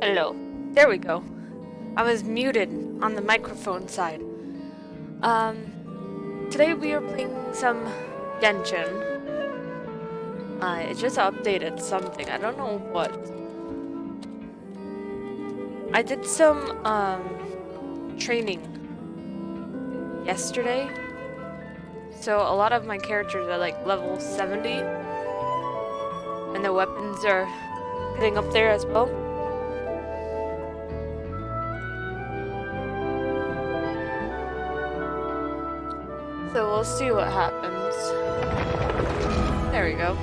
Hello. There we go. I was muted on the microphone side. Today we are playing some Genshin. It just updated something. I don't know what. I did some, training yesterday. So a lot of my characters are like level 70. And the weapons are getting up there as well. So we'll see what happens. There we go.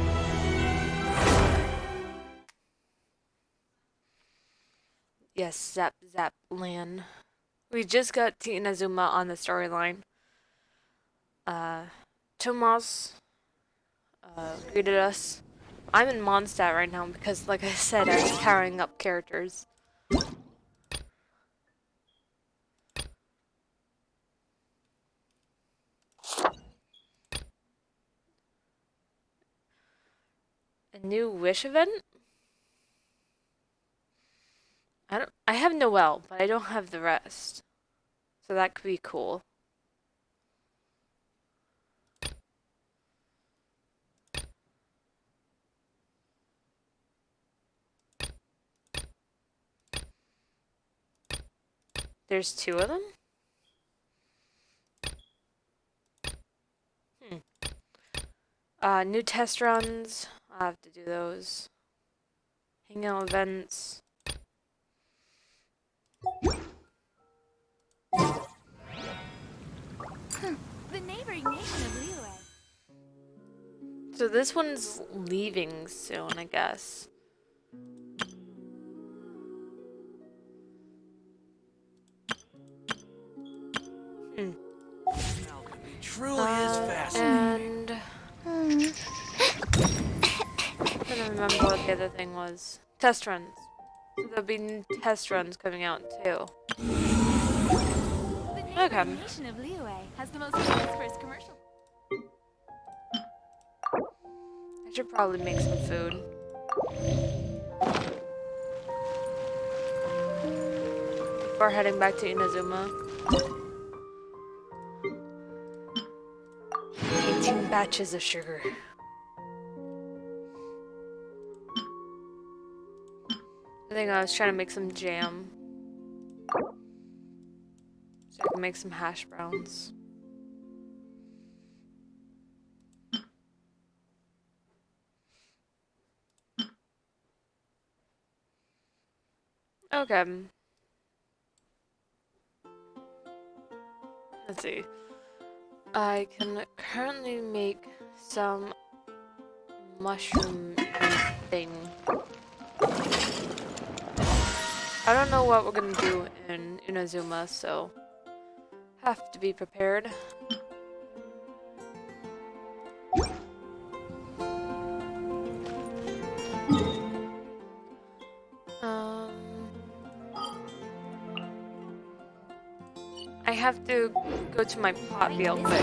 Yes, Zap Zap Land. We just got Inazuma on the storyline. Tomas greeted us. I'm in Mondstadt right now because, like I said, I was powering up characters. A new wish event? I have Noelle, but I don't have the rest. So that could be cool. There's 2 of them? New test runs. I have to do those. Hangout events. The neighboring nation of Liyue. So this one's leaving soon, I guess. Truly is fascinating. And I don't remember what the other thing was. Test runs. So there'll be test runs coming out too. The Okay. neighboring nation of Liyue has the most prosperous commercial. I should probably make some food. Before heading back to Inazuma. 18 batches of sugar. I think I was trying to make some jam. So I can make some hash browns. Okay. Let's see. I can currently make some mushroom thing. I don't know what we're gonna do in Inazuma, so have to be prepared. I have to go to my pot real quick.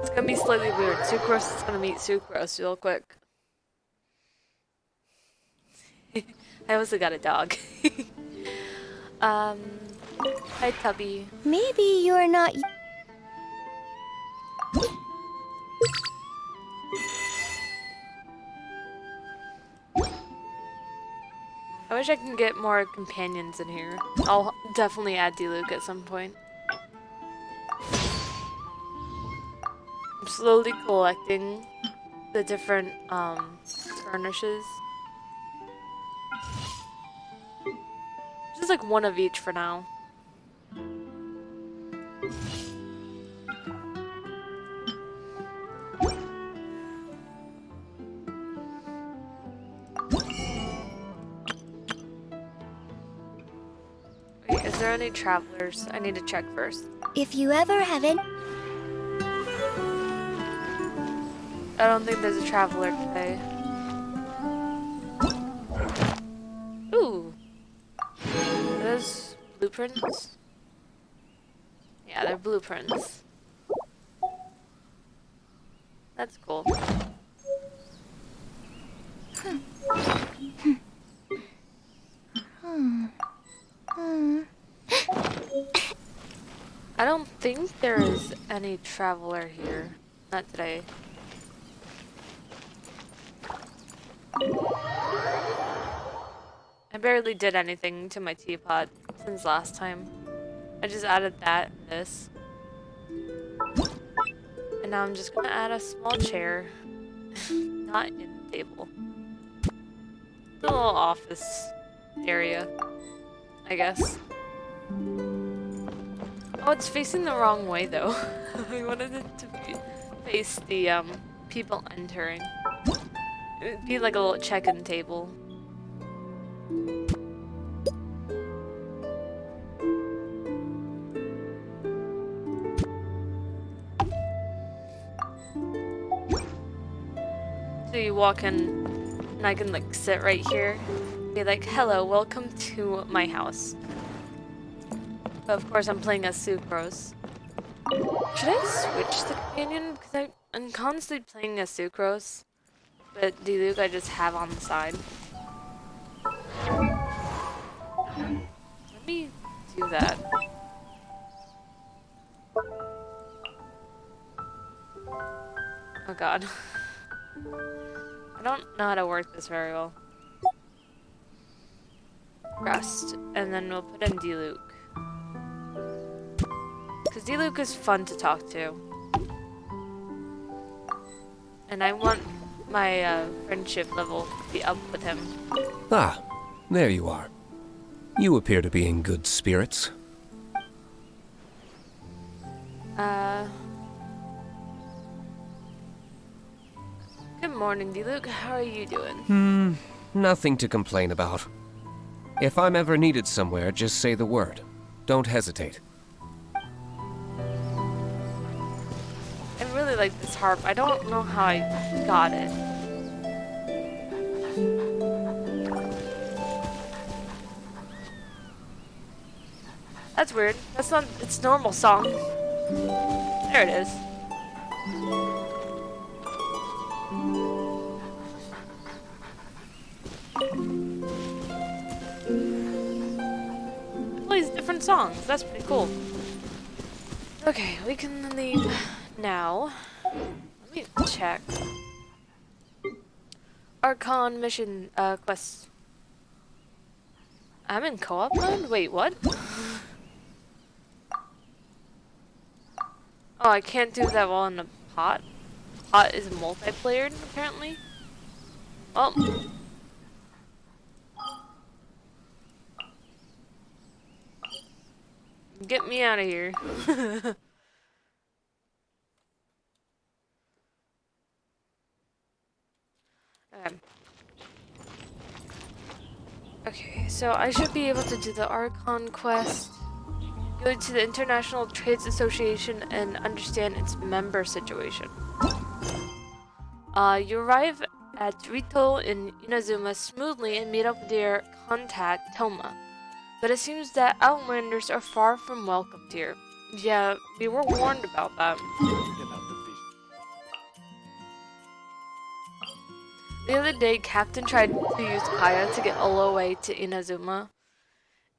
It's gonna be slightly weird. Sucrose is gonna meet Sucrose real quick. I also got a dog. Hi Tubby. Maybe you're not. I wish I can get more companions in here. I'll definitely add D-Luke at some point. I'm slowly collecting the different furnishes. Just like one of each for now. Wait, is there any travelers? I need to check first. If you ever have any. I don't think there's a traveler today. Ooh. Are those blueprints? Yeah, they're blueprints. That's cool. I don't think there is any traveler here. Not today. I barely did anything to my teapot since last time. I just added that and this. And now I'm just gonna add a small chair. Not in the table. A little office area, I guess. Oh, it's facing the wrong way though. I wanted it to face the people entering. It would be like a little check-in table. So you walk in, and I can like sit right here, be like, "Hello, welcome to my house." But of course, I'm playing as Sucrose. Should I switch the companion? Because I'm constantly playing as Sucrose, but Diluc I just have on the side. Let me do that. Oh god. I don't know how to work this very well. Rest, and then we'll put in Diluc. Because Diluc is fun to talk to. And I want my friendship level to be up with him. Ah, there you are. You appear to be in good spirits. Good morning, Diluc. How are you doing? Nothing to complain about. If I'm ever needed somewhere, just say the word. Don't hesitate. I really like this harp. I don't know how I got it. That's weird. That's not its normal song. There it is. It plays different songs. That's pretty cool. Okay, we can leave now. Let me check. Archon mission quest. I'm in co-op mode? Wait, what? Oh, I can't do that while in a pot? Pot is multiplayer, apparently? Well. Get me out of here. Okay, so I should be able to do the Archon quest. Go to the International Trades Association and understand its member situation. You arrive at Rito in Inazuma smoothly and meet up with your contact, Toma. But it seems that Outlanders are far from welcomed here. Yeah, we were warned about that. The other day, Captain tried to use Kaya to get Aloe to Inazuma.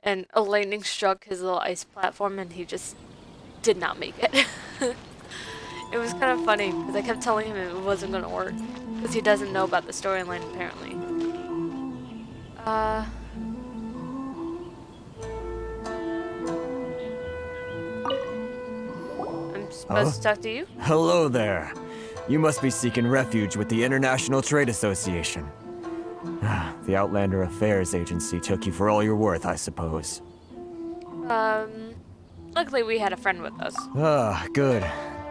And a lightning struck his little ice platform and he just did not make it. It was kind of funny because I kept telling him it wasn't going to work. Because he doesn't know about the storyline apparently. I'm supposed to talk to you? Hello there. You must be seeking refuge with the International Trade Association. The Outlander Affairs Agency took you for all you're worth, I suppose. Luckily we had a friend with us. Ah, good.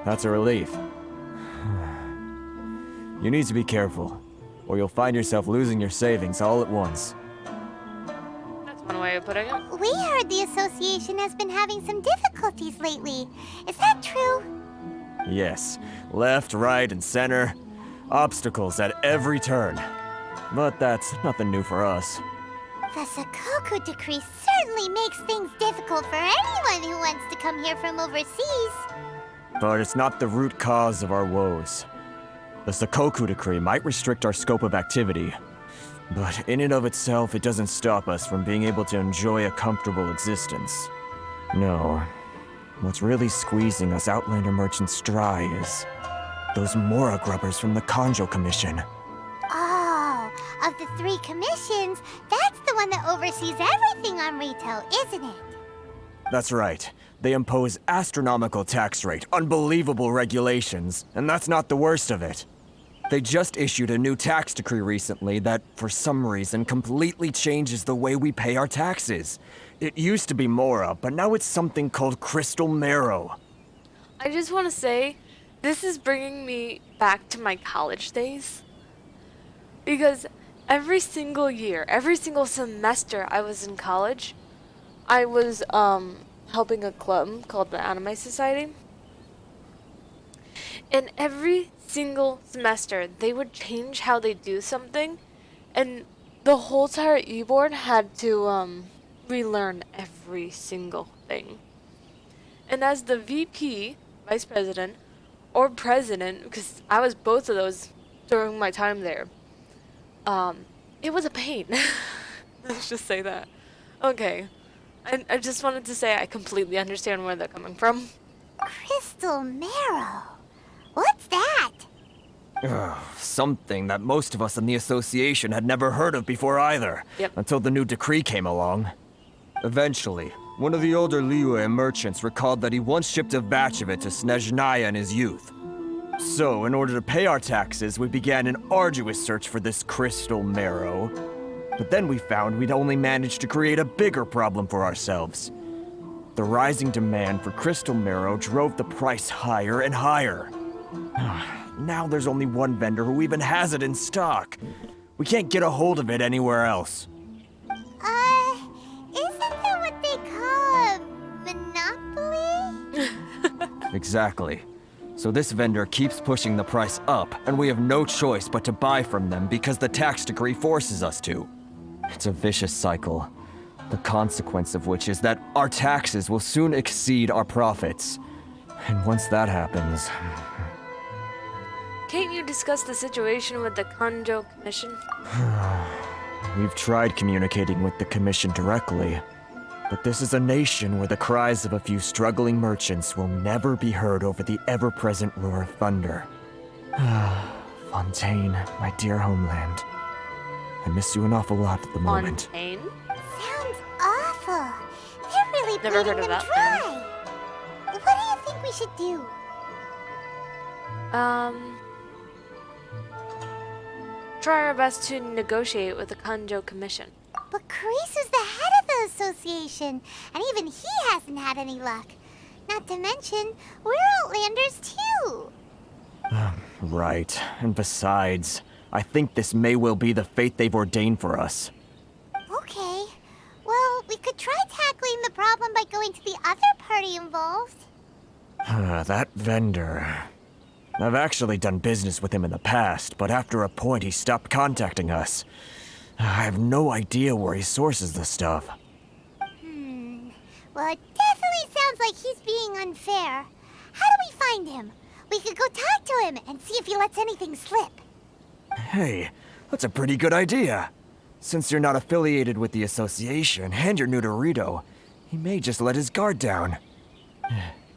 That's a relief. You need to be careful, or you'll find yourself losing your savings all at once. That's one way of putting it. We heard the association has been having some difficulties lately. Is that true? Yes. Left, right, and center. Obstacles at every turn. But that's nothing new for us. The Sakoku decree certainly makes things difficult for anyone who wants to come here from overseas. But it's not the root cause of our woes. The Sakoku Decree might restrict our scope of activity, but in and of itself, it doesn't stop us from being able to enjoy a comfortable existence. No, what's really squeezing us Outlander merchants dry is those Mora grubbers from the Kanjo Commission. Oh, of the 3 commissions, that's the one that oversees everything on retail, isn't it? That's right. They impose astronomical tax rate, unbelievable regulations, and that's not the worst of it. They just issued a new tax decree recently that, for some reason, completely changes the way we pay our taxes. It used to be Mora, but now it's something called Crystal Marrow. I just want to say, this is bringing me back to my college days. Because every single year, every single semester I was in college, I was helping a club called the Anime Society. And every single semester, they would change how they do something, and the whole entire e-board had to relearn every single thing. And as the VP, vice president, or president, because I was both of those during my time there, it was a pain. Let's just say that. Okay. I just wanted to say I completely understand where they're coming from. Crystal Marrow. What's that? Something that most of us in the association had never heard of before either, Yep. until the new decree came along. Eventually, one of the older Liyue merchants recalled that he once shipped a batch of it to Snezhnaya in his youth. So, in order to pay our taxes, we began an arduous search for this Crystal Marrow. But then we found we'd only managed to create a bigger problem for ourselves. The rising demand for Crystal Marrow drove the price higher and higher. Now there's only one vendor who even has it in stock. We can't get a hold of it anywhere else. Isn't that what they call a monopoly? Exactly. So this vendor keeps pushing the price up, and we have no choice but to buy from them because the tax decree forces us to. It's a vicious cycle, the consequence of which is that our taxes will soon exceed our profits. And once that happens... Can't you discuss the situation with the Kanjo Commission? We've tried communicating with the Commission directly, but this is a nation where the cries of a few struggling merchants will never be heard over the ever-present roar of thunder. Fontaine, my dear homeland. I miss you an awful lot at the moment. Fontaine? Sounds awful. They're really Never bleeding heard of them that dry. What do you think we should do? Try our best to negotiate with the Kanjo Commission. But Karisu's the head of the association, and even he hasn't had any luck. Not to mention, we're Outlanders too. Right, and besides, I think this may well be the fate they've ordained for us. Okay. Well, we could try tackling the problem by going to the other party involved. That vendor... I've actually done business with him in the past, but after a point he stopped contacting us. I have no idea where he sources the stuff. Well, it definitely sounds like he's being unfair. How do we find him? We could go talk to him and see if he lets anything slip. Hey, that's a pretty good idea. Since you're not affiliated with the association and you're new to Rito, he may just let his guard down.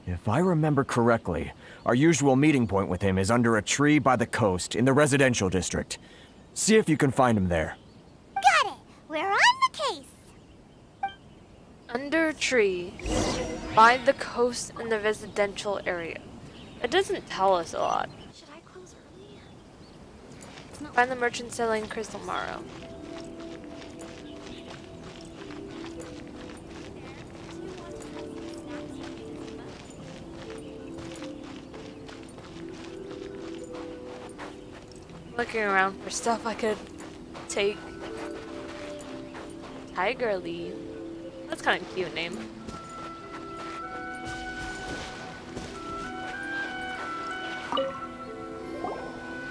If I remember correctly, our usual meeting point with him is under a tree by the coast in the residential district. See if you can find him there. Got it. We're on the case. Under a tree, by the coast in the residential area. It doesn't tell us a lot. Should I close early? Find the merchant selling Crystal Marrow. Looking around for stuff I could take. Tiger Lee. That's kind of a cute name.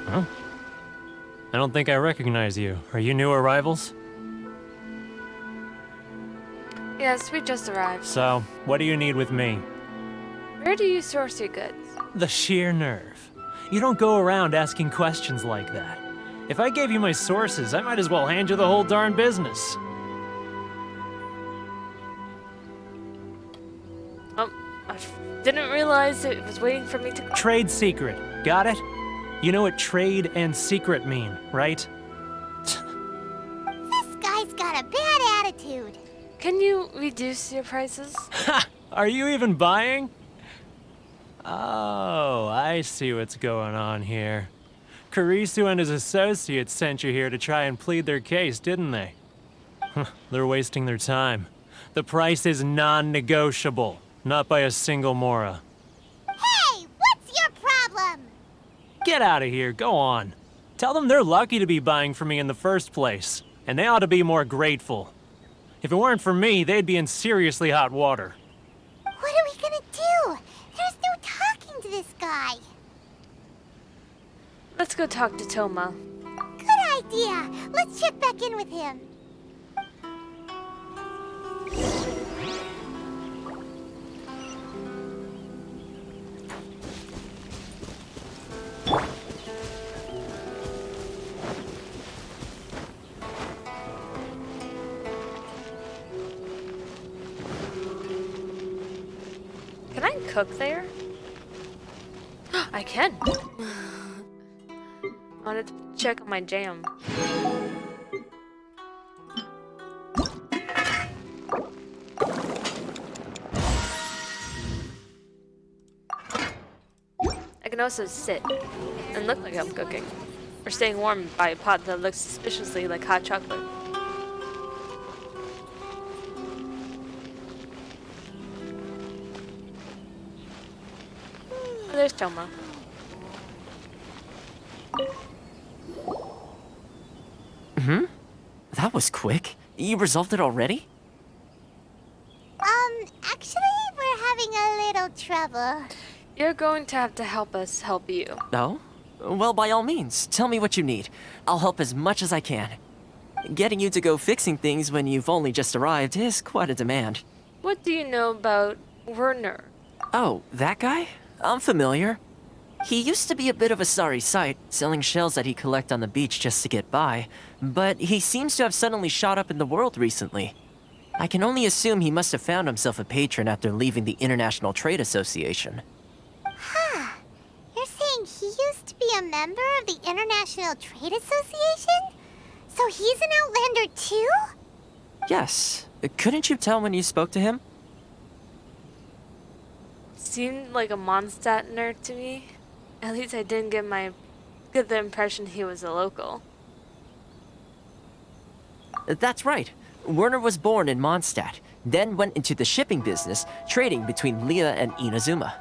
Huh? I don't think I recognize you. Are you new arrivals? Yes, we just arrived. So, what do you need with me? Where do you source your goods? The sheer nerve. You don't go around asking questions like that. If I gave you my sources, I might as well hand you the whole darn business. I didn't realize it was waiting for me to... Trade secret. Got it? You know what trade and secret mean, right? This guy's got a bad attitude. Can you reduce your prices? Ha! Are you even buying? Oh, I see what's going on here. Kurisu and his associates sent you here to try and plead their case, didn't they? They're wasting their time. The price is non-negotiable, not by a single Mora. Hey, what's your problem? Get out of here, go on. Tell them they're lucky to be buying from me in the first place, and they ought to be more grateful. If it weren't for me, they'd be in seriously hot water. What are we gonna do? There's no talking to this guy. Let's go talk to Toma. Good idea. Let's check back in with him. Can I cook there? I can. I wanted to check on my jam. I can also sit and look like I'm cooking, or staying warm by a pot that looks suspiciously like hot chocolate. Oh, there's Toma. That was quick. You resolved it already? Actually, we're having a little trouble. You're going to have to help us help you. No? Well, by all means, tell me what you need. I'll help as much as I can. Getting you to go fixing things when you've only just arrived is quite a demand. What do you know about Werner? Oh, that guy? I'm familiar. He used to be a bit of a sorry sight, selling shells that he collect on the beach just to get by, but he seems to have suddenly shot up in the world recently. I can only assume he must have found himself a patron after leaving the International Trade Association. Huh. You're saying he used to be a member of the International Trade Association? So he's an Outlander too? Yes. Couldn't you tell when you spoke to him? Seemed like a Mondstadt nerd to me. At least I didn't get the impression he was a local. That's right. Werner was born in Mondstadt, then went into the shipping business, trading between Leah and Inazuma.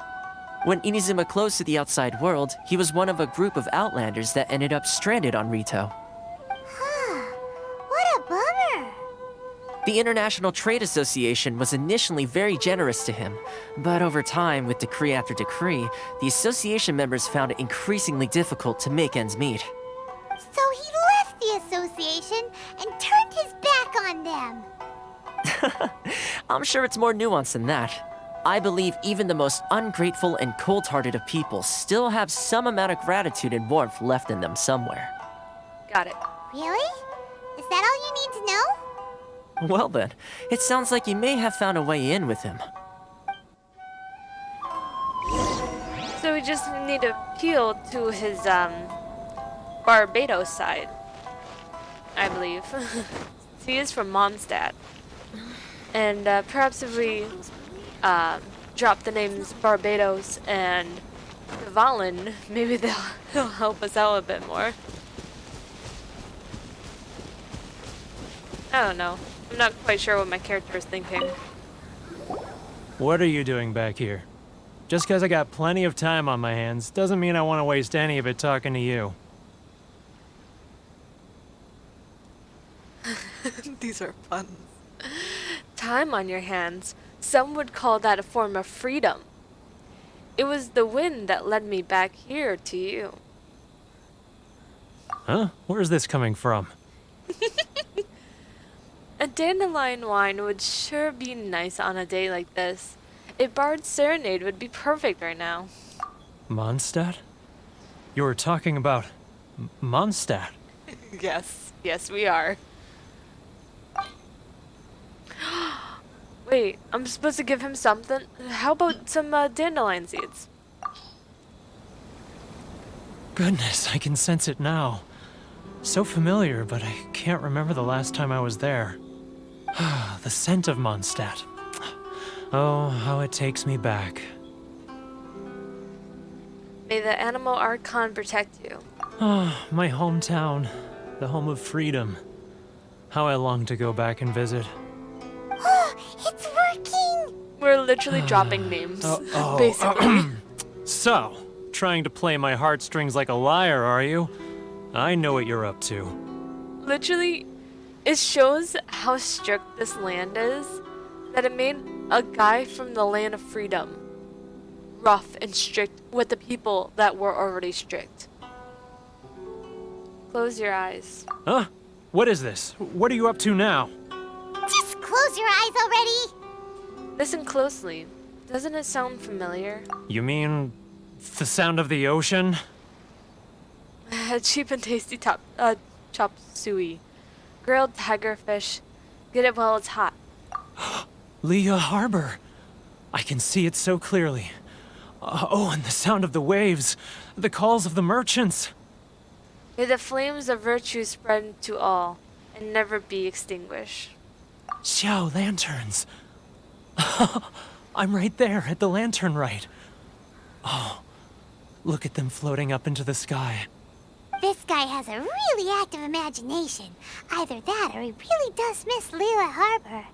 When Inazuma closed to the outside world, he was one of a group of Outlanders that ended up stranded on Rito. Huh. What a bummer. The International Trade Association was initially very generous to him, but over time, with decree after decree, the association members found it increasingly difficult to make ends meet. So he left the association and turned his back on them. I'm sure it's more nuanced than that. I believe even the most ungrateful and cold-hearted of people still have some amount of gratitude and warmth left in them somewhere. Got it. Really? Is that all you need to know? Well then, it sounds like you may have found a way in with him. So we just need to appeal to his Barbados side, I believe. He is from Mondstadt. And perhaps if we drop the names Barbados and Valen, maybe they'll help us out a bit more. I don't know. I'm not quite sure what my character is thinking. What are you doing back here? Just because I got plenty of time on my hands doesn't mean I want to waste any of it talking to you. These are fun. Time on your hands. Some would call that a form of freedom. It was the wind that led me back here to you. Huh? Where's this coming from? A dandelion wine would sure be nice on a day like this. A bard's serenade would be perfect right now. Mondstadt? You're talking about Mondstadt. Yes, yes, we are. Wait, I'm supposed to give him something? How about some dandelion seeds? Goodness, I can sense it now. So familiar, but I can't remember the last time I was there. The scent of Mondstadt. Oh, how it takes me back. May the animal archon protect you. Oh, my hometown. The home of freedom. How I long to go back and visit. Oh, it's working! We're literally dropping names, Oh, basically. So, trying to play my heartstrings like a liar, are you? I know what you're up to. Literally, it shows how strict this land is, that it made a guy from the land of freedom rough and strict with the people that were already strict. Close your eyes. Huh? What is this? What are you up to now? Just close your eyes already! Listen closely. Doesn't it sound familiar? You mean the sound of the ocean? Cheap and tasty chop suey. Grilled tiger fish. Get it while it's hot. Leah Harbor. I can see it so clearly. Oh, and the sound of the waves. The calls of the merchants. May the flames of virtue spread to all, and never be extinguished. Xiao lanterns. I'm right there at the lantern right. Oh, look at them floating up into the sky. This guy has a really active imagination. Either that or he really does miss Liyue Harbor.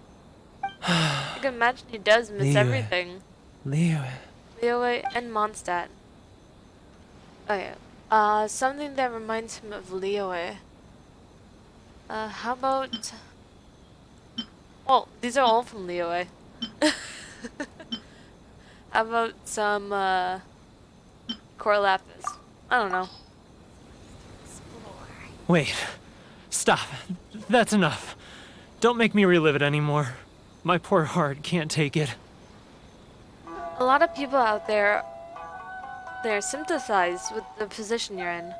I can imagine he does miss Liyue. everything. Liyue. Liyue and Mondstadt. Okay. Something that reminds him of Liyue. How about... Well, these are all from Liyue. How about some, Core Lapis? I don't know. Wait. Stop. That's enough. Don't make me relive it anymore. My poor heart can't take it. A lot of people out there, they're sympathized with the position you're in.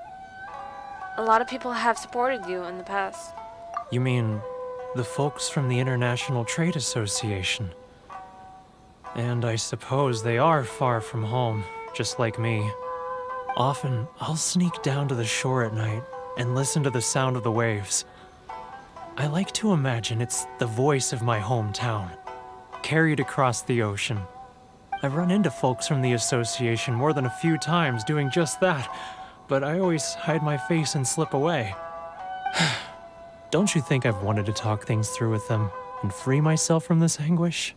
A lot of people have supported you in the past. You mean the folks from the International Trade Association? And I suppose they are far from home, just like me. Often, I'll sneak down to the shore at night and listen to the sound of the waves. I like to imagine it's the voice of my hometown, carried across the ocean. I've run into folks from the association more than a few times doing just that, but I always hide my face and slip away. Don't you think I've wanted to talk things through with them and free myself from this anguish?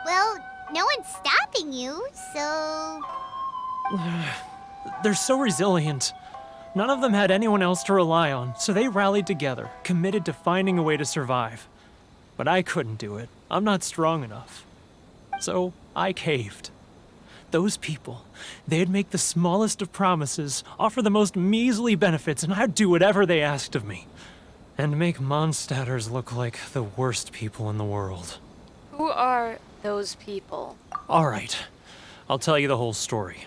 Well, no one's stopping you, so... They're so resilient. None of them had anyone else to rely on, so they rallied together, committed to finding a way to survive. But I couldn't do it. I'm not strong enough. So I caved. Those people, they'd make the smallest of promises, offer the most measly benefits, and I'd do whatever they asked of me. And make Mondstadters look like the worst people in the world. Who are those people? All right, I'll tell you the whole story.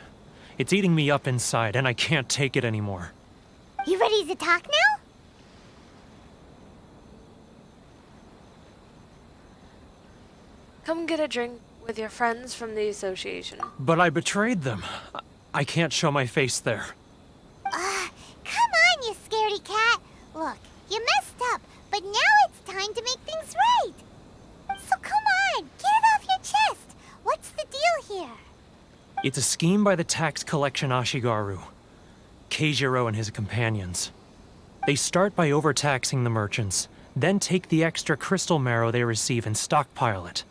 It's eating me up inside, and I can't take it anymore. You ready to talk now? Come get a drink with your friends from the association. But I betrayed them. I can't show my face there. Come on, you scaredy cat. Look, you messed up, but now it's time to make things right. So come on, get it off your chest. What's the deal here? It's a scheme by the tax collection Ashigaru, Keijiro and his companions. They start by overtaxing the merchants, then take the extra crystal marrow they receive and stockpile it.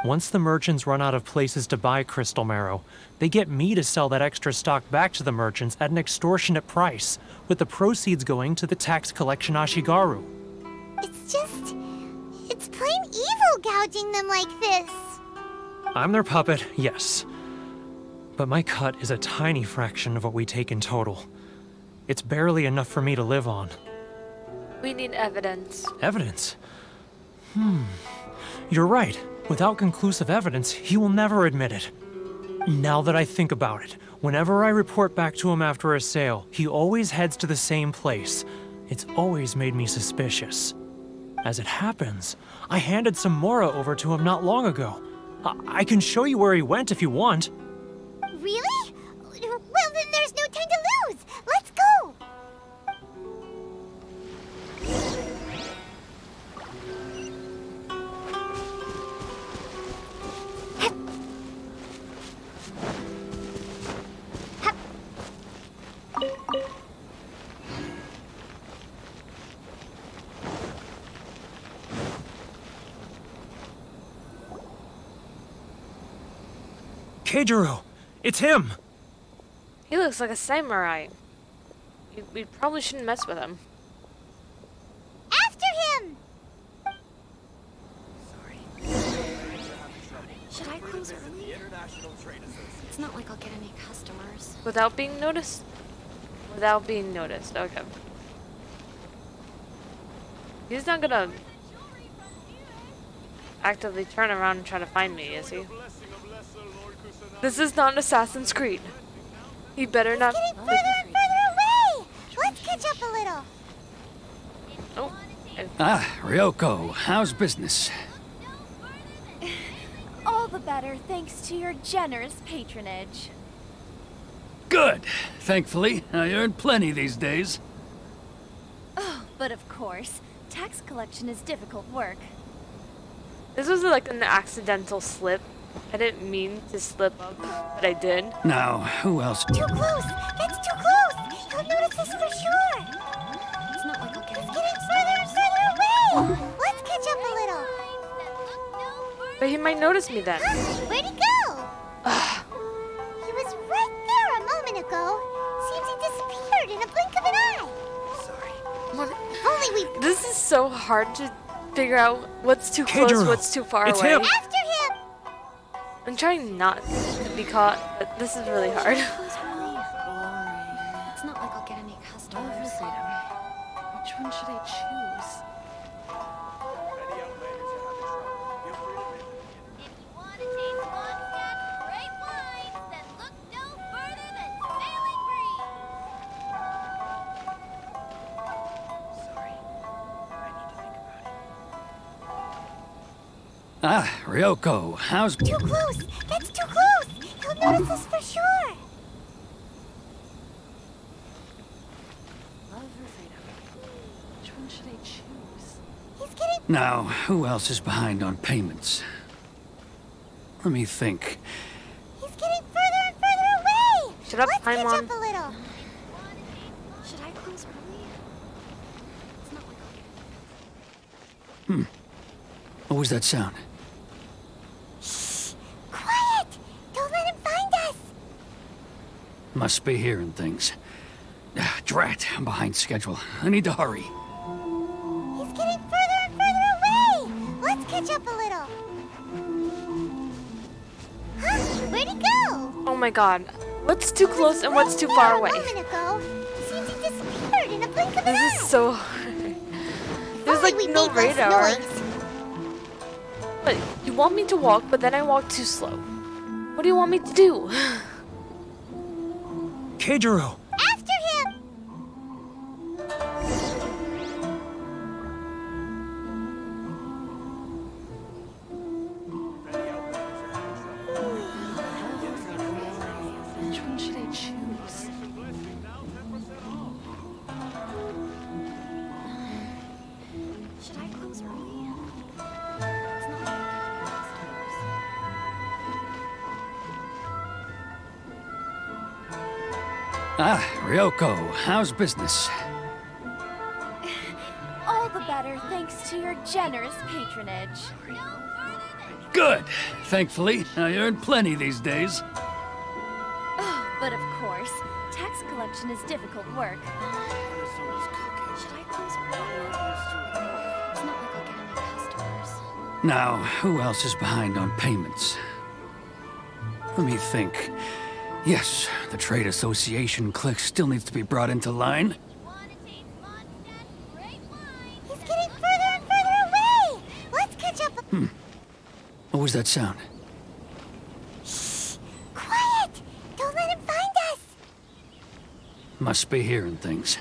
Once the merchants run out of places to buy crystal marrow, they get me to sell that extra stock back to the merchants at an extortionate price, with the proceeds going to the tax collection Ashigaru. It's plain evil gouging them like this. I'm their puppet, yes. But my cut is a tiny fraction of what we take in total. It's barely enough for me to live on. We need evidence. Evidence? You're right. Without conclusive evidence, he will never admit it. Now that I think about it, Whenever I report back to him after a sale, he always heads to the same place. It's always made me suspicious. As it happens, I handed some Mora over to him not long ago. I can show you where he went if you want. Really? Well, then there's no time to lose. Let's go. Keijiro! It's him! He looks like a samurai. We probably shouldn't mess with him. After him. Should I close early? It's not like I'll get any customers. Without being noticed? Without being noticed, okay. He's not gonna actively turn around and try to find me, is he? This is not an Assassin's Creed. He better not. Getting further and further away. Let's catch up a little. Oh. Ah, Ryoko, how's business? All the better thanks to your generous patronage. Good. Thankfully, I earn plenty these days. Oh, but of course, tax collection is difficult work. This was like an accidental slip. I didn't mean to slip up, but I did. Now, who else? Too close. That's too close. He'll notice us for sure. It's not like I'll get He's any getting further and further away. Let's catch up a little. But he might notice me then. Where'd he go? He was right there a moment ago. Seems he disappeared in a blink of an eye. What? If only we... This is so hard to figure out what's too Keijiro, close, what's too far it's away. him. After him. I'm trying not to be caught, but this is really hard. close early. Boring. It's not like I'll get any customers. Which one should I choose? If you want to taste Mondstadt great wines, then look no further than Sailing Breeze. Sorry. I need to think about it. Ah, Ryoko, how's... Too close. That's too close. He'll notice us for sure. Love or freedom? Which one should I choose? He's getting... Now, who else is behind on payments? Let me think. He's getting further and further away. Shut up, Let's catch Paimon. up a little. Should I close early? It's not like I'll get any What was that sound? Quiet. Don't let him find us. Must be hearing things. Ah, drat, I'm behind schedule. I need to hurry. He's getting further and further away. Let's catch up a little. Huh? Where'd he go? Oh my god. What's too close and what's too Right far there away? A moment ago. Seems he disappeared in a blink of an This eye. is so hard. There's Only like we no made less radar. noise. But you want me to walk, but then I walk too slow. What do you want me to do? Keijiro! After him. Which one should I choose? Should I close early? It's not like I'll get any customers. Ah, Ryoko, how's business? All the better thanks to your generous patronage. Good. Thankfully, I earn plenty these days. Oh, but of course, tax collection is difficult work. Should I close early? It's not like I'll get any customers. Now, who else is behind on payments? Let me think. Yes, the trade association clique still needs to be brought into line. He's getting further and further away. Let's catch up. What was that sound? Quiet. Don't let him find Must be hearing things.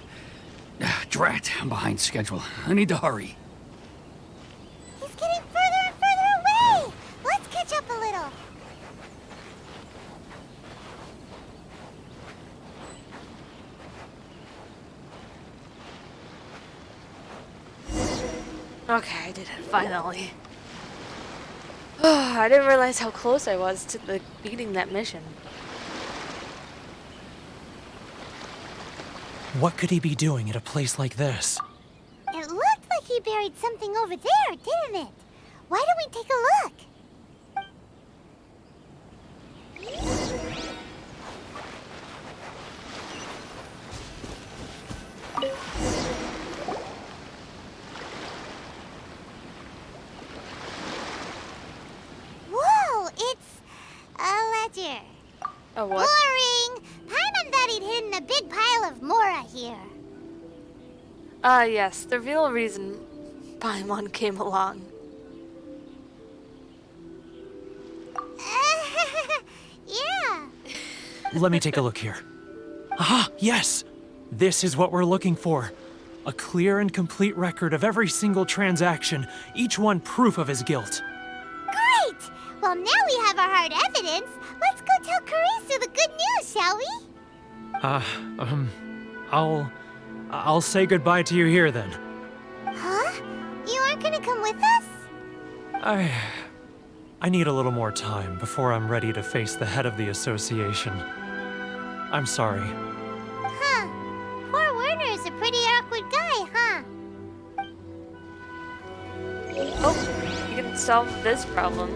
Drat, I'm behind schedule. I need to hurry. He's getting further and further away! Let's catch up a little. Okay, I did it, finally. I didn't realize how close I was to beating that mission. What could he be doing at a place like this? It looked like he buried something over there, didn't it? Why don't we take a look? Whoa, it's a ledger. A what? Boring! Paimon thought he'd hidden a big pile of Mora here. Yes, the real reason Paimon came along. Yeah. Let me take a look here. Ah, yes! This is what we're looking for. A clear and complete record of every single transaction, each one proof of his guilt. Great! Well, now we have our hard evidence. Let's go tell Karisu the good news, shall we? I'll say goodbye to you here then. Huh? You aren't gonna come with us? I need a little more time before I'm ready to face the head of the association. I'm sorry. Huh. Poor Werner's a pretty awkward guy, huh? Oh, you can solve this problem.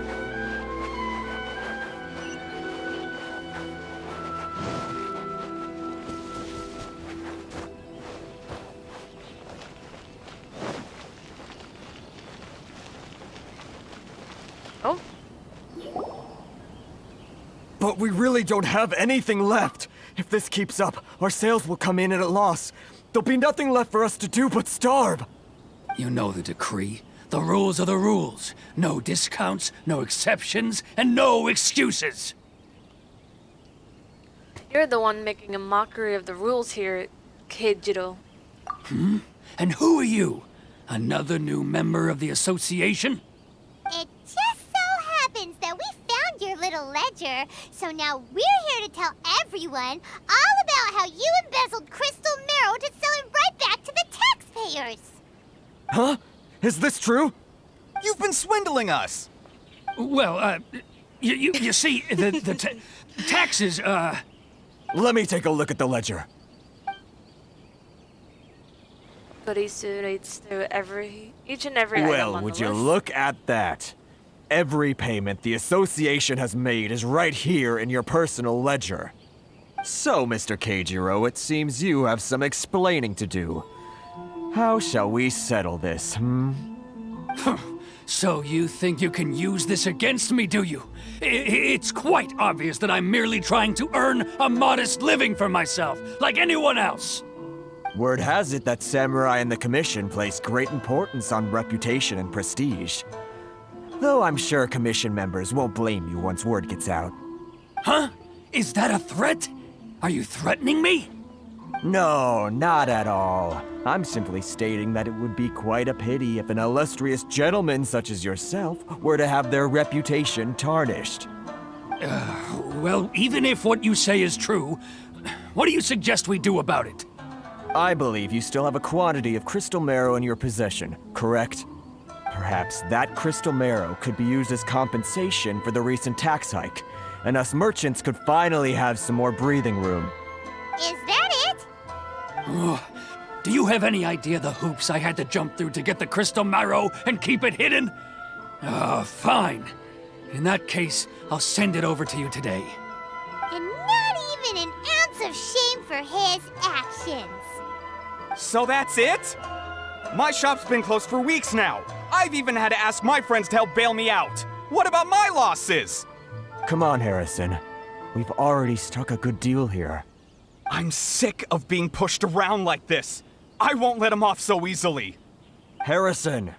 Oh. But we really don't have anything left. If this keeps up, our sales will come in at a loss. There'll be nothing left for us to do but starve. You know the decree. The rules are the rules. No discounts, no exceptions, and no excuses. You're the one making a mockery of the rules here, Keijiro. And who are you? Another new member of the association? It just so happens that we found your little ledger, so now we're here to tell everyone all about how you embezzled crystal marrow to sell it right back to the taxpayers. Huh? Is this true? You've been swindling us! Well, you see, the taxes, Let me take a look at the ledger. Karisu reads through each and every item Well, on would the you list. look at that? Every payment the association has made is right here in your personal ledger. So, Mr. Keijiro, it seems you have some explaining to do. How shall we settle this, So you think you can use this against me, do you? It's quite obvious that I'm merely trying to earn a modest living for myself, like anyone else. Word has it that samurai and the commission place great importance on reputation and prestige. Though I'm sure commission members won't blame you once word gets out. Huh? Is that a threat? Are you threatening me? No, not at all. I'm simply stating that it would be quite a pity if an illustrious gentleman such as yourself were to have their reputation tarnished. Well, even if what you say is true, what do you suggest we do about it? I believe you still have a quantity of crystal marrow in your possession, correct? Perhaps that crystal marrow could be used as compensation for the recent tax hike, and us merchants could finally have some more breathing room. Is that it? Do you have any idea the hoops I had to jump through to get the crystal marrow and keep it hidden? Fine. In that case, I'll send it over to you today. And not even an ounce of shame for his actions. So that's it? My shop's been closed for weeks now. I've even had to ask my friends to help bail me out. What about my losses? Come on, Harrison. We've already struck a good deal here. I'm sick of being pushed around like this. I won't let him off so easily. Harrison!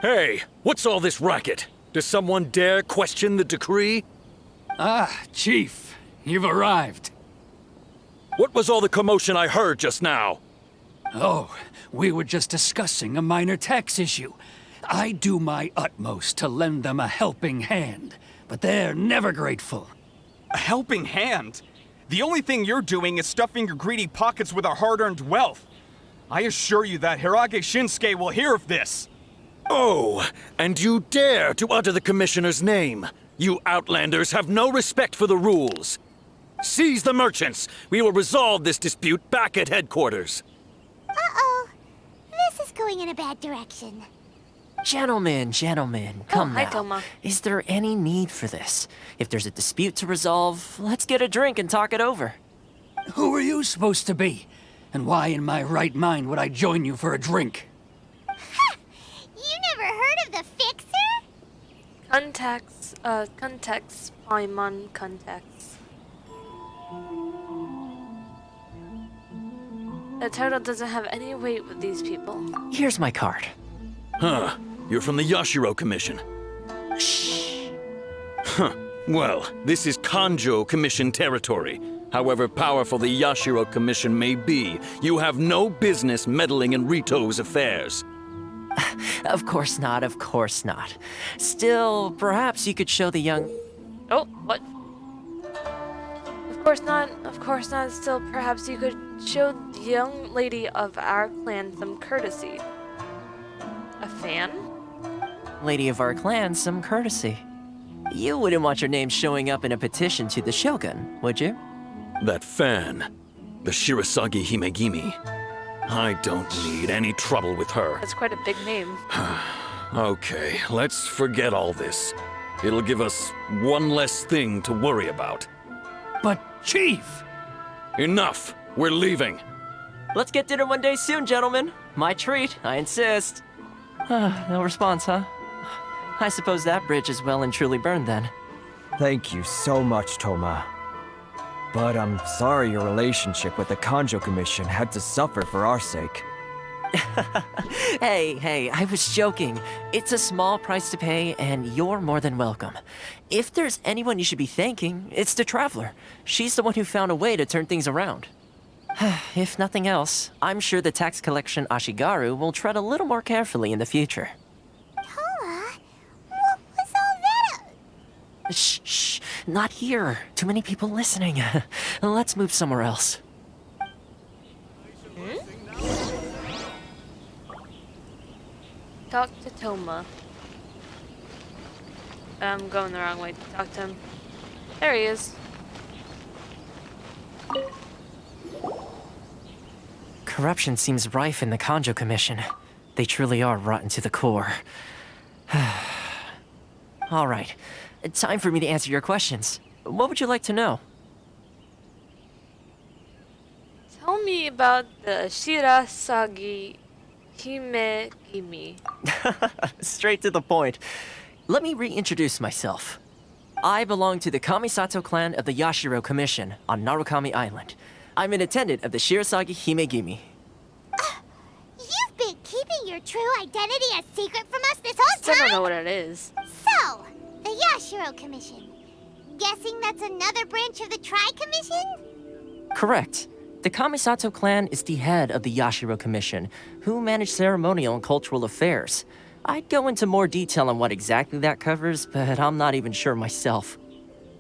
Hey, what's all this racket? Does someone dare question the decree? Ah, Chief, you've arrived. What was all the commotion I heard just now? Oh, we were just discussing a minor tax issue. I do my utmost to lend them a helping hand, but they're never grateful. A helping hand? The only thing you're doing is stuffing your greedy pockets with our hard-earned wealth. I assure you that Hirage Shinsuke will hear of this. Oh, and you dare to utter the Commissioner's name. You outlanders have no respect for the rules. Seize the merchants. We will resolve this dispute back at headquarters. Uh-oh. This is going in a bad direction. Gentlemen, come hi, now. Toma. Is there any need for this? If there's a dispute to resolve, let's get a drink and talk it over. Who are you supposed to be? And why in my right mind would I join you for a drink? Ha! You never heard of the Fixer? Contacts, Paimon contacts. The title doesn't have any weight with these people. Here's my card. Huh. You're from the Yashiro Commission. Shh. Huh. Well, this is Kanjo Commission territory. However powerful the Yashiro Commission may be, you have no business meddling in Rito's affairs. Of course not, of course not. Still, perhaps you could show the young... Oh, what? Of course not. Still, perhaps you could show the young lady of our clan some courtesy. A fan? Lady of our clan some courtesy. You wouldn't want your name showing up in a petition to the Shogun, would you? That fan, the Shirasagi Himegimi. I don't need any trouble with her. That's quite a big name. Okay, let's forget all this. It'll give us one less thing to worry about. But, Chief! Enough! We're leaving. Let's get dinner one day soon, gentlemen. My treat, I insist. No response, huh? I suppose that bridge is well and truly burned then. Thank you so much, Toma. But I'm sorry your relationship with the Kanjo Commission had to suffer for our sake. Hey, I was joking. It's a small price to pay, and you're more than welcome. If there's anyone you should be thanking, it's the Traveler. She's the one who found a way to turn things around. If nothing else, I'm sure the tax collection Ashigaru will tread a little more carefully in the future. Toma, what was all that? Shh, not here. Too many people listening. Let's move somewhere else. Talk to Toma. I'm going the wrong way to talk to him. There he is. Corruption seems rife in the Kanjo Commission. They truly are rotten to the core. All right, time for me to answer your questions. What would you like to know? Tell me about the Shirasagi Himegimi. Straight to the point. Let me reintroduce myself. I belong to the Kamisato clan of the Yashiro Commission on Narukami Island. I'm an attendant of the Shirasagi Himegimi. You've been keeping your true identity a secret from us this whole Still don't time? know what it is. So, the Yashiro Commission. Guessing that's another branch of the Tri-Commission? Correct. The Kamisato clan is the head of the Yashiro Commission, who manage ceremonial and cultural affairs. I'd go into more detail on what exactly that covers, but I'm not even sure myself.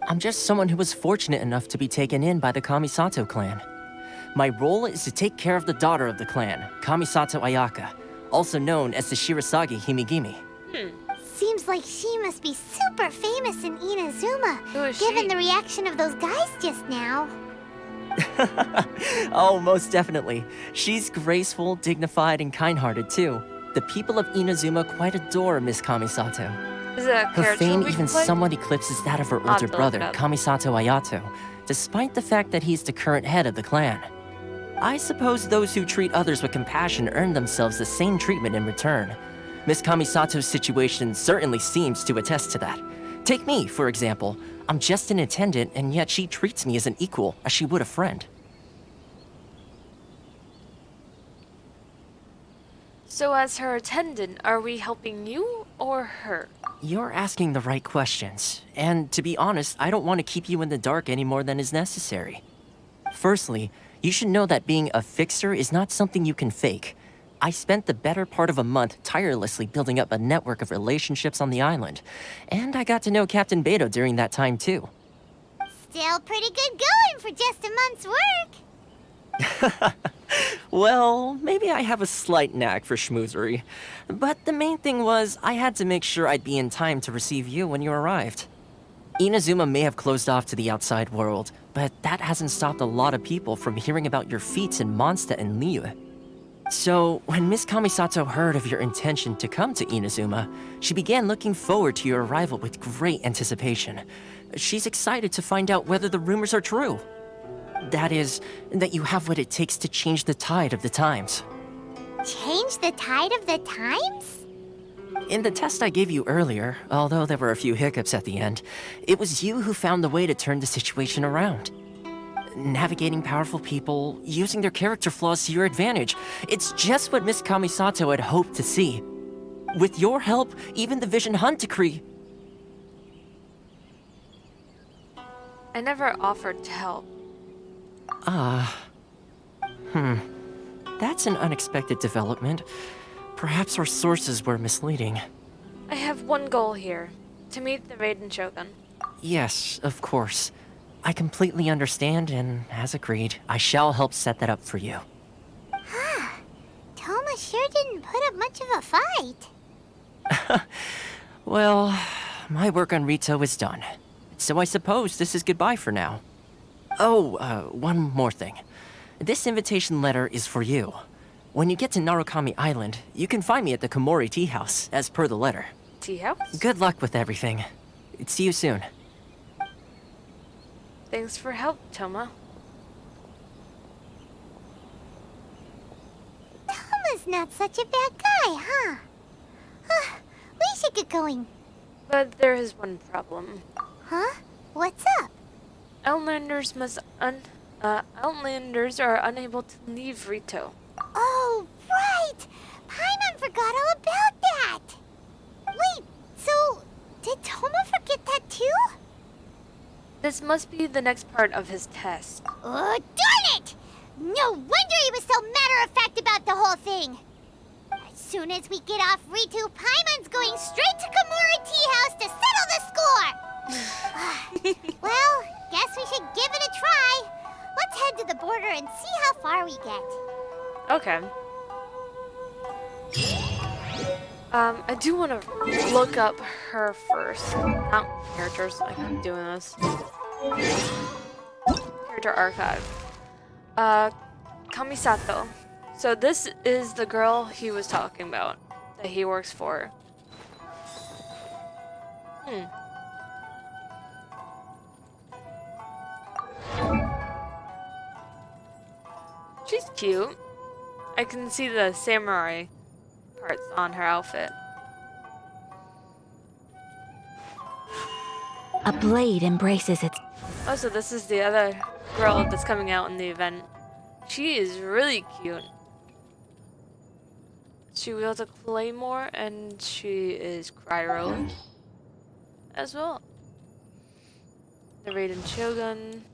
I'm just someone who was fortunate enough to be taken in by the Kamisato clan. My role is to take care of the daughter of the clan, Kamisato Ayaka, also known as the Shirasagi Himegimi. Seems like she must be super famous in Inazuma, Who is given she? the reaction of those guys just now. Oh, most definitely. She's graceful, dignified, and kind-hearted too. The people of Inazuma quite adore Miss Kamisato. Is that a Her character fame we can even play? somewhat eclipses that of her I'll have older to look brother, it up. Kamisato Ayato, despite the fact that he's the current head of the clan. I suppose those who treat others with compassion earn themselves the same treatment in return. Miss Kamisato's situation certainly seems to attest to that. Take me, for example. I'm just an attendant, and yet she treats me as an equal, as she would a friend. So as her attendant, are we helping you or her? You're asking the right questions, and to be honest, I don't want to keep you in the dark any more than is necessary. Firstly, you should know that being a fixer is not something you can fake. I spent the better part of a month tirelessly building up a network of relationships on the island, and I got to know Captain Beto during that time too. Still pretty good going for just a month's work. Well, maybe I have a slight knack for schmoozery, but the main thing was I had to make sure I'd be in time to receive you when you arrived. Inazuma may have closed off to the outside world, but that hasn't stopped a lot of people from hearing about your feats in Mondstadt and Liyue. So, when Miss Kamisato heard of your intention to come to Inazuma, she began looking forward to your arrival with great anticipation. She's excited to find out whether the rumors are true. That is, that you have what it takes to change the tide of the times. Change the tide of the times? In the test I gave you earlier, although there were a few hiccups at the end, it was you who found the way to turn the situation around. Navigating powerful people, using their character flaws to your advantage. It's just what Miss Kamisato had hoped to see. With your help, even the Vision Hunt decree. I never offered to help. That's an unexpected development. Perhaps our sources were misleading. I have one goal here. To meet the Raiden Shogun. Yes, of course. I completely understand, and as agreed, I shall help set that up for you. Toma sure didn't put up much of a fight. Well, my work on Rito is done. So I suppose this is goodbye for now. Oh, one more thing. This invitation letter is for you. When you get to Narukami Island, you can find me at the Komori Tea House, as per the letter. Tea house? Good luck with everything. See you soon. Thanks for help, Toma. Toma's not such a bad guy, huh? We should get going. But there is one problem. Huh? What's up? Outlanders Outlanders are unable to leave Rito. Oh, right! Paimon forgot all about that! Wait, so did Toma forget that too? This must be the next part of his test. Oh, darn it! No wonder he was so matter-of-fact about the whole thing! As soon as we get off Ritu, Paimon's going straight to Komori Tea House to settle the score! Well, guess we should give it a try. Let's head to the border and see how far we get. Okay. I do want to look up her first. Not characters. I keep doing this. Character archive. Kamisato. So this is the girl he was talking about that he works for. She's cute. I can see the samurai parts on her outfit. A blade embraces its... Oh, so this is the other girl that's coming out in the event. She is really cute. She wields a claymore and she is Cryo as well. The Raiden Shogun.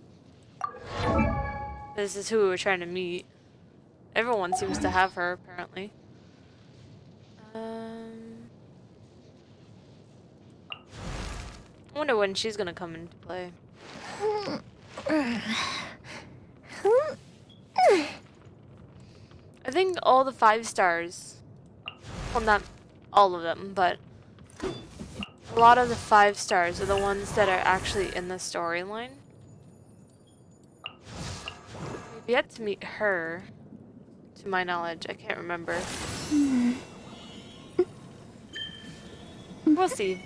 This is who we were trying to meet. Everyone seems to have her, apparently. I wonder when she's gonna come into play. I think all the 5 stars, well, not all of them, but a lot of the 5 stars are the ones that are actually in the storyline. We've yet to meet her, to my knowledge. I can't remember. We'll see.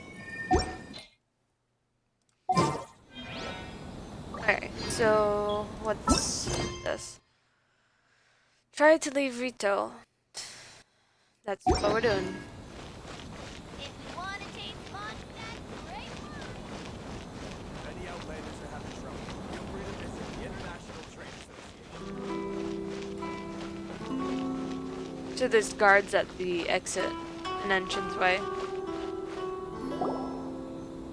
Okay, so what's this? Try to leave Rito. That's what we're doing. If you want to taste Mondstadt, great one. Any outlanders are having trouble, feel free to visit the International Trade Association. So there's guards at the exit and entranceway.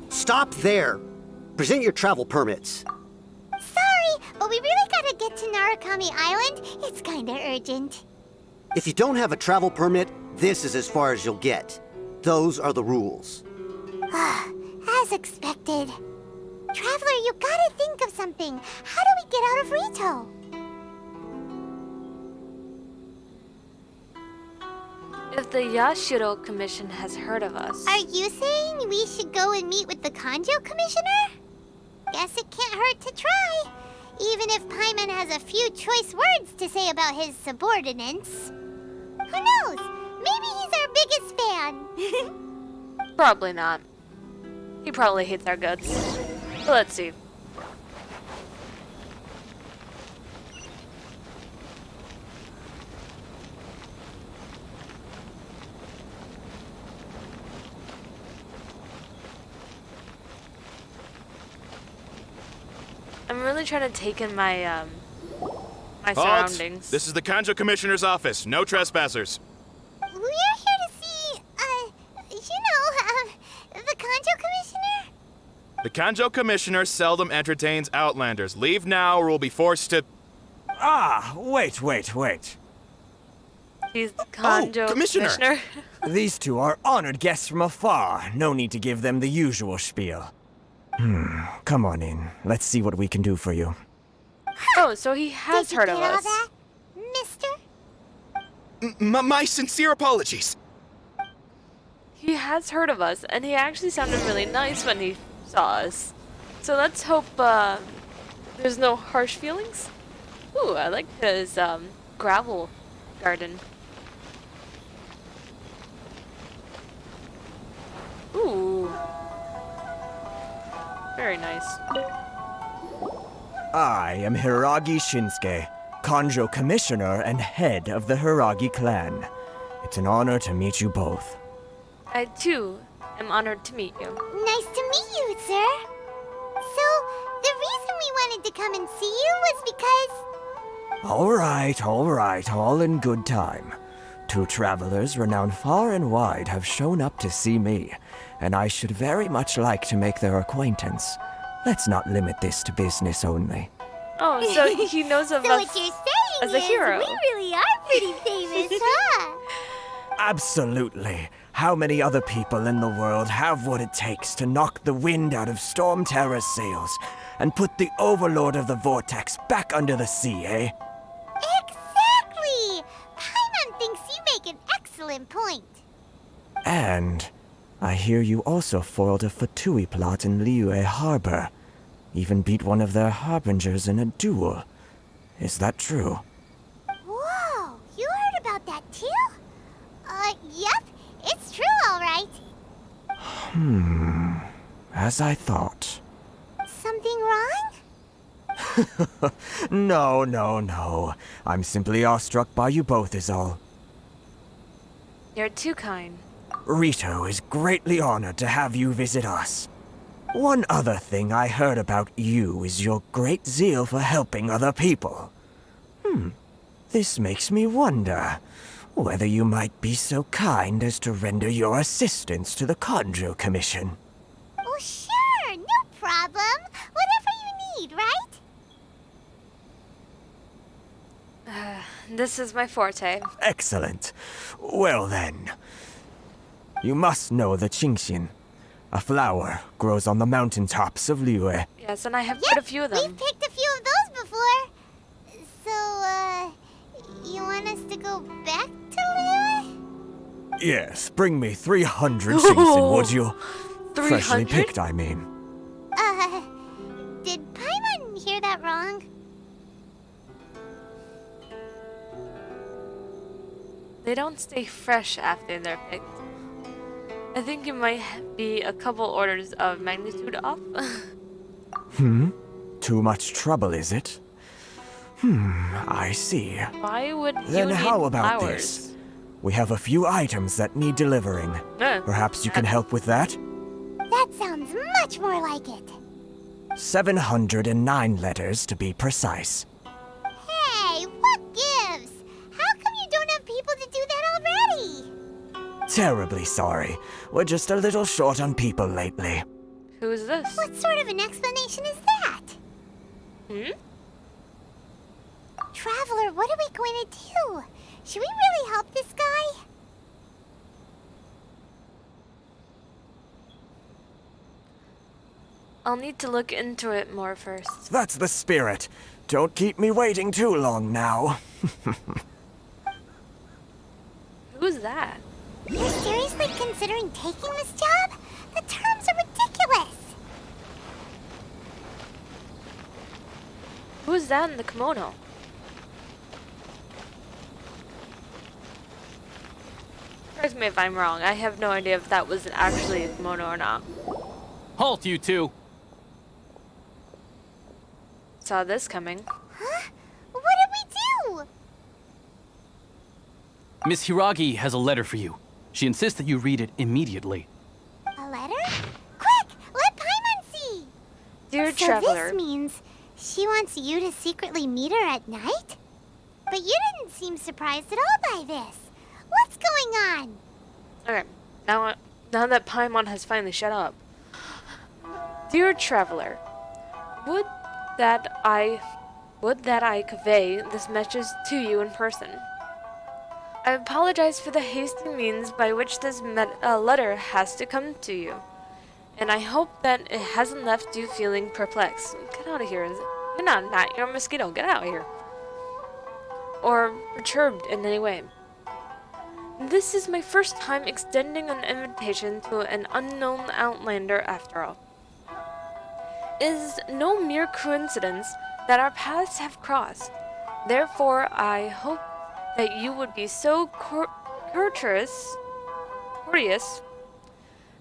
Stop there! Present your travel permits. Sorry, but we really gotta gotta get to Narukami Island. It's kinda urgent. If you don't have a travel permit, this is as far as you'll get. Those are the rules. As expected. Traveler, you gotta think of something. How do we get out of Rito? If the Yashiro Commission has heard of us... Are you saying we should go and meet with the Kanjo Commissioner? Guess it can't hurt to try. Even if Paimon has a few choice words to say about his subordinates. Who knows? Maybe he's our biggest fan. Probably not. He probably hates our guts. But let's see. I'm really trying to take in my my surroundings. This is the Kanjo Commissioner's office. No trespassers. We're here to see, the Kanjo Commissioner? The Kanjo Commissioner seldom entertains Outlanders. Leave now or we'll be forced to... Ah, wait. He's the Kanjo Commissioner. These two are honored guests from afar. No need to give them the usual spiel. Come on in. Let's see what we can do for you. Oh, so he has heard of us. That, mister? My sincere apologies. He has heard of us, and he actually sounded really nice when he saw us. So let's hope there's no harsh feelings. Ooh, I like his gravel garden. Ooh. Very nice. I am Hiragi Shinsuke, Kanjo Commissioner and head of the Hiragi clan. It's an honor to meet you both. I, too, am honored to meet you. Nice to meet you, sir. So, the reason we wanted to come and see you was because... All right, all in good time. Two travelers renowned far and wide have shown up to see me, and I should very much like to make their acquaintance. Let's not limit this to business only. Oh, so he knows of so us what you're saying as a hero. We really are pretty famous, huh? Absolutely. How many other people in the world have what it takes to knock the wind out of Storm Terror's sails and put the Overlord of the Vortex back under the sea, eh? Exactly! Paimon thinks you make an excellent point. And I hear you also foiled a Fatui plot in Liyue Harbor. Even beat one of their harbingers in a duel. Is that true? Whoa, you heard about that too? Yep, it's true, all right. As I thought. Something wrong? No. I'm simply awestruck by you both is all. You're too kind. Rito is greatly honored to have you visit us. One other thing I heard about you is your great zeal for helping other people. This makes me wonder whether you might be so kind as to render your assistance to the Kanjo Commission. Oh, sure, no problem. Whatever you need, right? This is my forte. Excellent. Well then, you must know the Qingxin. A flower grows on the mountaintops of Liyue. Yes, and I have quite a few of them. We've picked a few of those before. So, you want us to go back to Liyue? Yes, bring me 300 Qingxin, would you? 300? Freshly picked, I mean. Did Paimon hear that wrong? They don't stay fresh after they're picked. I think you might be a couple orders of magnitude off. Too much trouble, is it? I see. Why would you Then need how about flowers? this? We have a few items that need delivering. Perhaps you can help with that? That sounds much more like it. 709 letters to be precise. Hey, what gives? How come you don't have people to do that already? Terribly sorry. We're just a little short on people lately. Who is this? What sort of an explanation is that? Traveler, what are we going to do? Should we really help this guy? I'll need to look into it more first. That's the spirit. Don't keep me waiting too long now. Who's that? You're seriously considering taking this job? The terms are ridiculous. Who's that in the kimono? Correct me if I'm wrong. I have no idea if that was actually a kimono or not. Halt, you two! Saw this coming. Huh? What did we do? Miss Hiragi has a letter for you. She insists that you read it immediately. A letter? Quick, let Paimon see. Dear So Traveler. this means she wants you to secretly meet her at night? But you didn't seem surprised at all by this. What's going on? Okay, now that Paimon has finally shut up. Dear Traveler, would that I convey this message to you in person. I apologize for the hasty means by which this letter has to come to you, and I hope that it hasn't left you feeling perplexed. Get out of here. You're not. You're a mosquito. Get out of here. Or perturbed in any way. This is my first time extending an invitation to an unknown outlander after all. It is no mere coincidence that our paths have crossed. Therefore, I hope that you would be so courteous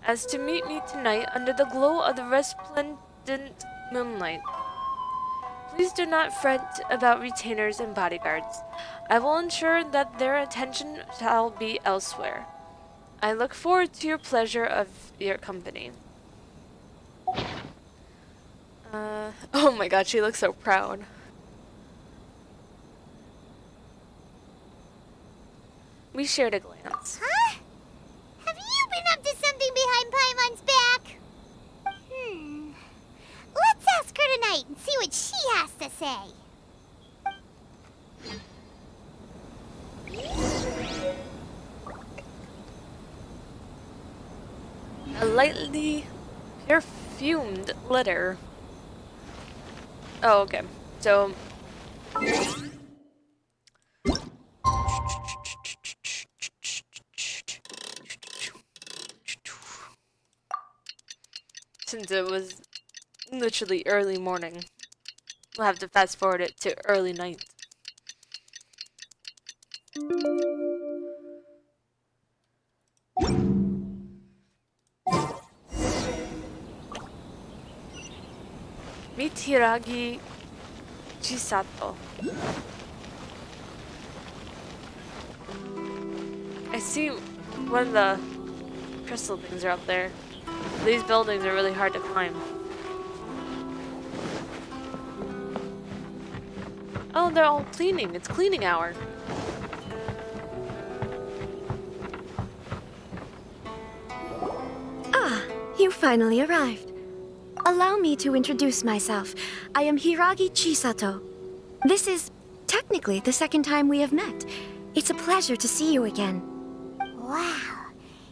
as to meet me tonight under the glow of the resplendent moonlight. Please do not fret about retainers and bodyguards. I will ensure that their attention shall be elsewhere. I look forward to your pleasure of your company. Oh my god, she looks so proud. We shared a glance. Huh? Have you been up to something behind Paimon's back? Let's ask her tonight and see what she has to say. A lightly perfumed letter. Oh, okay. So... since it was literally early morning, we'll have to fast forward it to early night. Meet Hiragi Chisato. I see one of the crystal things are up there. These buildings are really hard to climb. Oh, they're all cleaning. It's cleaning hour. Ah, you finally arrived. Allow me to introduce myself. I am Hiragi Chisato. This is technically the second time we have met. It's a pleasure to see you again. Wow,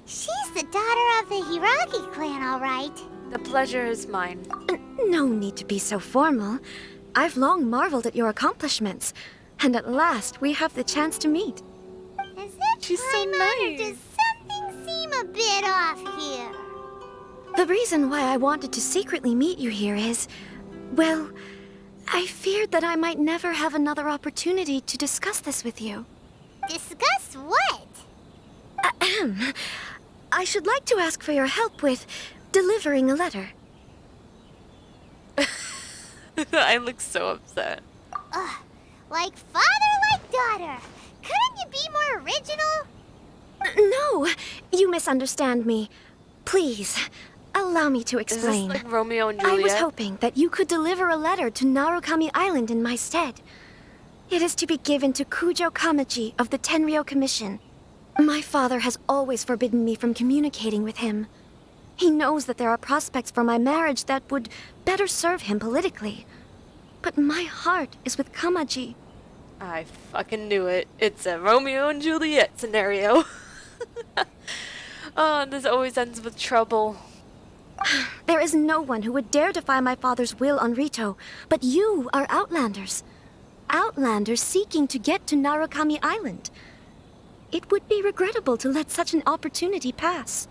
she's the daughter of the Hiragi clan, all right. The pleasure is mine. No need to be so formal. I've long marveled at your accomplishments, and at last we have the chance to meet. Is that She's so Paimon, or nice. does something seem a bit off here? The reason why I wanted to secretly meet you here is, well, I feared that I might never have another opportunity to discuss this with you. Discuss what? Ahem. I should like to ask for your help with delivering a letter. I look so upset. Like father, like daughter. Couldn't you be more original? No, you misunderstand me. Please, allow me to explain. Is this like Romeo and I Juliet? was hoping that you could deliver a letter to Narukami Island in my stead. It is to be given to Kujo Kamachi of the Tenryou Commission. My father has always forbidden me from communicating with him. He knows that there are prospects for my marriage that would better serve him politically. But my heart is with Kamaji. I fucking knew it. It's a Romeo and Juliet scenario. Oh, this always ends with trouble. There is no one who would dare defy my father's will on Rito, but you are Outlanders. Outlanders seeking to get to Narukami Island. It would be regrettable to let such an opportunity pass.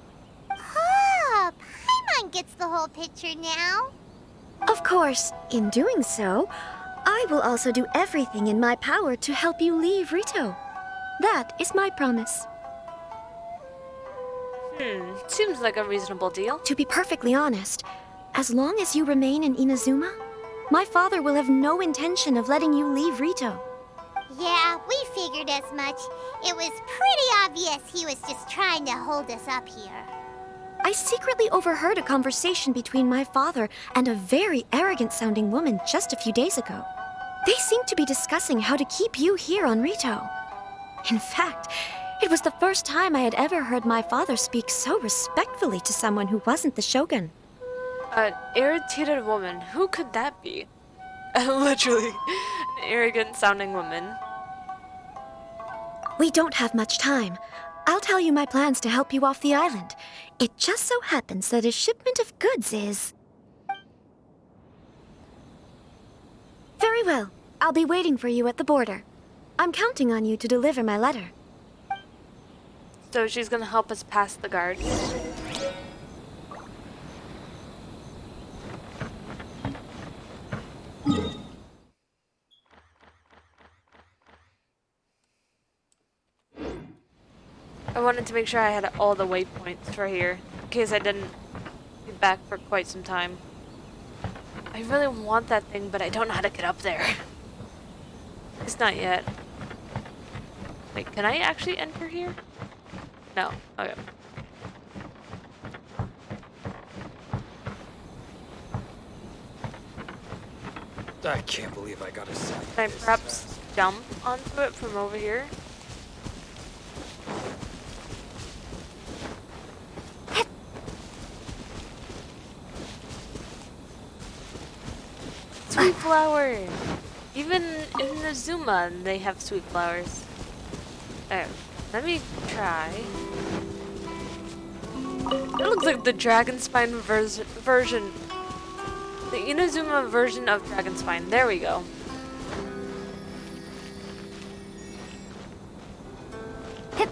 Oh, Paimon gets the whole picture now. Of course, in doing so, I will also do everything in my power to help you leave Rito. That is my promise. Seems like a reasonable deal. To be perfectly honest, as long as you remain in Inazuma, my father will have no intention of letting you leave Rito. Yeah, we figured as much. It was pretty obvious he was just trying to hold us up here. I secretly overheard a conversation between my father and a very arrogant-sounding woman just a few days ago. They seemed to be discussing how to keep you here on Rito. In fact, it was the first time I had ever heard my father speak so respectfully to someone who wasn't the Shogun. An irritated woman. Who could that be? Literally, an arrogant-sounding woman. We don't have much time. I'll tell you my plans to help you off the island. It just so happens that a shipment of goods is... Very well. I'll be waiting for you at the border. I'm counting on you to deliver my letter. So she's gonna help us pass the guard. I wanted to make sure I had all the waypoints for here, in case I didn't be back for quite some time. I really want that thing, but I don't know how to get up there. It's not yet. Wait, can I actually enter here? No. Okay. I can't believe I got a sight. Can I perhaps jump onto it from over here? Sweet flower! Even in Inazuma, they have sweet flowers. Oh, let me try. It looks like the Dragonspine version. The Inazuma version of Dragonspine. There we go. Hip.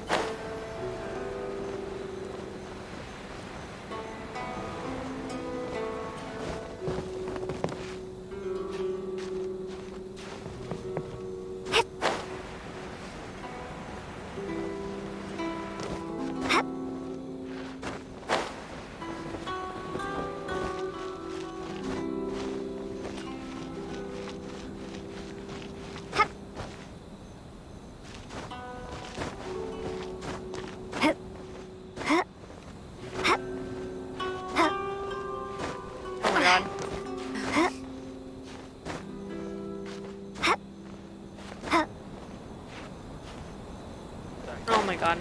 Oh my god.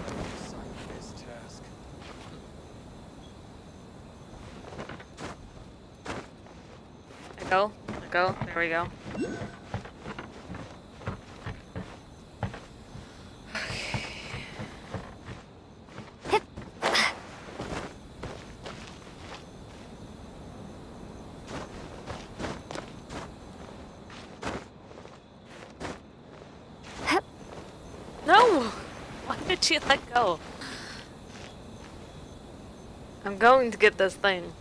Let go. There we go. No! Why did she let go? I'm going to get this thing.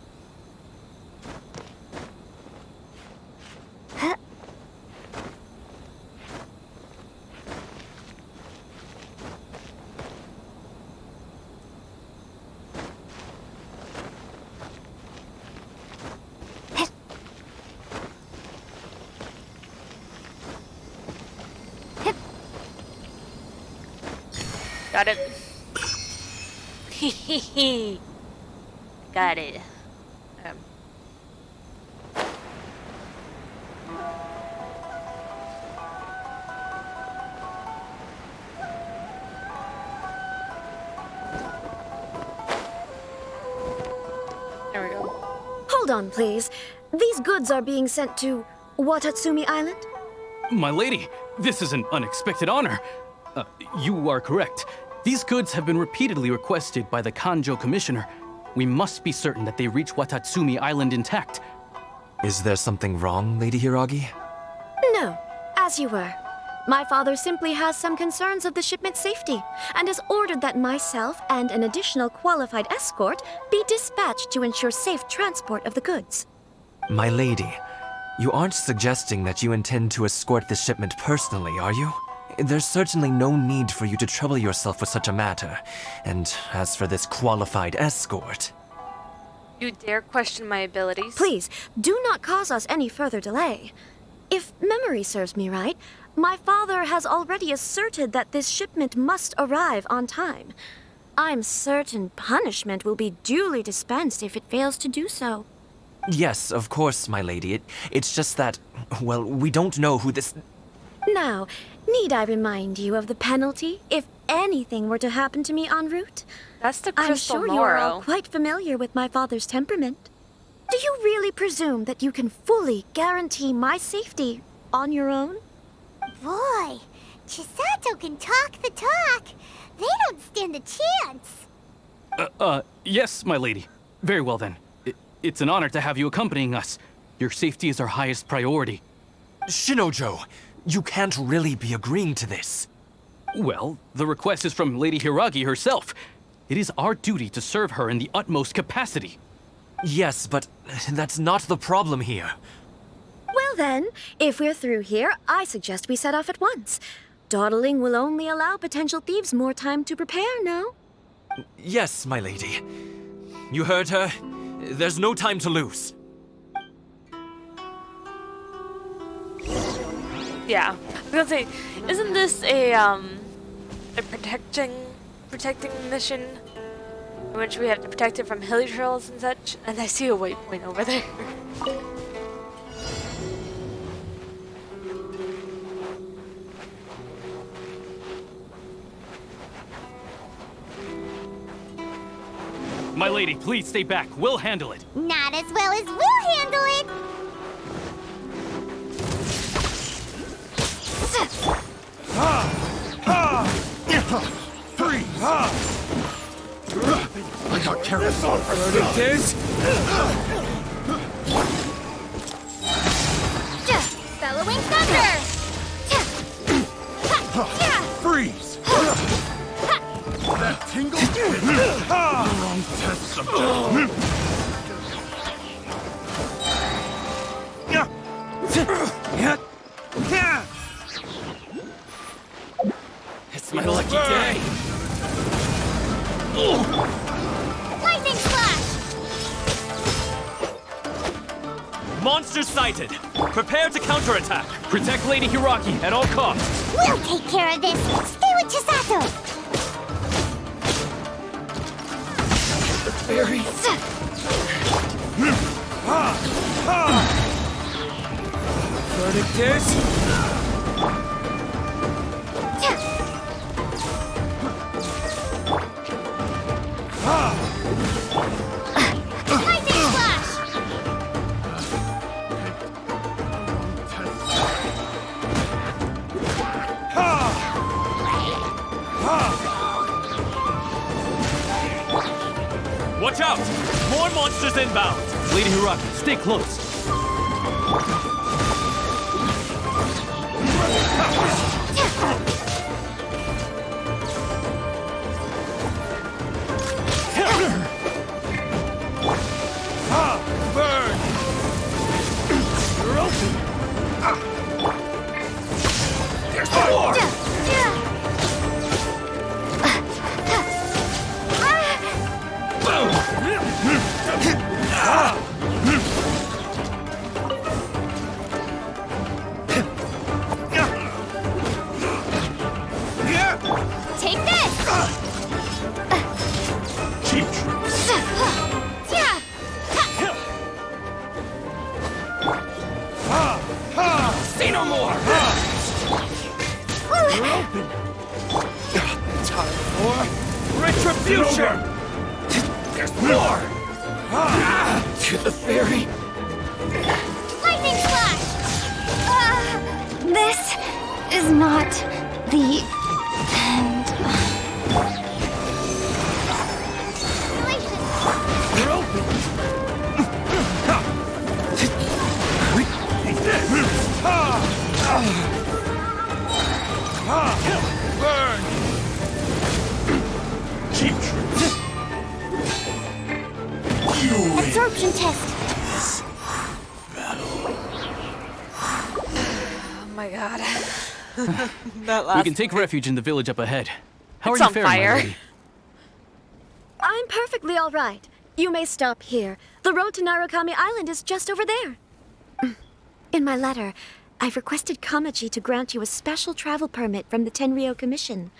Got it. Hehehe. Got it. There we go. Hold on, please. These goods are being sent to Watatsumi Island? My lady, this is an unexpected honor. You are correct. These goods have been repeatedly requested by the Kanjo Commissioner. We must be certain that they reach Watatsumi Island intact. Is there something wrong, Lady Hiragi? No, as you were. My father simply has some concerns of the shipment's safety, and has ordered that myself and an additional qualified escort be dispatched to ensure safe transport of the goods. My lady, you aren't suggesting that you intend to escort the shipment personally, are you? There's certainly no need for you to trouble yourself with such a matter. And as for this qualified escort... You dare question my abilities? Please, do not cause us any further delay. If memory serves me right, my father has already asserted that this shipment must arrive on time. I'm certain punishment will be duly dispensed if it fails to do so. Yes, of course, my lady. It's just that, well, we don't know who this... Now, need I remind you of the penalty if anything were to happen to me en route? That's the I'm crystal sure Moro. you're all quite familiar with my father's temperament. Do you really presume that you can fully guarantee my safety on your own? Boy, Chisato can talk the talk. They don't stand a chance. Yes, my lady. Very well then. It's an honor to have you accompanying us. Your safety is our highest priority. Shinojo, you can't really be agreeing to this. Well, the request is from Lady Hiragi herself. It is our duty to serve her in the utmost capacity. Yes, but that's not the problem here. Well then, if we're through here, I suggest we set off at once. Dawdling will only allow potential thieves more time to prepare, no? Yes, my lady. You heard her. There's no time to lose. Yeah. I was gonna say, isn't this a protecting mission in which we have to protect it from hilly trails and such? And I see a waypoint over there. My lady, please stay back. We'll handle it. Not as well as we'll handle it. Freeze! I got carried on for Bellowing thunder! Freeze! That tingle? Wrong test subject. It's my lucky day. Lightning slash! Monster sighted! Prepare to counterattack! Protect Lady Hiragi at all costs. We'll take care of this. Stay with Chisato. Very. Verdict is... Lightning slash! Watch out! More monsters inbound! Lady Hiragi, stay close. Burn! You're open! There's more! Take this! Cheap tricks! Say no more! You're open! Time for retribution! There's more! To the ferry. Lightning slash! This is not the end. We're open! Burn! Cheap trick! Absorption test. Oh my god. That We last can take refuge in the village up ahead. How It's are you on faring, my fire. lady? I'm perfectly all right. You may stop here. The road to Narukami Island is just over there. In my letter, I've requested Kamaji to grant you a special travel permit from the Tenryou Commission.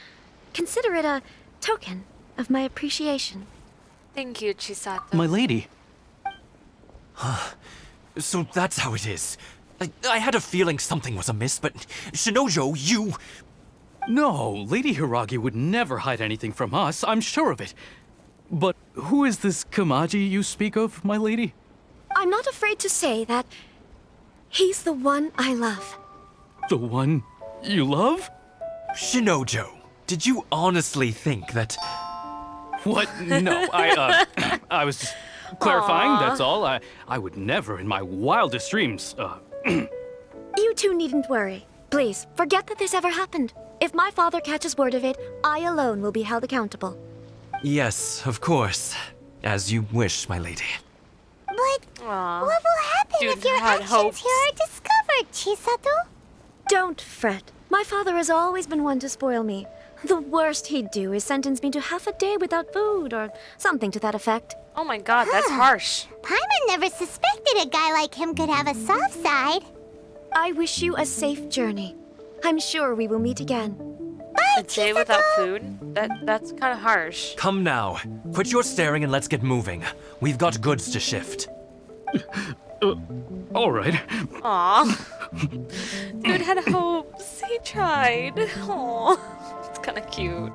Consider it a token of my appreciation. Thank you, Chisato. My lady. So that's how it is. I had a feeling something was amiss, but Shinojo, you... No, Lady Hiragi would never hide anything from us, I'm sure of it. But who is this Kamaji you speak of, my lady? I'm not afraid to say that he's the one I love. The one you love? Shinojo, did you honestly think that... What? No, I was just clarifying, that's all. I would never in my wildest dreams, You two needn't worry. Please, forget that this ever happened. If my father catches word of it, I alone will be held accountable. Yes, of course. As you wish, my lady. But Aw. what will happen Dude if your had actions hopes. here are discovered, Chisato? Don't fret. My father has always been one to spoil me. The worst he'd do is sentence me to half a day without food or something to that effect. Oh my god, that's harsh. Paimon never suspected a guy like him could have a soft side. I wish you a safe journey. I'm sure we will meet again. A day without food? That's kind of harsh. Come now. Quit your staring and let's get moving. We've got goods to shift. all right. Aw. Dude had hopes. He tried. Aw. It's kind of cute.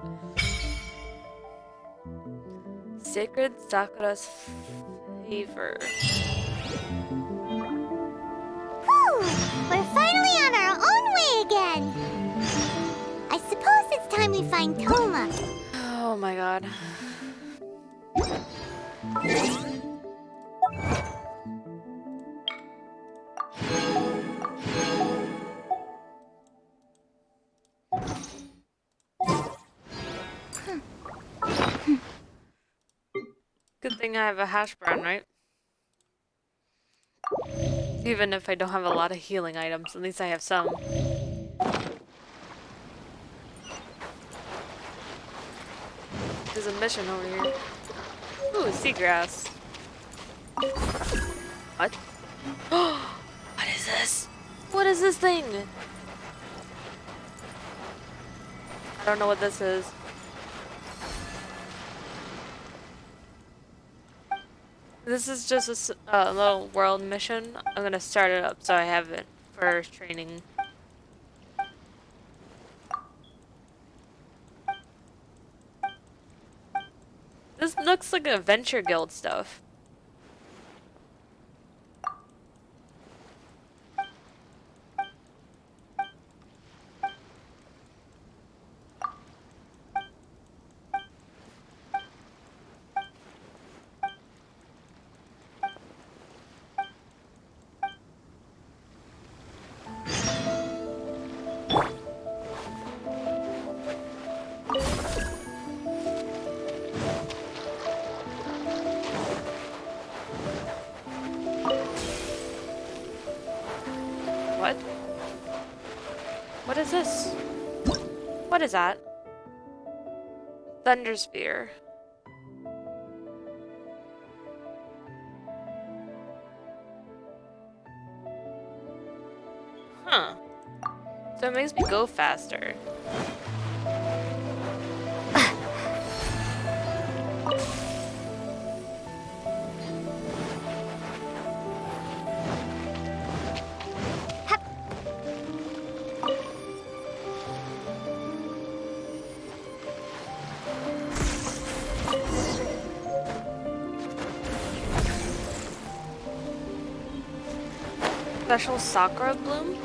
Sacred Sakura's favor. Whew, we're finally on our own way again. I suppose it's time we find Toma. Oh my god. Good thing I have a hash brown, right? Even if I don't have a lot of healing items, at least I have some. There's a mission over here. Ooh, seagrass. What? What is this? What is this thing? I don't know what this is. This is just a little world mission. I'm gonna start it up so I have it for training. This looks like Adventure Guild stuff. What? What is this? What is that? Thunder Spear. Huh. So it makes me go faster. Special Sakura Bloom?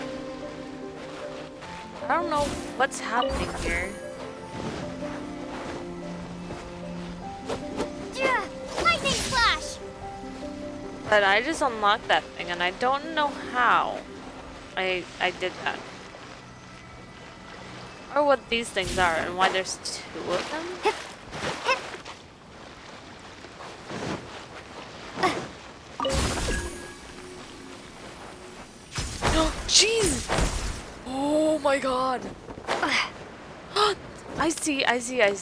I don't know what's happening here. Yeah, lightning flash. But I just unlocked that thing and I don't know how I did that. Or what these things are and why there's 2 of them. Oh, jeez! Oh my god! I see. Lightning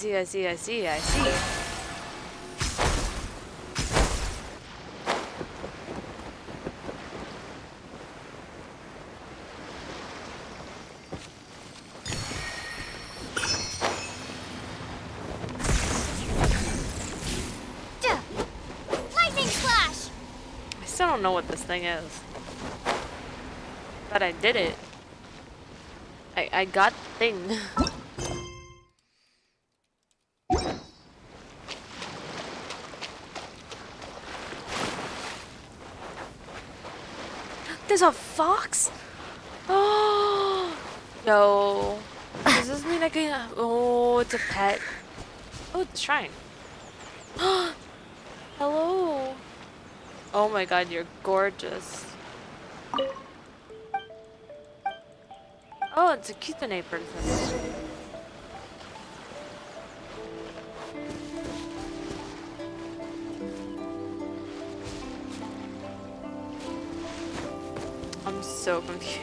flash. I still don't know what this thing is. But I did it. I got the thing. There's a fox? Oh, yo. Does this mean I can... Oh, it's a pet. Oh, it's a shrine. Hello. Oh my god, you're gorgeous. Oh, it's a kitsune person. I'm so confused.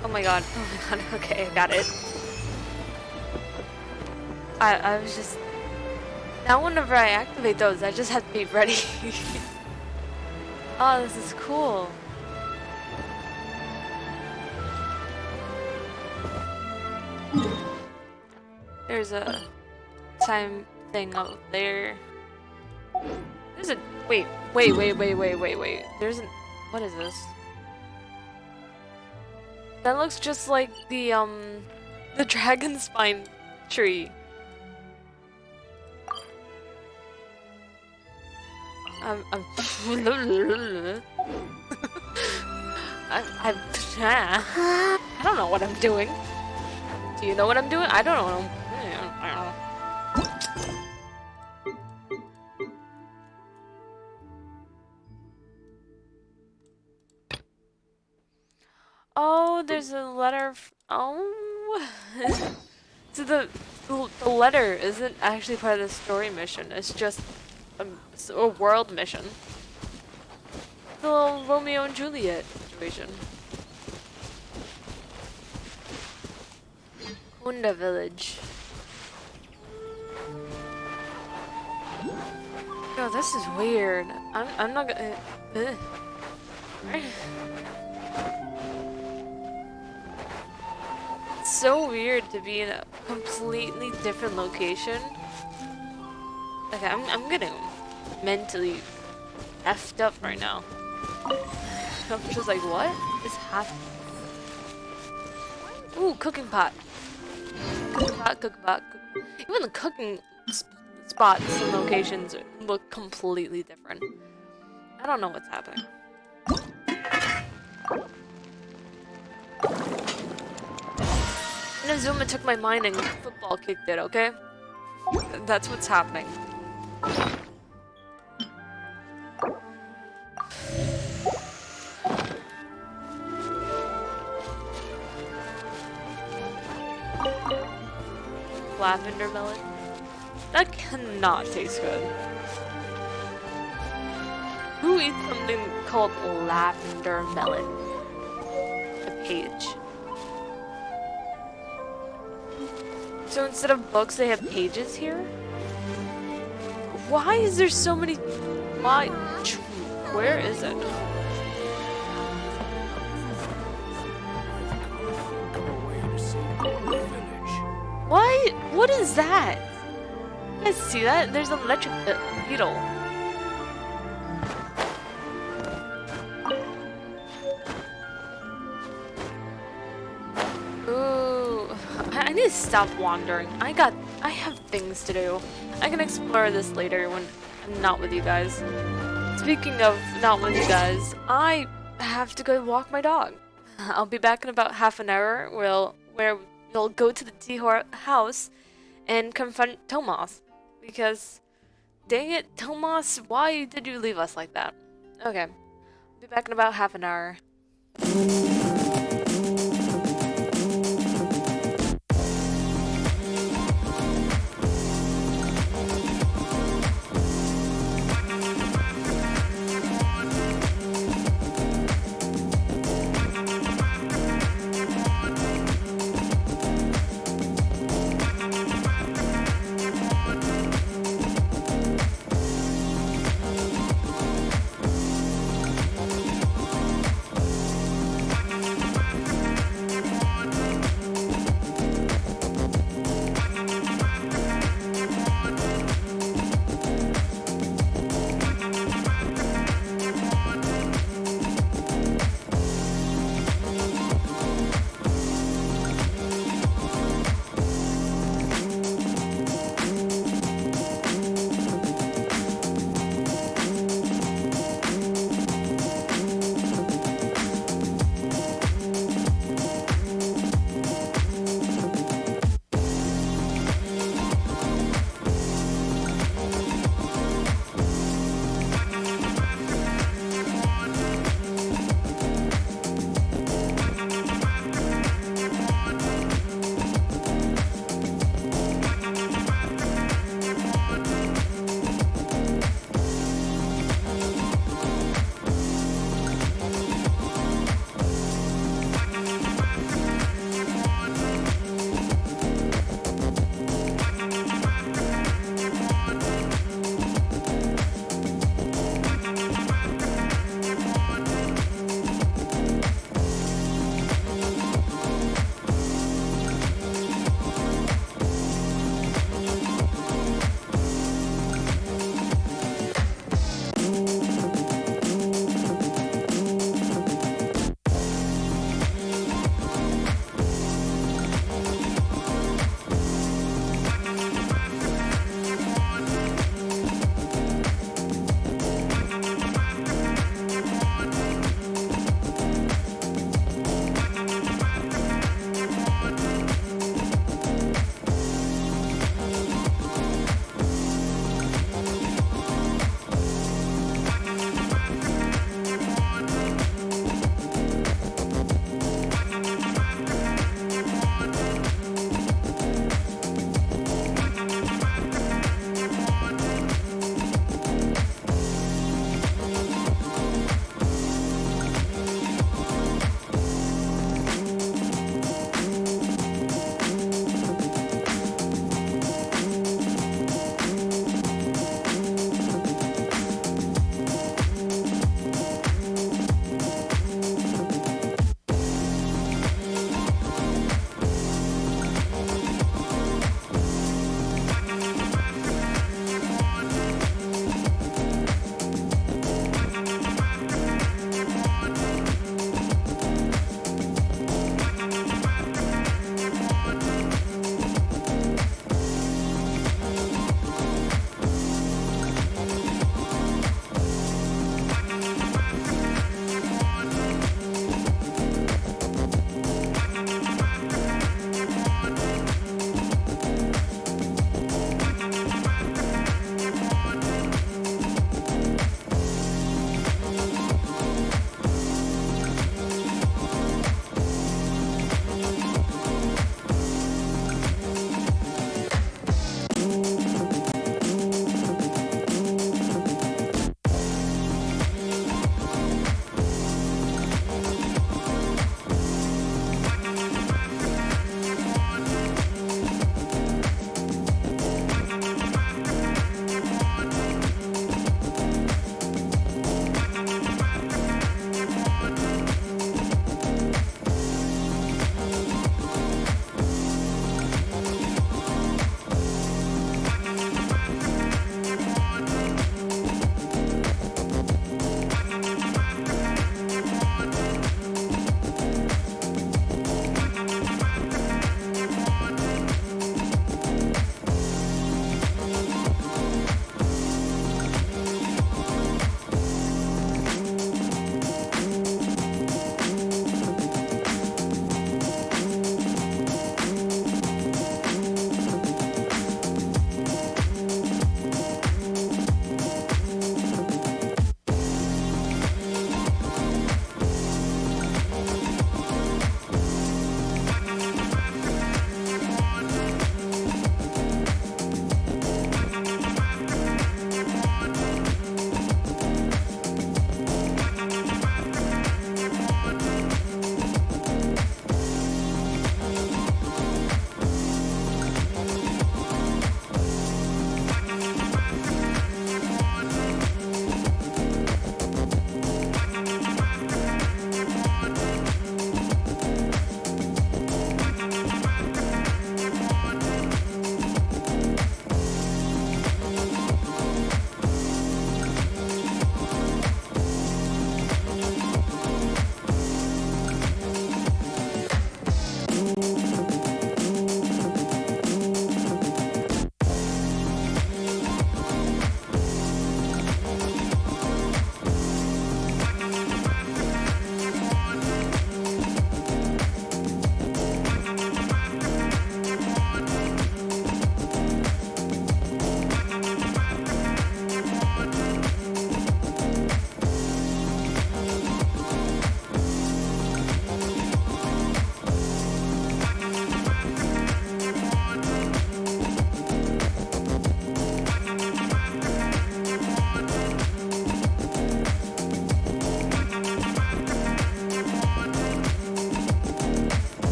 Oh my god, okay, I got it. I was just... Now whenever I activate those, I just have to be ready. Oh, this is cool. There's a time thing up there. There's a... Wait. There's an... What is this? That looks just like the dragon spine tree. I don't know what I'm doing. Do you know what I'm doing? I don't know. Oh, there's a letter. Oh, so the letter isn't actually part of the story mission. It's just a world mission. The little Romeo and Juliet situation. Kunda Village. Yo, this is weird. I'm not gonna. It's so weird to be in a completely different location. Okay, I'm getting mentally effed up right now. I'm just like, what is happening? Ooh, cooking pot. Cooking pot. Even the cooking spots and locations look completely different. I don't know what's happening. Inazuma took my mining, football kicked it, okay? That's what's happening. Lavender melon? That cannot taste good. Who eats something called lavender melon? A page. So instead of books, they have pages here? Why is there so many... Why? Where is it? What? What is that? You guys see that? There's an electric beetle. to stop wandering. I have things to do. I can explore this later when I'm not with you guys. Speaking of not with you guys, I have to go walk my dog. I'll be back in about half an hour where we'll go to the T-Hor house and confront Tomas. Because, dang it, Tomas, why did you leave us like that? Okay, I'll be back in about half an hour.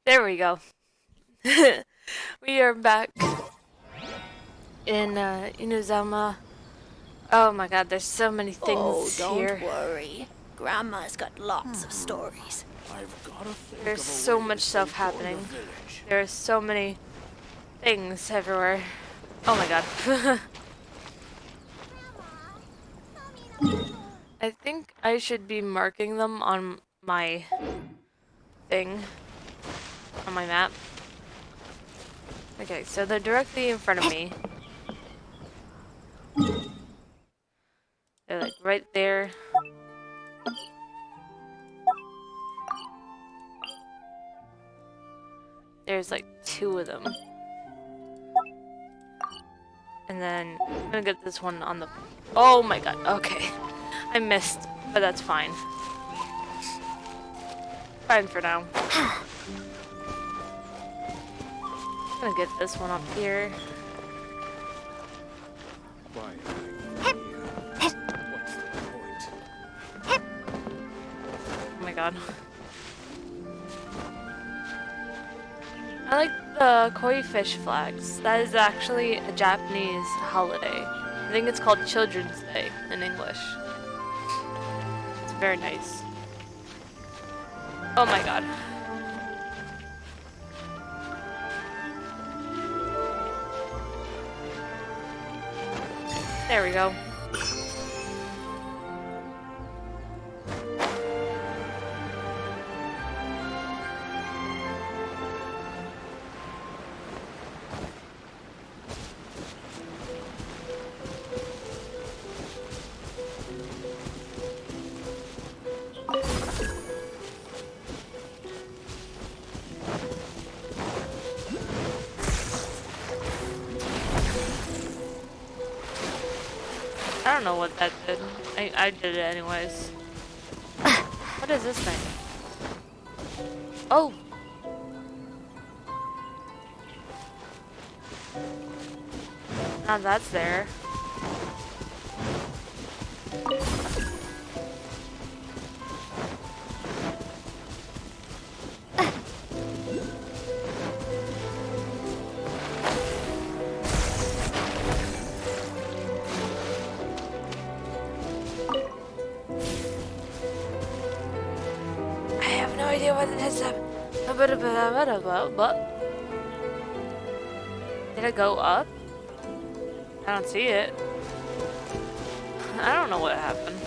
There we go. We are back in Inuzuma. Oh my god, there's so many things here. Don't worry. Grandma's got lots of stories. There's so much stuff happening. There's so many things everywhere. Oh my god. I think I should be marking them on my thing. On my map. Okay, so they're directly in front of me. They're like right there. There's like 2 of them. And then I'm gonna get this one on the... Oh my god, okay. I missed, but that's fine. Fine for now. I'm gonna get this one up here. Oh my god. I like the koi fish flags. That is actually a Japanese holiday. I think it's called Children's Day in English. It's very nice. Oh my god. There we go. I don't know what that did. I did it anyways. What is this thing? Oh! Now that's there. What it is. Did it go up? I don't see it. I don't know what happened.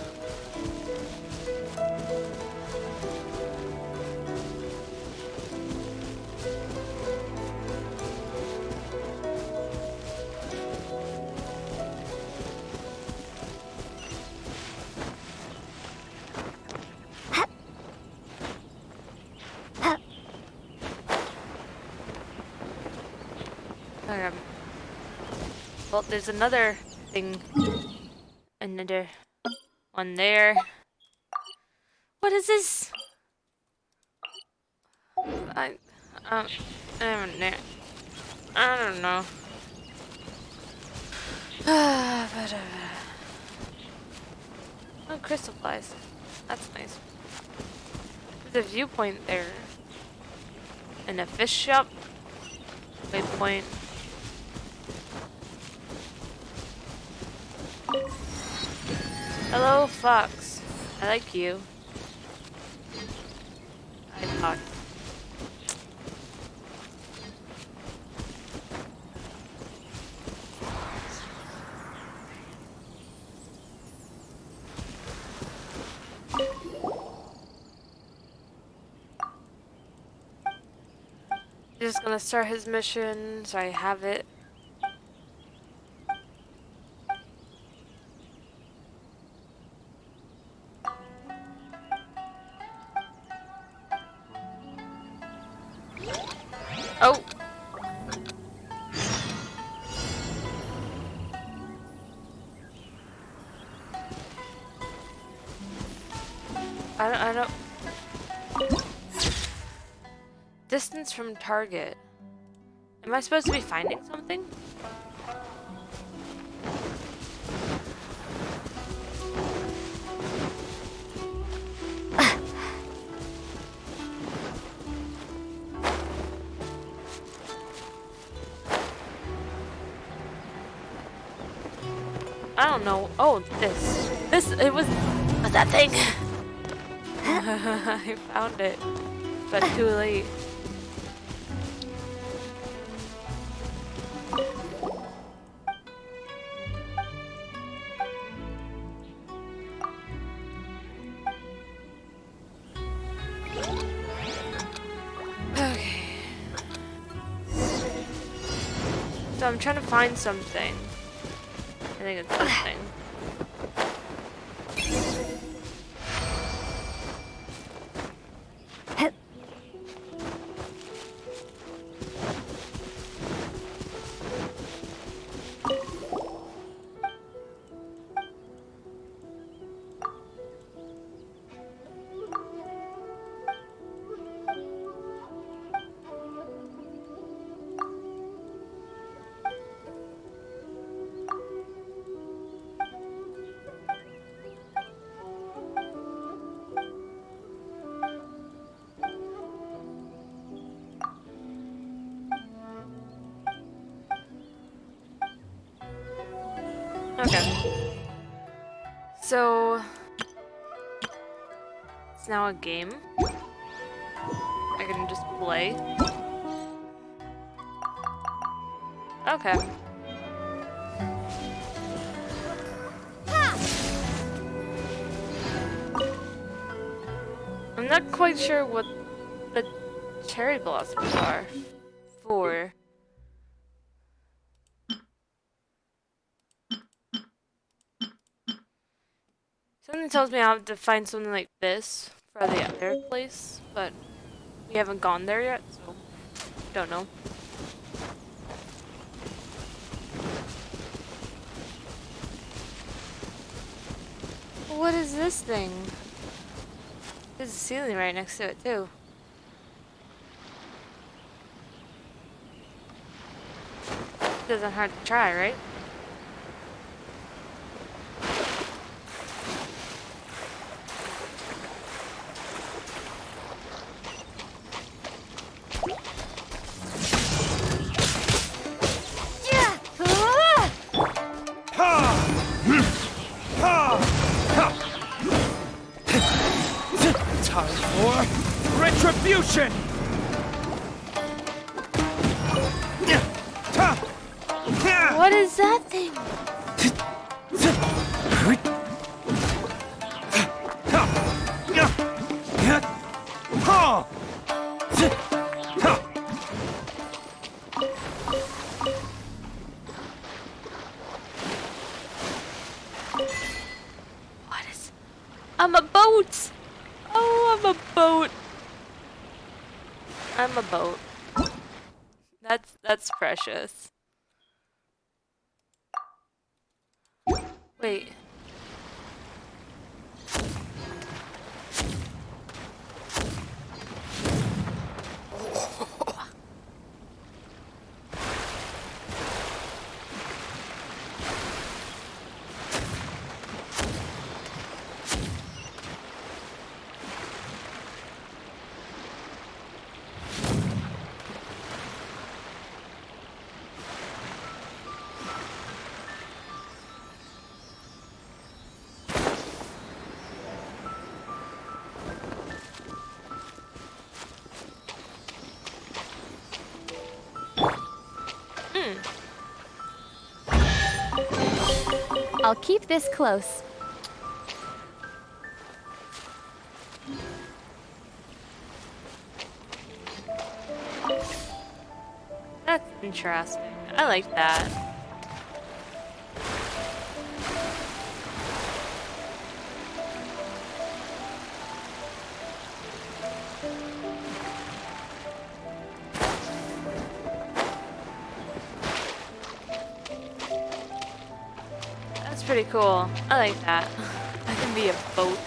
Well, there's another thing. Another one there. What is this? I don't know. Oh, crystal flies. That's nice. There's a viewpoint there. And a fish shop. Waypoint. Hello, fox. I like you. I fox. Just gonna start his mission, so I have it. Oh! I don't... Distance from target. Am I supposed to be finding something? I don't know. Oh, it was that thing. I found it, but too late. Okay. So I'm trying to find something. I think it's this thing. Okay. So it's now a game. I can just play. Okay. I'm not quite sure what the cherry blossoms are for. Something tells me I have to find something like this for the other place, but we haven't gone there yet, so don't know. What is this thing? There's a ceiling right next to it, too. Doesn't hurt to try, right? Time for retribution! What is that thing? What is... I'm a boat! Oh, I'm a boat. I'm a boat. That's precious. Wait. I'll keep this close. That's interesting. I like that. That's pretty cool. I like that. I can be a boat.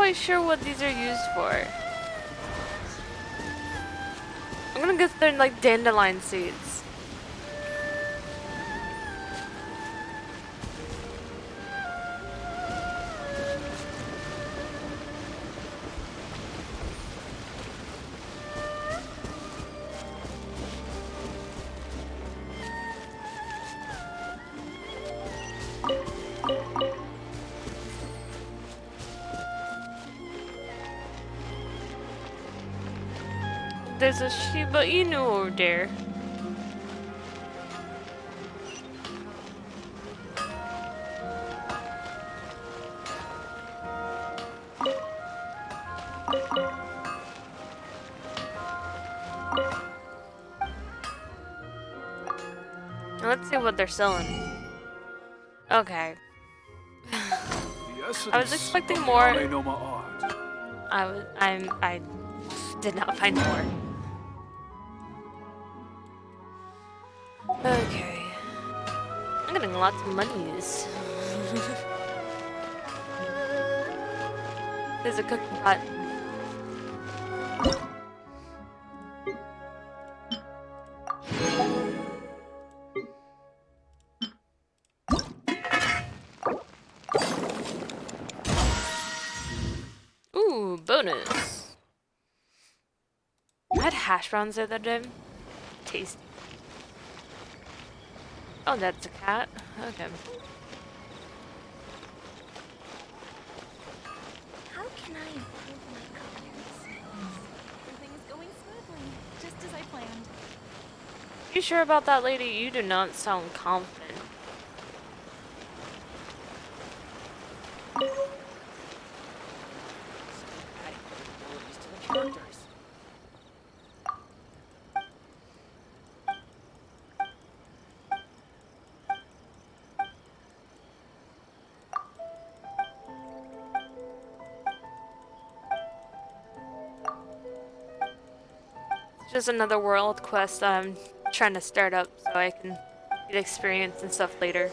quite sure what these are used for. I'm gonna guess they're like dandelion seeds. There's a Shiba Inu over there. Now let's see what they're selling. Okay. I was expecting more. I did not find more. Okay. I'm getting lots of monies. There's a cooking pot. Ooh, bonus. I had hash browns the other day. Tasty. Oh, that's a cat. Okay. How can I improve my colors? Everything is going smoothly, just as I planned. You sure about that, lady? You do not sound confident. Just another world quest that I'm trying to start up so I can get experience and stuff later.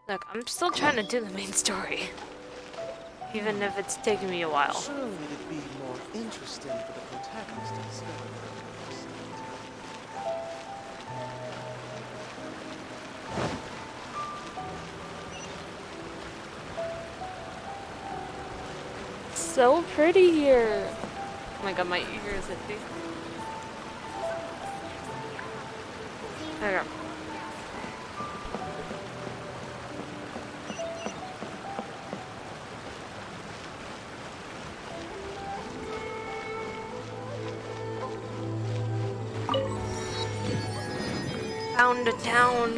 Look, I'm still trying to do the main story, even if it's taking me a while. Surely it'd be more interesting for the protagonist to discover. So pretty here. Oh my god, my ears are itchy. There we go. Found a town.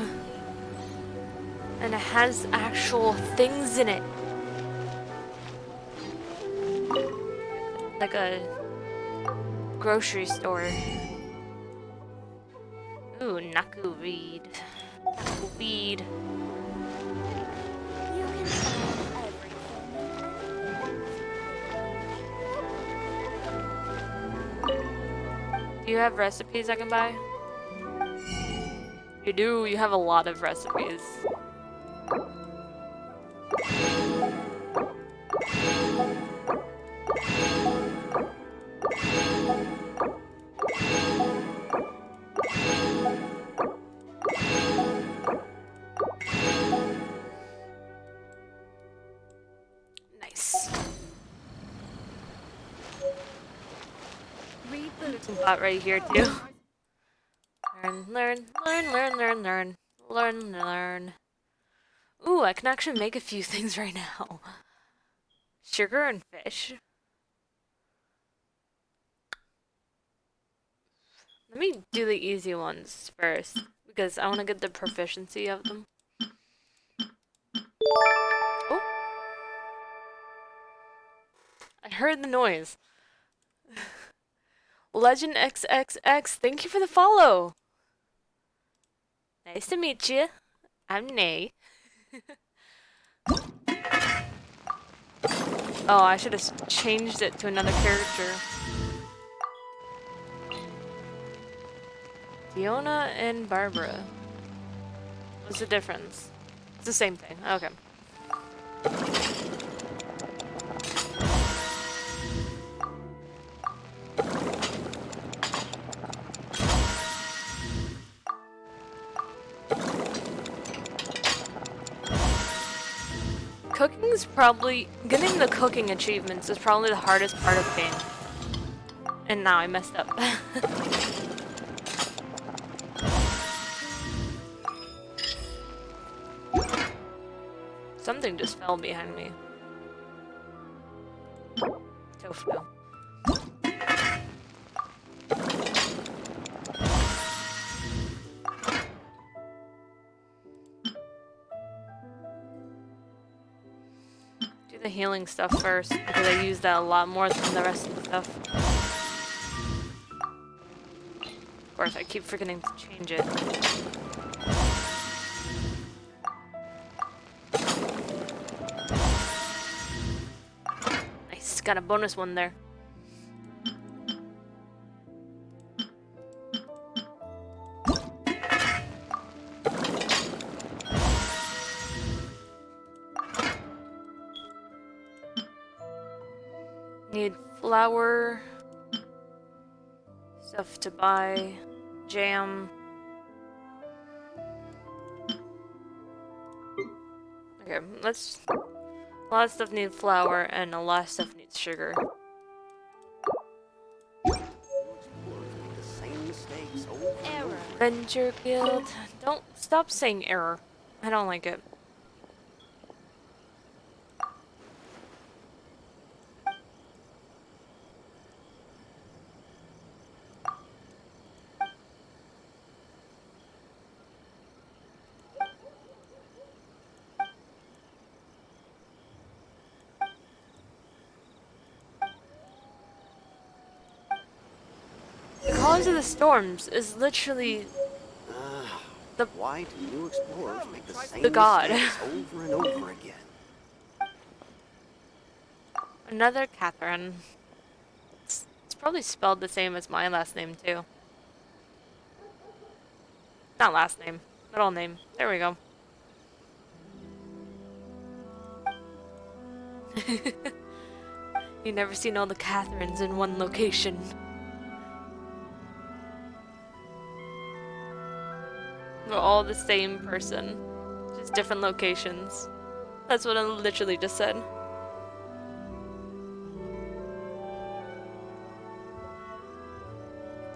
And it has actual things in it. Like a grocery store. Ooh, Naku weed. Naku weed. You can find everything. Do you have recipes I can buy? You do, you have a lot of recipes. Nice. Reboot. Bot right here too. Learn. Ooh, I can actually make a few things right now. Sugar and fish. Let me do the easy ones first, because I want to get the proficiency of them. Oh! I heard the noise. Legend XXX, thank you for the follow! Nice to meet you. I'm Nay. Oh, I should have changed it to another character. Fiona and Barbara. What's the difference? It's the same thing. Okay. Cooking's probably... Getting the cooking achievements is probably the hardest part of the game. And now I messed up. Something just fell behind me. Tofu. Do the healing stuff first, because I use that a lot more than the rest of the stuff. Of course, I keep forgetting to change it. Nice, got a bonus one there. Need flour, stuff to buy, jam. Okay, let's... A lot of stuff needs flour and a lot of stuff needs sugar. Error. Venture Guild. Don't stop saying error. I don't like it. The College of the Storms is literally the Why do new explorers make the same the god. mistakes over and over again? Another Catherine. It's probably spelled the same as my last name too. Not last name, middle name. There we go. You never seen all the Catherines in one location. We're all the same person, just different locations. That's what I literally just said.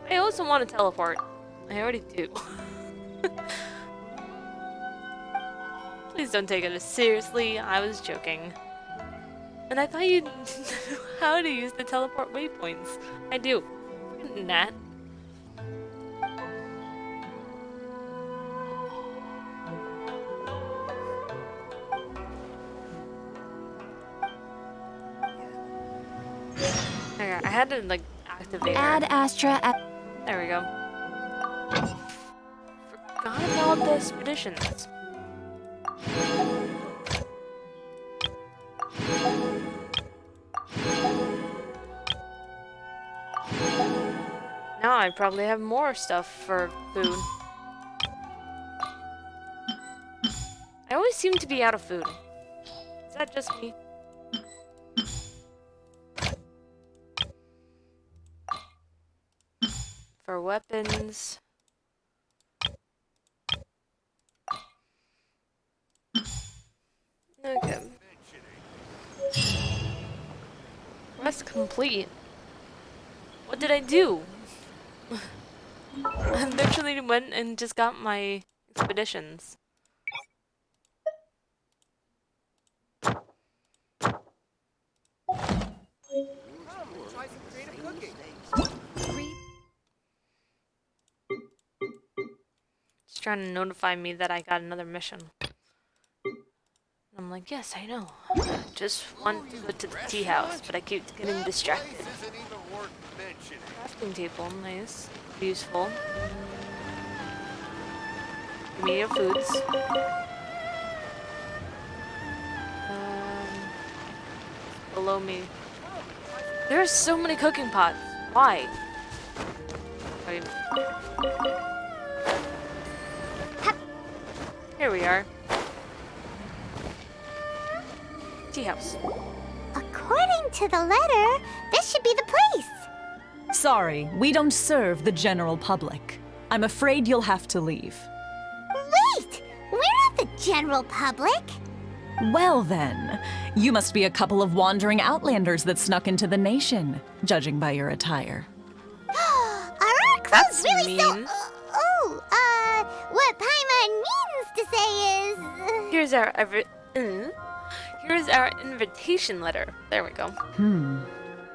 I also want to teleport. I already do. Please don't take it as seriously. I was joking. And I thought you knew how to use the teleport waypoints. I do. Nat. Okay, I had to like activate her. Add Astra at... There we go. Forgot about the expeditions. Now I probably have more stuff for food. I always seem to be out of food. Is that just me? For weapons. Okay. Quest complete. What did I do? I literally went and just got my expeditions. It's trying to notify me that I got another mission. I'm like, yes, I know. I just want to go to the tea house, but I keep getting distracted. Crafting table, nice. Useful. Give me your foods. Below me. There are so many cooking pots. Why? Wait. Here we are. Tea house. According to the letter, this should be the place. Sorry, we don't serve the general public. I'm afraid you'll have to leave. Wait! We're not the general public. Well then, you must be a couple of wandering outlanders that snuck into the nation, judging by your attire. Are our clothes really mean. what Paimon means to say is... Here's our invitation letter. There we go.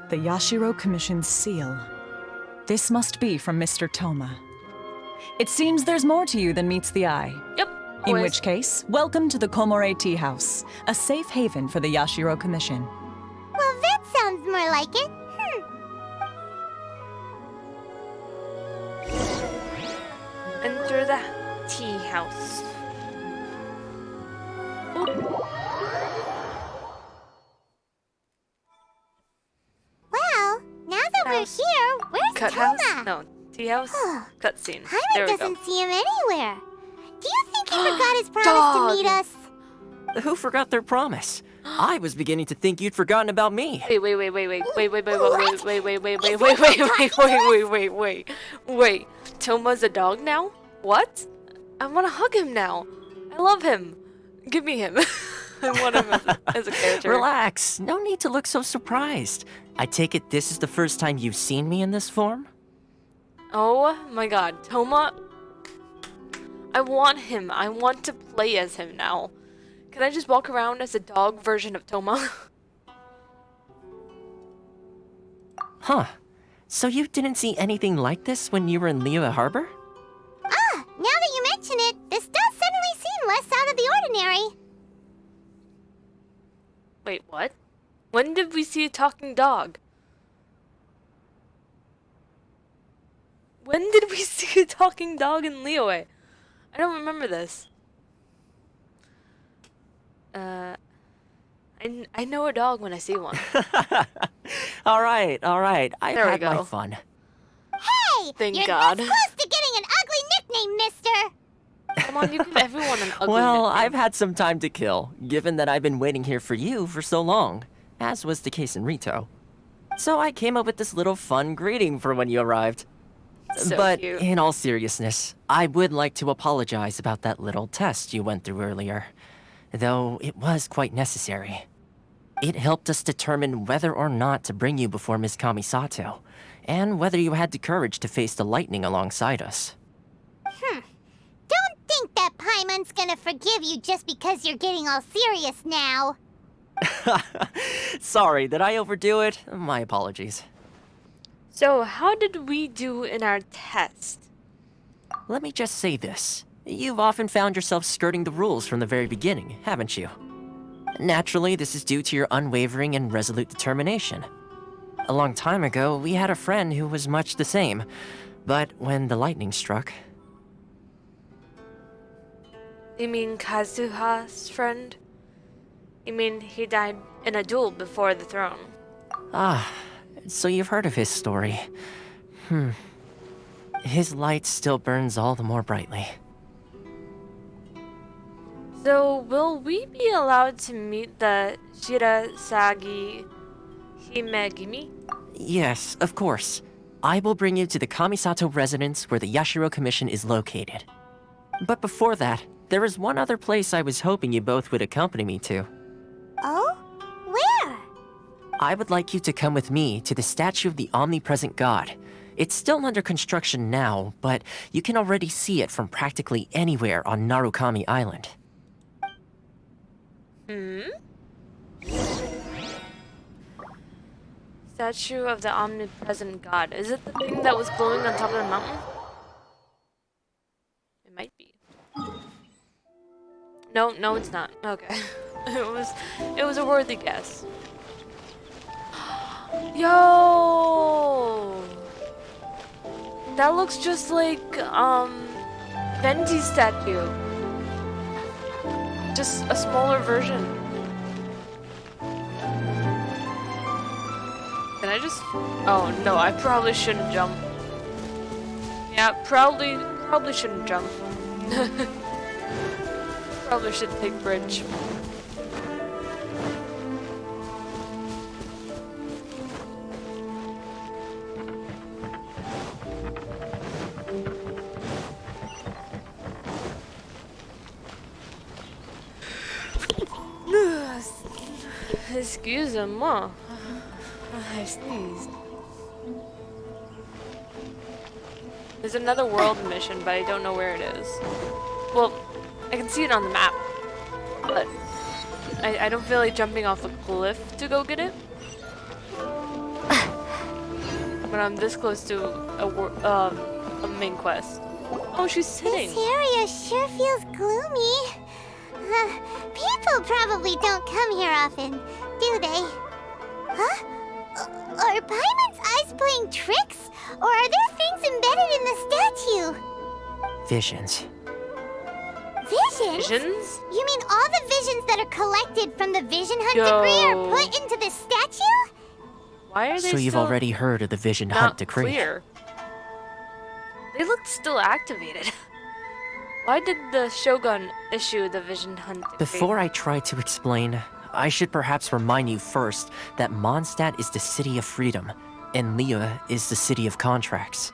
The Yashiro Commission's seal. This must be from Mr. Toma. It seems there's more to you than meets the eye. Yep. In Always. which case, welcome to the Komore Tea House, a safe haven for the Yashiro Commission. Well, that sounds more like it. Enter the tea house. Well, now that we're here, where's Cut Toma? house? No. Tea house? Cutscene. There Paimon we go. doesn't see him anywhere. Do you think he forgot his promise to meet us? Who forgot their promise? I was beginning to think you'd forgotten about me. Wait. Toma's a dog now? What? I want to hug him now. I love him. Give me him. I want him as a character. Relax. No need to look so surprised. I take it this is the first time you've seen me in this form? Oh my god. Toma. I want him. I want to play as him now. Can I just walk around as a dog version of Toma? Huh. So you didn't see anything like this when you were in Liyue Harbor? Now that you mention it, this does suddenly seem less out of the ordinary. Wait, what? When did we see a talking dog? When did we see a talking dog in Liyue? I don't remember this. I know a dog when I see one. All right. I've There we had my go. fun. Hey! Thank you're God. this close to getting an ugly nickname, mister! Come on, you give everyone an ugly Well, nickname. I've had some time to kill, given that I've been waiting here for you for so long, as was the case in Rito. So I came up with this little fun greeting for when you arrived. So but cute. in all seriousness, I would like to apologize about that little test you went through earlier, though it was quite necessary. It helped us determine whether or not to bring you before Miss Kamisato, and whether you had the courage to face the lightning alongside us. Don't think that Paimon's gonna forgive you just because you're getting all serious now. Sorry, did I overdo it? My apologies. So, how did we do in our test? Let me just say this. You've often found yourself skirting the rules from the very beginning, haven't you? Naturally, this is due to your unwavering and resolute determination. A long time ago, we had a friend who was much the same, but when the lightning struck... You mean Kazuha's friend? You mean he died in a duel before the throne? Ah, so you've heard of his story. His light still burns all the more brightly. So, will we be allowed to meet the Shirasagi Himegimi? Yes, of course. I will bring you to the Kamisato residence where the Yashiro Commission is located. But before that, there is one other place I was hoping you both would accompany me to. Oh? Where? I would like you to come with me to the statue of the omnipresent god. It's still under construction now, but you can already see it from practically anywhere on Narukami Island. Statue of the omnipresent god. Is it the thing that was glowing on top of the mountain? It might be. No, it's not. Okay. It was a worthy guess. Yo! That looks just like, Venti's statue. Just a smaller version. Can I just... Oh, no, I probably shouldn't jump. Yeah, probably shouldn't jump. Probably should take bridge. Excusez-moi. I sneezed. There's another world mission, but I don't know where it is. Well, I can see it on the map, but I don't feel like jumping off a cliff to go get it. But I'm this close to a main quest. Oh, she's sitting. This area sure feels gloomy. People probably don't come here often, do they? Huh? Are Paimon's eyes playing tricks? Or are there things embedded in the statue? Visions. Visions? Visions? You mean all the visions that are collected from the Vision Hunt decree are put into this statue? Why are they So you've still already heard of the Vision not Hunt decree? clear? They look still activated. Why did the Shogun issue the Vision Hunt decree? Before I try to explain, I should perhaps remind you first that Mondstadt is the city of freedom, and Liyue is the city of contracts.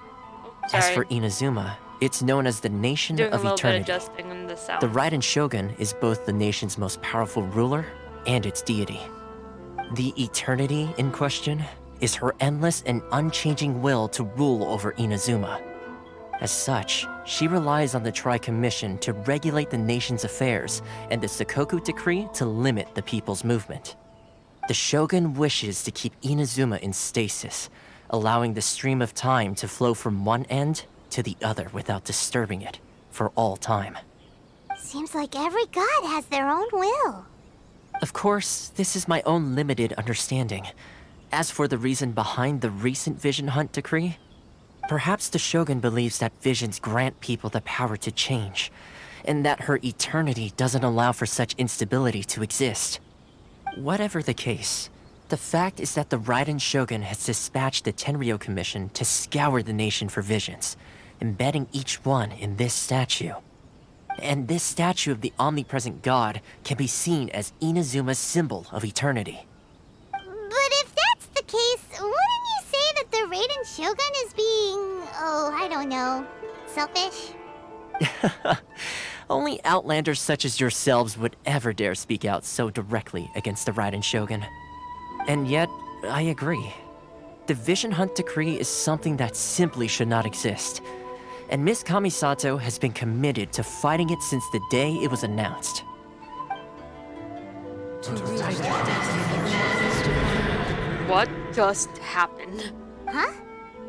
As Sorry. for Inazuma, it's known as the Nation Doing of a little Eternity. bit adjusting in the sound. The Raiden Shogun is both the nation's most powerful ruler and its deity. The Eternity in question is her endless and unchanging will to rule over Inazuma. As such, she relies on the Tri-Commission to regulate the nation's affairs and the Sakoku Decree to limit the people's movement. The Shogun wishes to keep Inazuma in stasis, allowing the stream of time to flow from one end to the other without disturbing it for all time. Seems like every god has their own will. Of course, this is my own limited understanding. As for the reason behind the recent Vision Hunt decree, perhaps the Shogun believes that visions grant people the power to change, and that her eternity doesn't allow for such instability to exist. Whatever the case, the fact is that the Raiden Shogun has dispatched the Tenryou Commission to scour the nation for visions, embedding each one in this statue. And this statue of the omnipresent god can be seen as Inazuma's symbol of eternity. But if that's the case, wouldn't you say that the Raiden Shogun is being, I don't know, selfish? Only outlanders such as yourselves would ever dare speak out so directly against the Raiden Shogun. And yet, I agree. The Vision Hunt decree is something that simply should not exist. And Miss Kamisato has been committed to fighting it since the day it was announced. What just happened? Huh?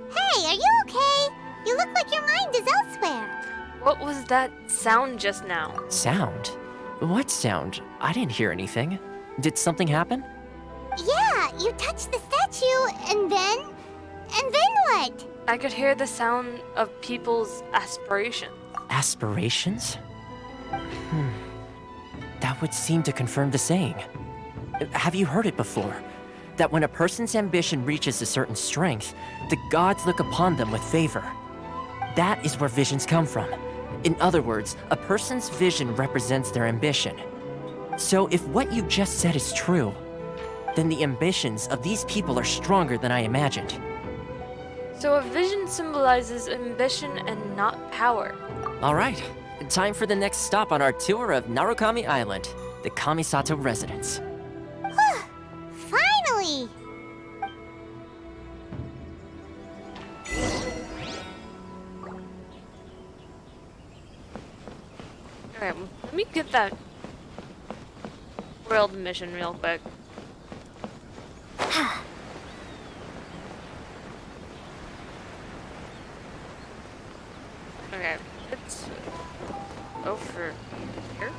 Hey, are you okay? You look like your mind is elsewhere. What was that sound just now? Sound? What sound? I didn't hear anything. Did something happen? Yeah, you touched the statue, and then what? I could hear the sound of people's aspirations. Aspirations? That would seem to confirm the saying. Have you heard it before? That when a person's ambition reaches a certain strength, the gods look upon them with favor. That is where visions come from. In other words, a person's vision represents their ambition. So if what you just said is true, then the ambitions of these people are stronger than I imagined. So a vision symbolizes ambition and not power. All right, time for the next stop on our tour of Narukami Island, the Kamisato residence. Finally! Alright, let me get that world mission real quick. Okay, let's go for here.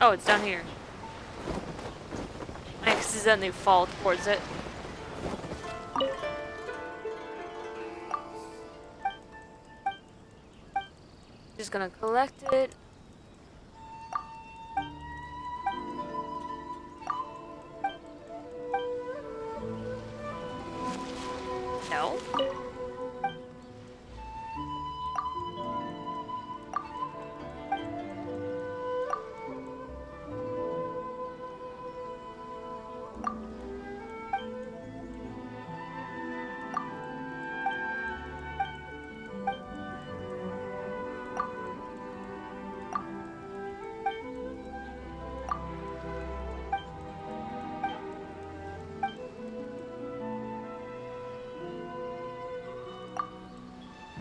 Oh, it's down here. I accidentally fall towards it. Just gonna collect it. No.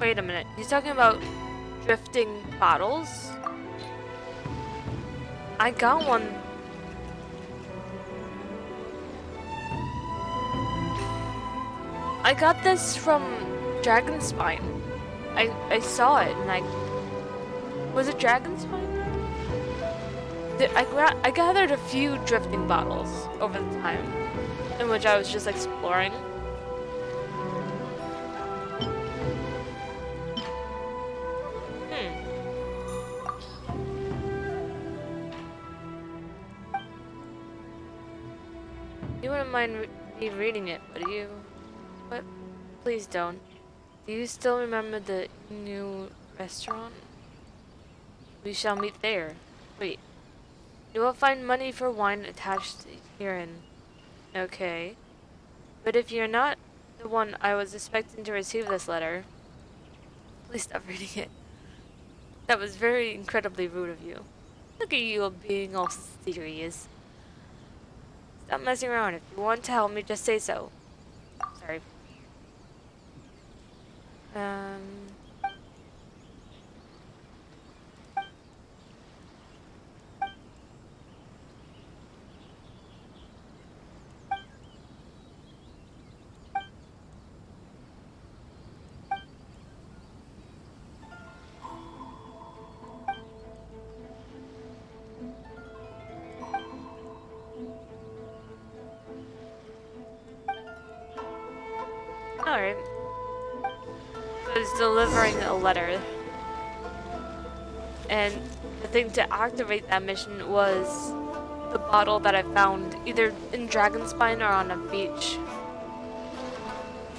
Wait a minute. He's talking about drifting bottles? I got one. I got this from Dragonspine. I saw it and I... Was it Dragonspine? I gathered a few drifting bottles over the time in which I was just exploring. You wouldn't mind me reading it, would you? What? Please don't. Do you still remember the new restaurant? We shall meet there. Wait. You will find money for wine attached herein. Okay. But if you're not the one I was expecting to receive this letter, please stop reading it. That was very incredibly rude of you. Look at you being all serious. Stop messing around. If you want to help me, just say so. Sorry. Alright. I was delivering a letter. And the thing to activate that mission was the bottle that I found either in Dragonspine or on a beach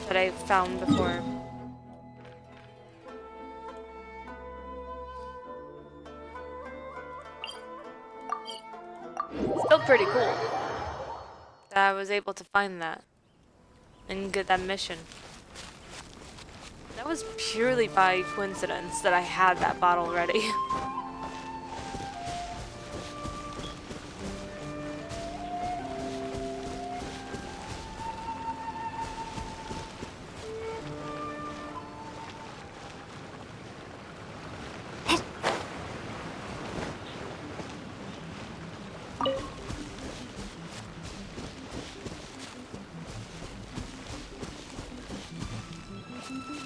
that I found before. Still pretty cool that I was able to find that and get that mission. That was purely by coincidence that I had that bottle ready.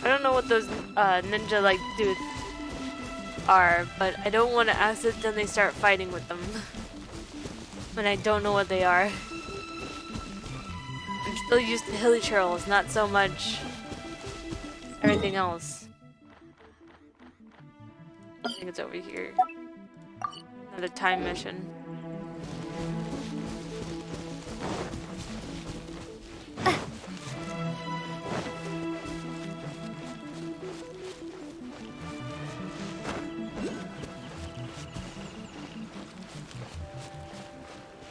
I don't know what those ninja like dudes are, but I don't want to accidentally start fighting with them when I don't know what they are. I'm still used to hilly churls, not so much everything else. I think it's over here. Another time mission.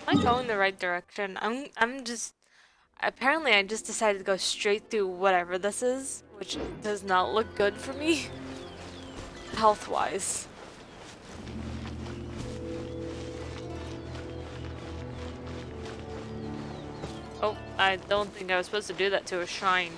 Am I going the right direction? I'm just... Apparently I just decided to go straight through whatever this is, which does not look good for me, health-wise. Oh, I don't think I was supposed to do that to a shrine.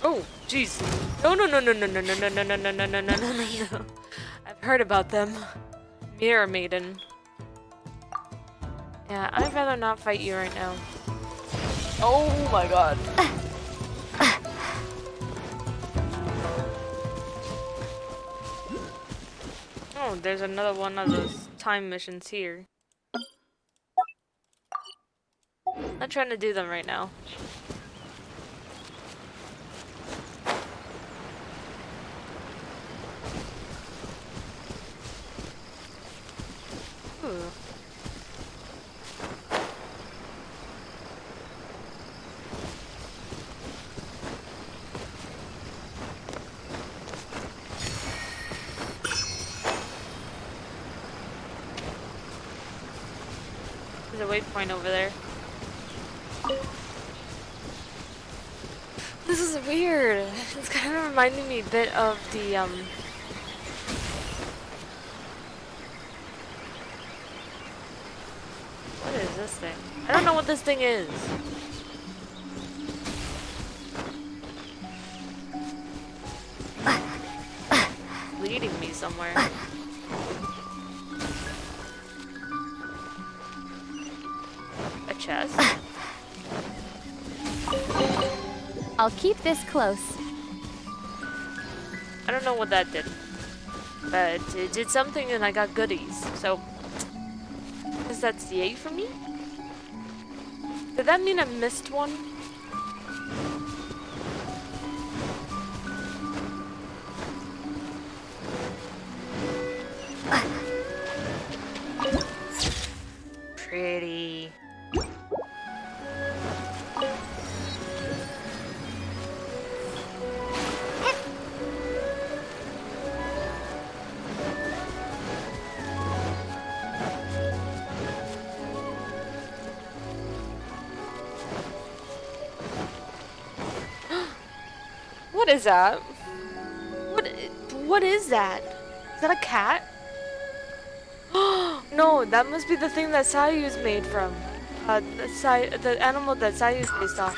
Oh, jeez. No. I've heard about them. Mirror Maiden. Yeah, I'd rather not fight you right now. Oh my god. Oh, there's another one of those time missions here. I'm not trying to do them right now. Ooh. waypoint over there. This is weird. It's kind of reminding me a bit of the, What is this thing? I don't know what this thing is. Leading me somewhere. A chest? I'll keep this close. I don't know what that did. But it did something and I got goodies. So, is that yay for me? Did that mean I missed one? Pretty. What is that? What is that? Is that a cat? No, that must be the thing that Sayu's made from. The animal that Sayu's based off.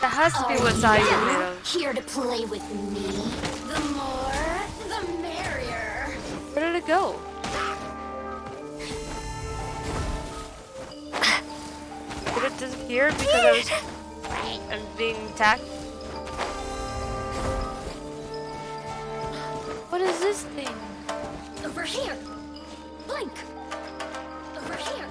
That has to be what Sayu made of. Here to play with me. The more, the merrier. Where did it go? Did it disappear because I'm being attacked? What is this thing? Over here. Blink. Over here.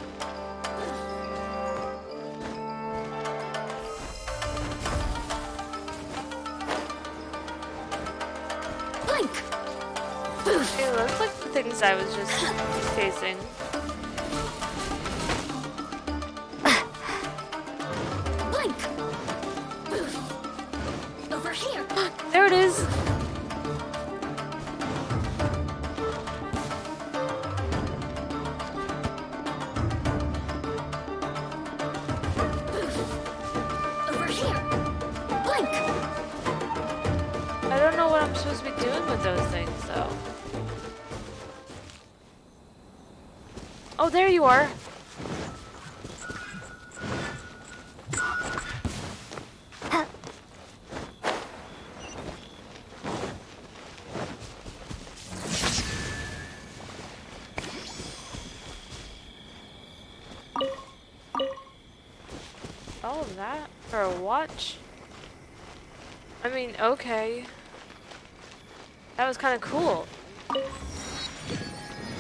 Blink. It looks like the things I was just chasing. Blink. Over here. There it is. Over here. Blink. I don't know what I'm supposed to be doing with those things, though. Oh, there you are. All of that for a watch? I mean, okay. That was kind of cool.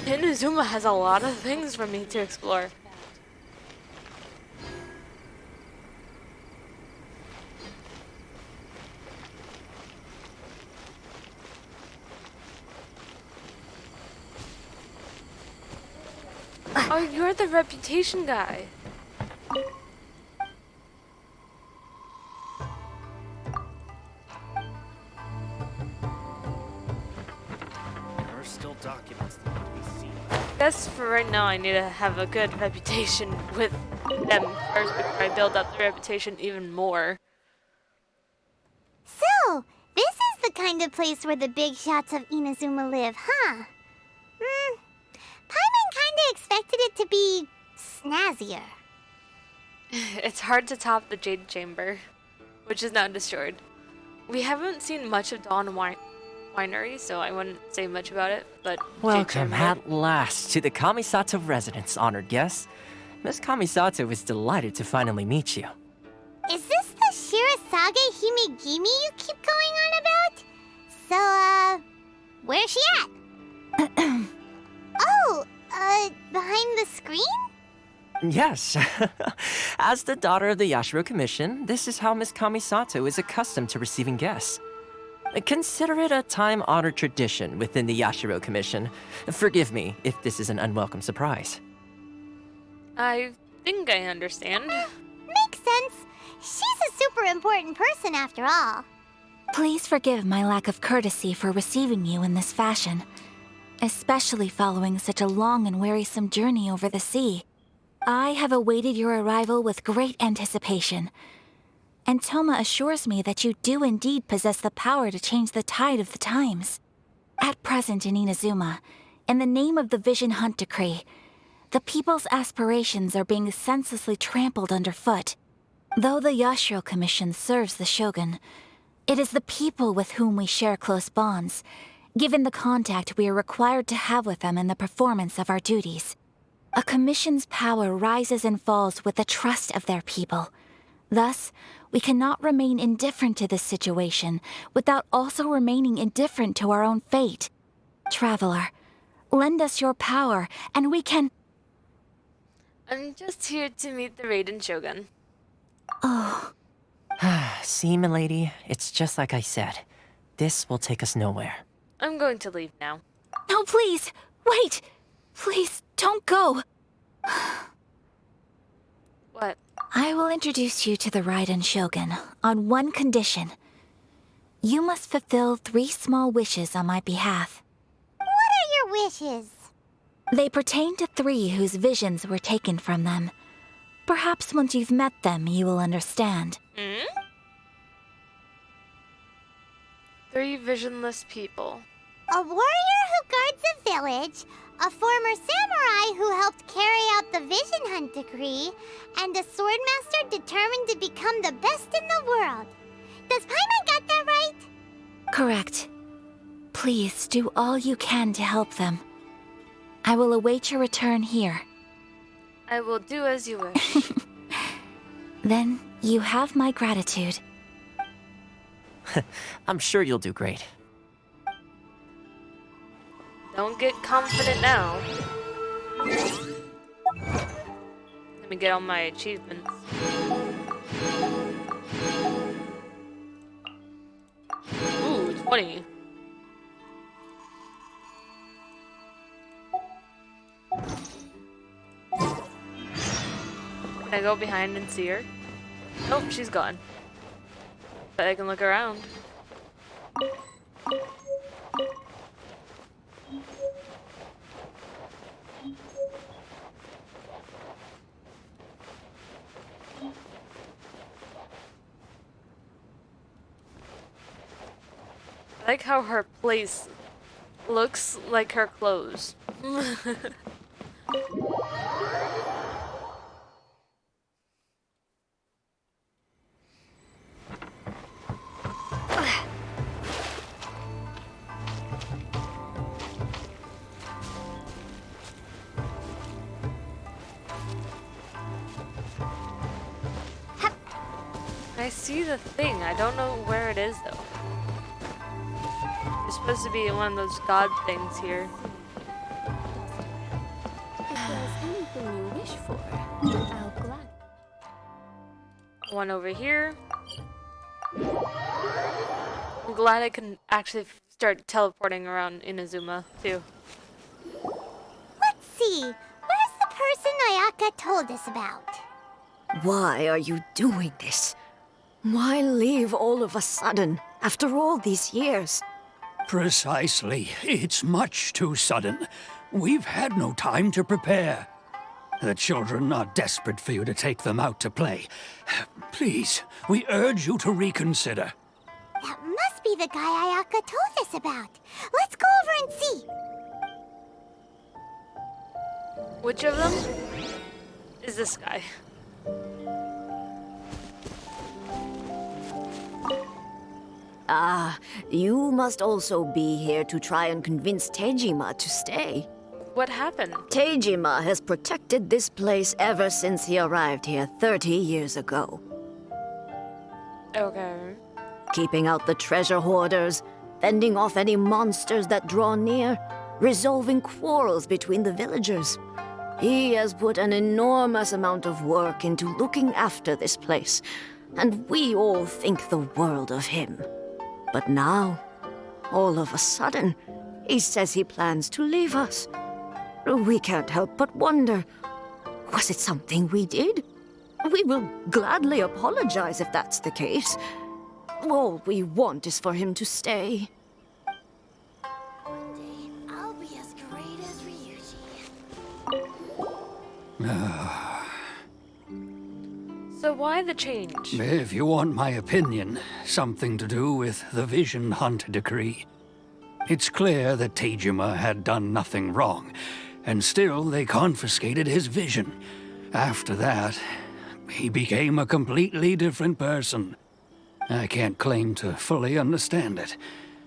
Inazuma has a lot of things for me to explore. Oh, you're the reputation guy. There are still documents that need to be seen. Guess for right now I need to have a good reputation with them first before I build up the reputation even more. So, this is the kind of place where the big shots of Inazuma live, huh? Paimon kinda expected it to be snazzier. It's hard to top the Jade Chamber, which is not destroyed. We haven't seen much of Dawn Winery, so I wouldn't say much about it, but Jade Welcome Chamber. at last to the Kamisato residence, honored guest. Miss Kamisato is delighted to finally meet you. Is this the Shirasage Himegimi you keep going on about? So, where's she at? Oh, behind the screen? Yes. As the daughter of the Yashiro Commission, this is how Miss Kamisato is accustomed to receiving guests. Consider it a time-honored tradition within the Yashiro Commission. Forgive me if this is an unwelcome surprise. I think I understand. sense. She's a super important person after all. Please forgive my lack of courtesy for receiving you in this fashion, especially following such a long and wearisome journey over the sea. I have awaited your arrival with great anticipation, and Toma assures me that you do indeed possess the power to change the tide of the times. At present in Inazuma, in the name of the Vision Hunt Decree, the people's aspirations are being senselessly trampled underfoot. Though the Yashiro Commission serves the Shogun, it is the people with whom we share close bonds, given the contact we are required to have with them in the performance of our duties. A commission's power rises and falls with the trust of their people. Thus, we cannot remain indifferent to this situation without also remaining indifferent to our own fate. Traveler, lend us your power, and we can... I'm just here to meet the Raiden Shogun. Oh. See, milady, it's just like I said. This will take us nowhere. I'm going to leave now. No, please! Wait! Please, don't go! What? I will introduce you to the Raiden Shogun on one condition. You must fulfill 3 small wishes on my behalf. What are your wishes? They pertain to 3 whose visions were taken from them. Perhaps once you've met them, you will understand. 3 visionless people. A warrior who guards a village, a former samurai who helped carry out the Vision Hunt Decree, and a swordmaster determined to become the best in the world. Does Paimon get that right? Correct. Please do all you can to help them. I will await your return here. I will do as you wish. Then you have my gratitude. I'm sure you'll do great. Don't get confident now. Let me get all my achievements. Ooh, 20. Can I go behind and see her? Nope, she's gone. But I can look around. I like how her place looks like her clothes. I see the thing. I don't know where it is though. It's supposed to be one of those god things here. If there's anything you wish for, I'll gladly. One over here. I'm glad I can actually start teleporting around Inazuma too. Let's see. Where's the person Ayaka told us about? Why are you doing this? Why leave all of a sudden, after all these years? Precisely. It's much too sudden. We've had no time to prepare. The children are desperate for you to take them out to play. Please, we urge you to reconsider. That must be the guy Ayaka told us about. Let's go over and see. Which of them is this guy? Ah, you must also be here to try and convince Tejima to stay. What happened? Tejima has protected this place ever since he arrived here 30 years ago. Okay. Keeping out the treasure hoarders, fending off any monsters that draw near, resolving quarrels between the villagers. He has put an enormous amount of work into looking after this place, and we all think the world of him. But now, all of a sudden, he says he plans to leave us. We can't help but wonder, was it something we did? We will gladly apologize if that's the case. All we want is for him to stay. One day, I'll be as great as Ryuji. So why the change? If you want my opinion, something to do with the Vision Hunt decree. It's clear that Tejima had done nothing wrong, and still they confiscated his vision. After that, he became a completely different person. I can't claim to fully understand it,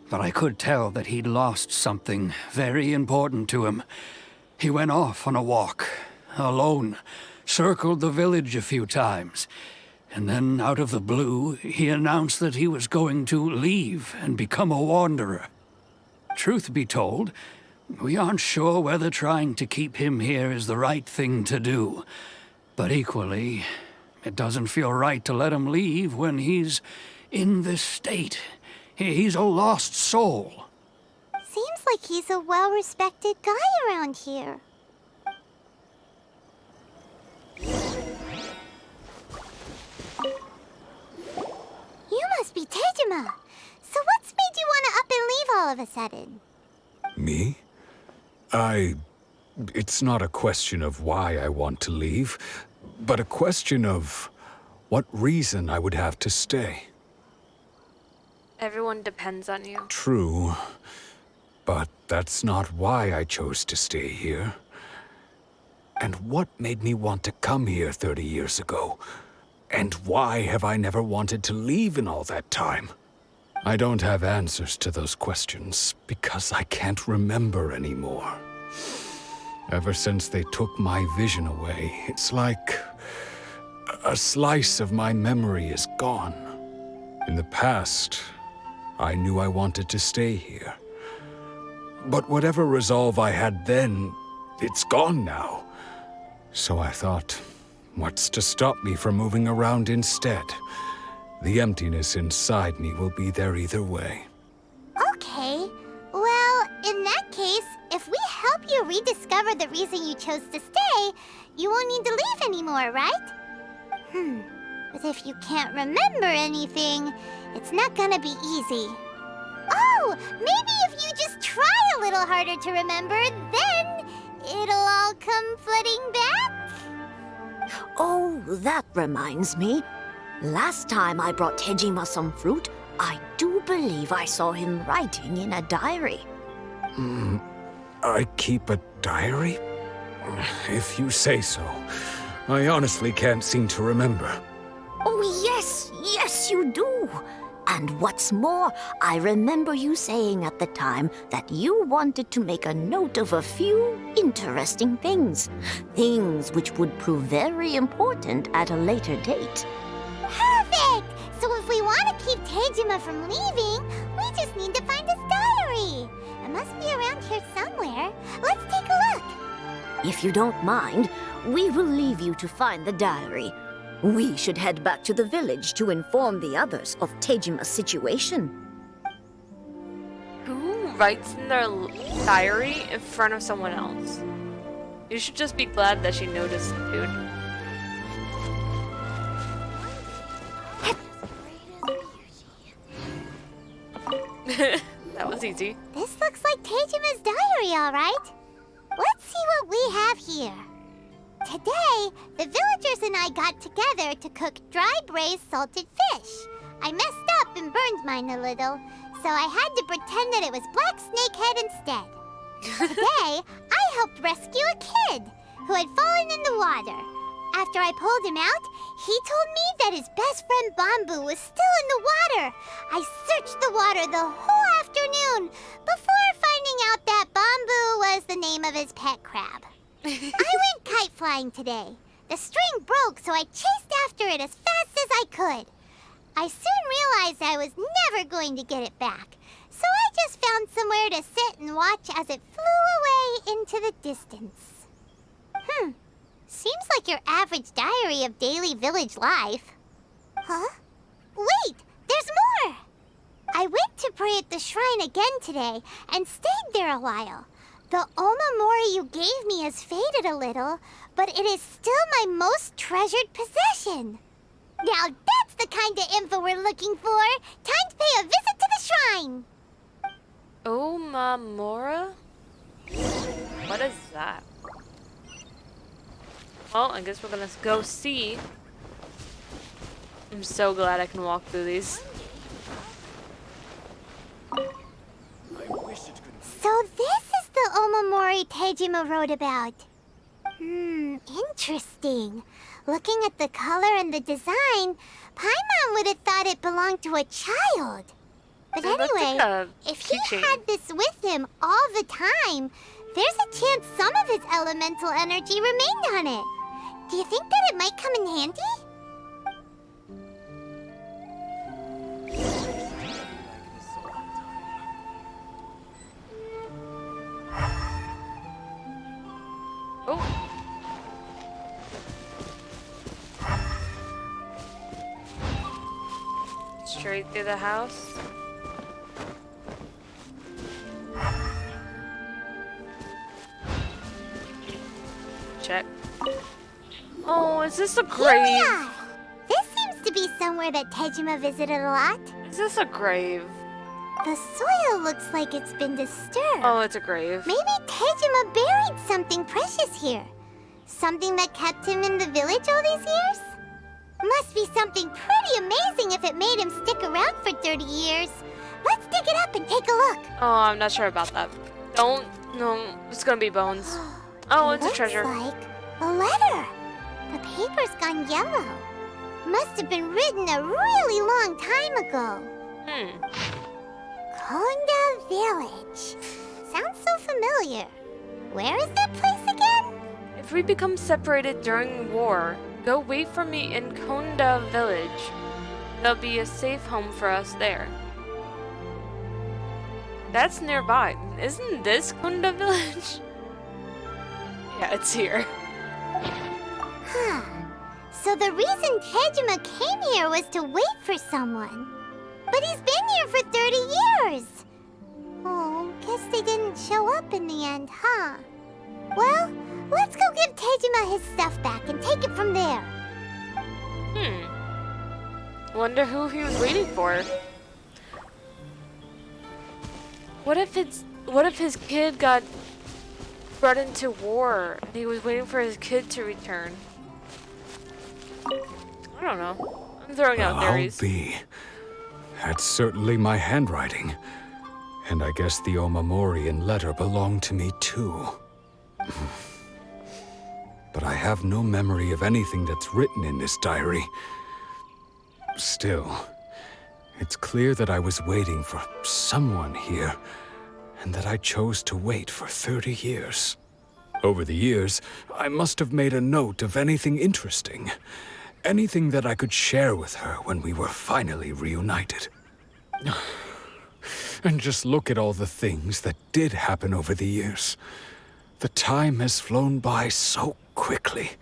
but I could tell that he'd lost something very important to him. He went off on a walk, alone, circled the village a few times, and then out of the blue, he announced that he was going to leave and become a wanderer. Truth be told, we aren't sure whether trying to keep him here is the right thing to do. But equally, it doesn't feel right to let him leave when he's in this state. He's a lost soul. Seems like he's a well-respected guy around here. You must be Tejima. So what's made you want to up and leave all of a sudden? Me? It's not a question of why I want to leave, but a question of what reason I would have to stay. Everyone depends on you. True, but that's not why I chose to stay here. And what made me want to come here 30 years ago? And why have I never wanted to leave in all that time? I don't have answers to those questions because I can't remember anymore. Ever since they took my vision away, it's like a slice of my memory is gone. In the past, I knew I wanted to stay here. But whatever resolve I had then, it's gone now. So I thought, what's to stop me from moving around instead? The emptiness inside me will be there either way. Okay. Well, in that case, if we help you rediscover the reason you chose to stay, you won't need to leave anymore, right? But if you can't remember anything, it's not gonna be easy. Oh, maybe if you just try a little harder to remember, then it'll all come flooding back? Oh, that reminds me. Last time I brought Tejima some fruit, I do believe I saw him writing in a diary. I keep a diary? If you say so. I honestly can't seem to remember. Oh, yes, you do. And what's more, I remember you saying at the time that you wanted to make a note of a few interesting things. Things which would prove very important at a later date. Perfect! So if we want to keep Tejima from leaving, we just need to find his diary. It must be around here somewhere. Let's take a look. If you don't mind, we will leave you to find the diary. We should head back to the village to inform the others of Tejima's situation. Who writes in their diary in front of someone else? You should just be glad that she noticed it, dude. That was easy. This looks like Tejima's diary, all right. Let's see what we have here. Today, the villagers and I got together to cook dry braised salted fish. I messed up and burned mine a little, so I had to pretend that it was black snakehead instead. Today, I helped rescue a kid who had fallen in the water. After I pulled him out, he told me that his best friend Bamboo was still in the water. I searched the water the whole afternoon before finding out that Bamboo was the name of his pet crab. I went kite flying today. The string broke, so I chased after it as fast as I could. I soon realized I was never going to get it back, so I just found somewhere to sit and watch as it flew away into the distance. Seems like your average diary of daily village life. Huh? Wait, there's more! I went to pray at the shrine again today and stayed there a while. The Omamori you gave me has faded a little, but it is still my most treasured possession. Now that's the kind of info we're looking for. Time to pay a visit to the shrine. Omamora? What is that? Well, I guess we're gonna go see. I'm so glad I can walk through these. So this is the Omamori Tejima wrote about. Interesting. Looking at the color and the design, Paimon would have thought it belonged to a child. But anyway, if he had this with him all the time, there's a chance some of his elemental energy remained on it. Do you think that it might come in handy? Oh. Straight through the house. Check. Oh, is this a grave? Here we are. This seems to be somewhere that Tejima visited a lot. Is this a grave? The soil looks like it's been disturbed. Oh, it's a grave. Maybe Tejima buried something precious here. Something that kept him in the village all these years? Must be something pretty amazing if it made him stick around for 30 years. Let's dig it up and take a look. Oh, I'm not sure about that. Don't. No, it's gonna be bones. Oh, it's a treasure. Looks like a letter. The paper's gone yellow. Must have been written a really long time ago. Konda Village. Sounds so familiar. Where is that place again? If we become separated during war, go wait for me in Konda Village. There'll be a safe home for us there. That's nearby. Isn't this Konda Village? Yeah, it's here. Huh. So the reason Tejima came here was to wait for someone. But he's been here for 30 years. Oh, guess they didn't show up in the end, huh? Well, let's go give Tejima his stuff back and take it from there. Wonder who he was waiting for. What if his kid got brought into war and he was waiting for his kid to return? I don't know. I'm throwing out theories. I'll be. That's certainly my handwriting. And I guess the Omamorian letter belonged to me too. But I have no memory of anything that's written in this diary. Still, it's clear that I was waiting for someone here, and that I chose to wait for 30 years. Over the years, I must have made a note of anything interesting. Anything that I could share with her when we were finally reunited. And just look at all the things that did happen over the years. The time has flown by so quickly.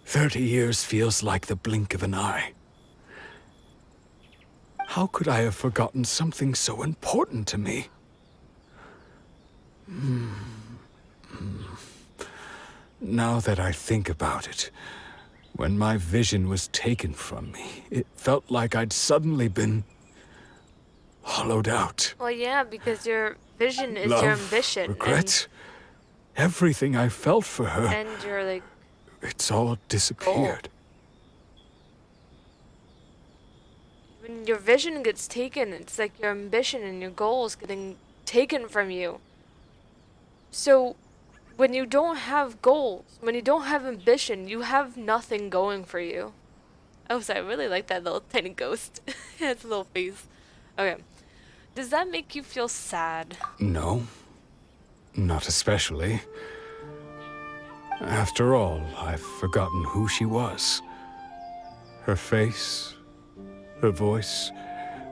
30 years feels like the blink of an eye. How could I have forgotten something so important to me? Now that I think about it, when my vision was taken from me, it felt like I'd suddenly been hollowed out. Well, yeah, because your vision is Love, your ambition. regret, everything I felt for her, And you're like, it's all disappeared. when your vision gets taken, it's like your ambition and your goals getting taken from you. So, when you don't have goals, when you don't have ambition, you have nothing going for you. Oh, so I really like that little tiny ghost. Its little face. Okay. Does that make you feel sad? No, not especially. After all, I've forgotten who she was. Her face, her voice,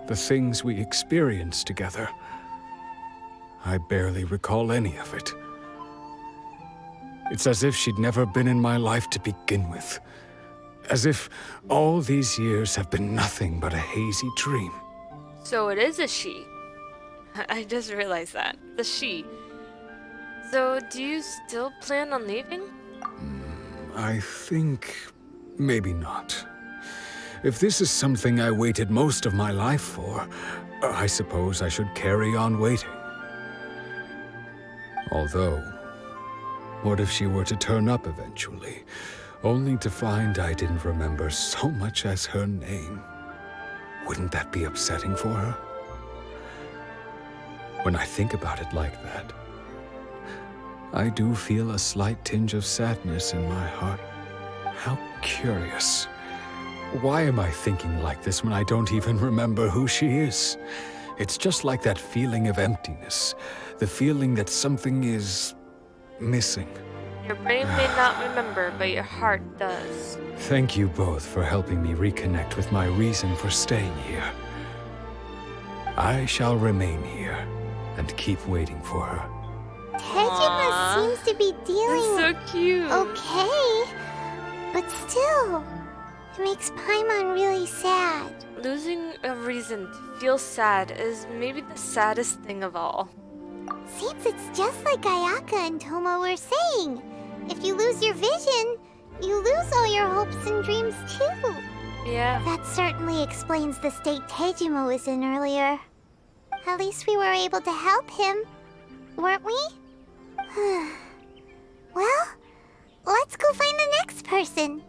the things we experienced together. I barely recall any of it. It's as if she'd never been in my life to begin with. As if all these years have been nothing but a hazy dream. So it is a she. I just realized that. The she. So, do you still plan on leaving? I think maybe not. If this is something I waited most of my life for, I suppose I should carry on waiting. Although, what if she were to turn up eventually, only to find I didn't remember so much as her name? Wouldn't that be upsetting for her? When I think about it like that, I do feel a slight tinge of sadness in my heart. How curious. Why am I thinking like this when I don't even remember who she is? It's just like that feeling of emptiness. The feeling that something is missing. Your brain may not remember, but your heart does. Thank you both for helping me reconnect with my reason for staying here. I shall remain here and keep waiting for her. Tejima seems to be dealing... That's so cute. Okay. But still, it makes Paimon really sad. Losing a reason to feel sad is maybe the saddest thing of all. Seems it's just like Ayaka and Toma were saying. If you lose your vision, you lose all your hopes and dreams too. Yeah. That certainly explains the state Tejima was in earlier. At least we were able to help him, weren't we? Well, let's go find the next person.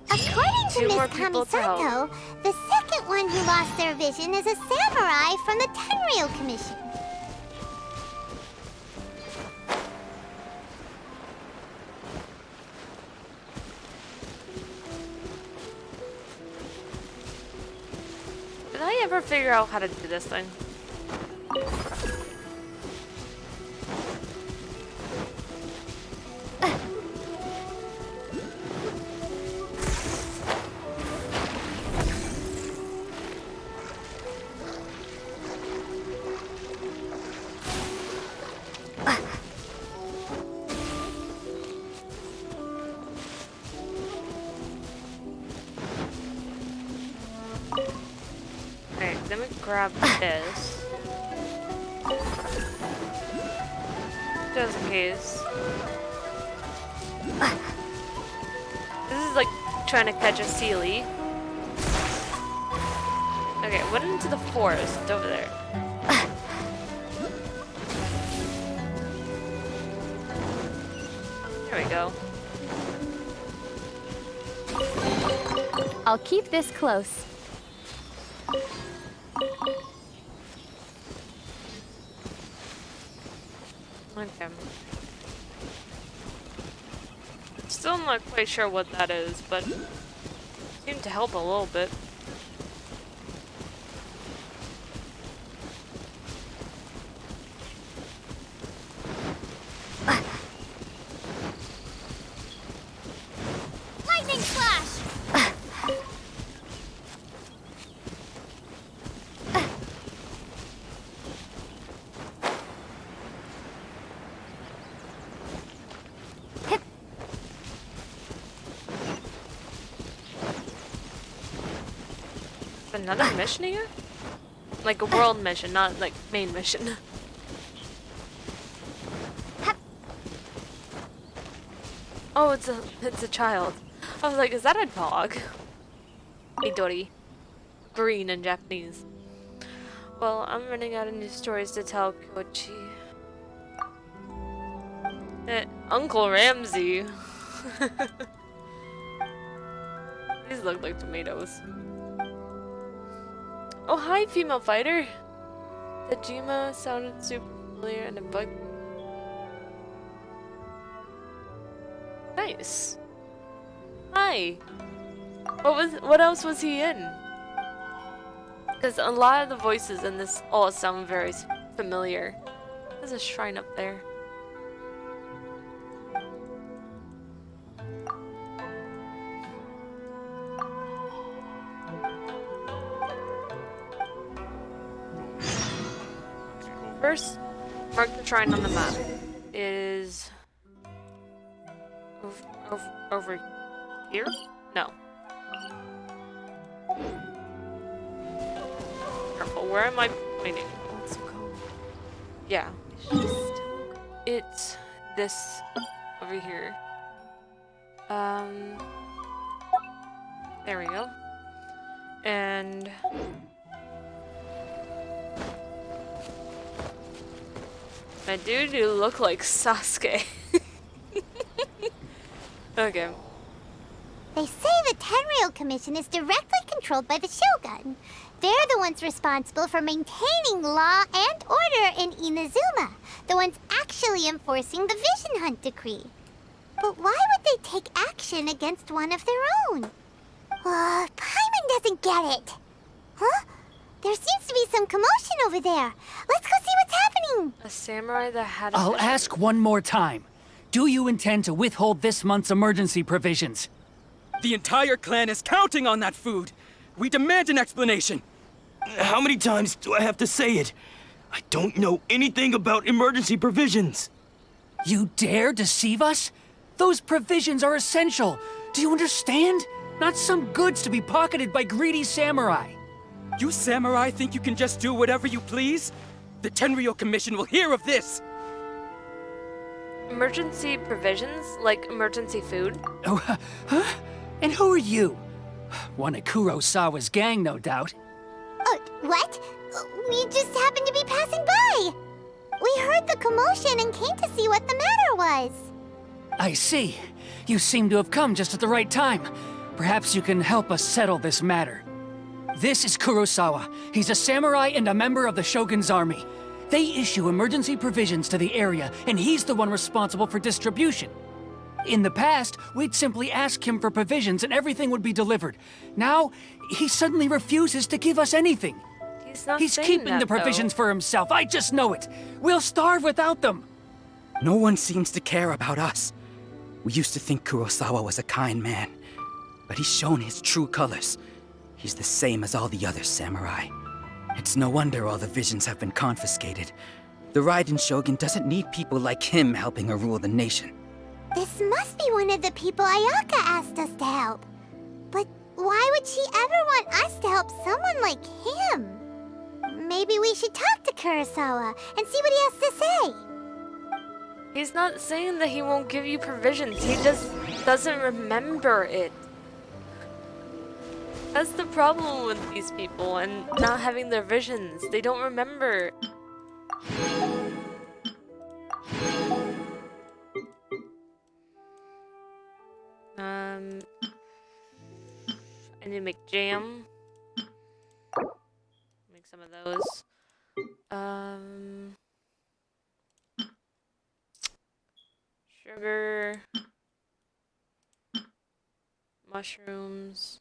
According to Two Miss more people to help. Kamisato, the second one who lost their vision is a samurai from the Tenryou Commission. Did I ever figure out how to do this thing? Alright, let me grab this. Just in case. This is like trying to catch a Sealy. Okay, went into the forest over there. There we go. I'll keep this close. Okay. Still not quite sure what that is, but seemed to help a little bit. Lightning slash! Another mission here? Like a world mission, not like main mission. Oh, it's a child. I was like, is that a dog? Midori. Green in Japanese. Well, I'm running out of new stories to tell, Kochi. Uncle Ramsey. These look like tomatoes. Oh, hi, female fighter. The Jima sounded super familiar and it bugged me. Nice. Hi. What else was he in? Because a lot of the voices in this all sound very familiar. There's a shrine up there. First, mark the shrine on the map. It is over here? No. Careful, where am I pointing? Yeah, it's this over here. There we go. And my dude, you look like Sasuke. Okay. They say the Tenryou Commission is directly controlled by the Shogun. They're the ones responsible for maintaining law and order in Inazuma. The ones actually enforcing the Vision Hunt decree. But why would they take action against one of their own? Paimon doesn't get it. Huh? There seems to be some commotion over there. Let's go see what's happening. A samurai that had a I'll vision. ask one more time. Do you intend to withhold this month's emergency provisions? The entire clan is counting on that food. We demand an explanation. How many times do I have to say it? I don't know anything about emergency provisions. You dare deceive us? Those provisions are essential. Do you understand? Not some goods to be pocketed by greedy samurai. You samurai think you can just do whatever you please? The Tenryou Commission will hear of this! Emergency provisions? Like emergency food? Oh, huh? And who are you? One of Kurosawa's gang, no doubt. What? We just happened to be passing by. We heard the commotion and came to see what the matter was. I see. You seem to have come just at the right time. Perhaps you can help us settle this matter. This is Kurosawa. He's a samurai and a member of the Shogun's army. They issue emergency provisions to the area, and he's the one responsible for distribution. In the past, we'd simply ask him for provisions and everything would be delivered. Now, he suddenly refuses to give us anything. He's keeping the provisions for himself. I just know it. We'll starve without them. No one seems to care about us. We used to think Kurosawa was a kind man, but he's shown his true colors. He's the same as all the other samurai. It's no wonder all the visions have been confiscated. The Raiden Shogun doesn't need people like him helping her rule the nation. This must be one of the people Ayaka asked us to help. But why would she ever want us to help someone like him? Maybe we should talk to Kurosawa and see what he has to say. He's not saying that he won't give you provisions. He just doesn't remember it. That's the problem with these people and not having their visions. They don't remember. I need to make jam. Make some of those. Sugar. Mushrooms.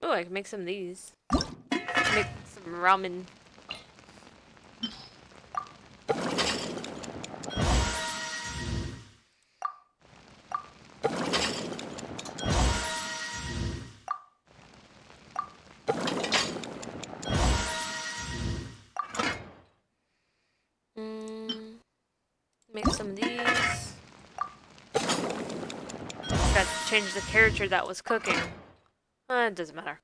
Oh, I can make some of these. Make some ramen. Make some of these. Got to change the character that was cooking. It doesn't matter.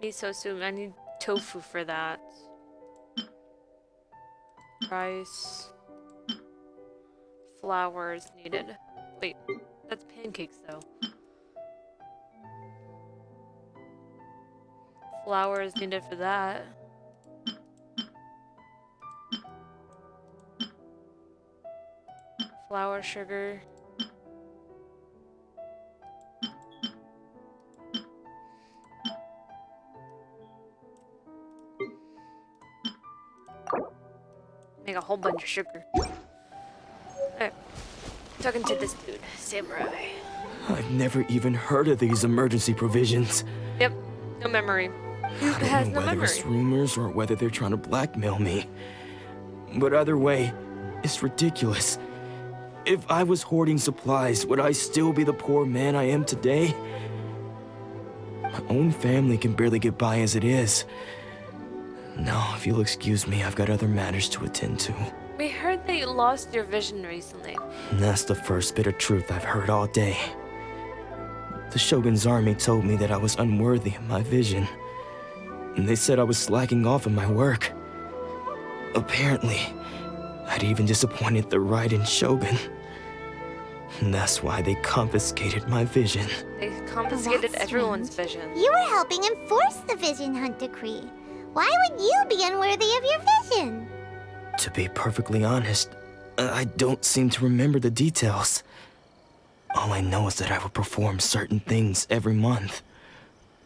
Miso soup. I need tofu for that. Rice. Flour is needed. Wait, that's pancakes though. Flour is needed for that. Flour, sugar. Make a whole bunch of sugar. Alright. Talking to this dude, samurai. I've never even heard of these emergency provisions. Yep, no memory. Who I don't has know no whether memory? it's rumors or whether they're trying to blackmail me. But either way, it's ridiculous. If I was hoarding supplies, would I still be the poor man I am today? My own family can barely get by as it is. Now, if you'll excuse me, I've got other matters to attend to. We heard that you lost your vision recently. And that's the first bit of truth I've heard all day. The Shogun's army told me that I was unworthy of my vision. And they said I was slacking off in my work. Apparently, I'd even disappointed the Raiden Shogun. And that's why they confiscated my vision. They confiscated everyone's vision. You were helping enforce the Vision Hunt Decree. Why would you be unworthy of your vision? To be perfectly honest, I don't seem to remember the details. All I know is that I would perform certain things every month.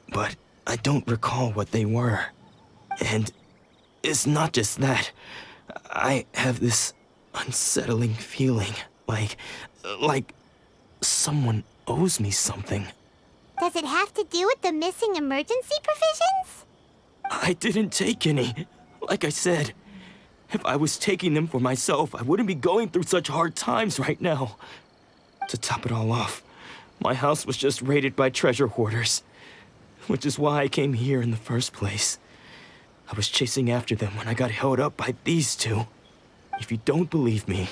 But I don't recall what they were. And it's not just that. I have this unsettling feeling, like someone owes me something. Does it have to do with the missing emergency provisions? I didn't take any. Like I said, if I was taking them for myself, I wouldn't be going through such hard times right now. To top it all off, my house was just raided by treasure hoarders, which is why I came here in the first place. I was chasing after them when I got held up by these two. If you don't believe me,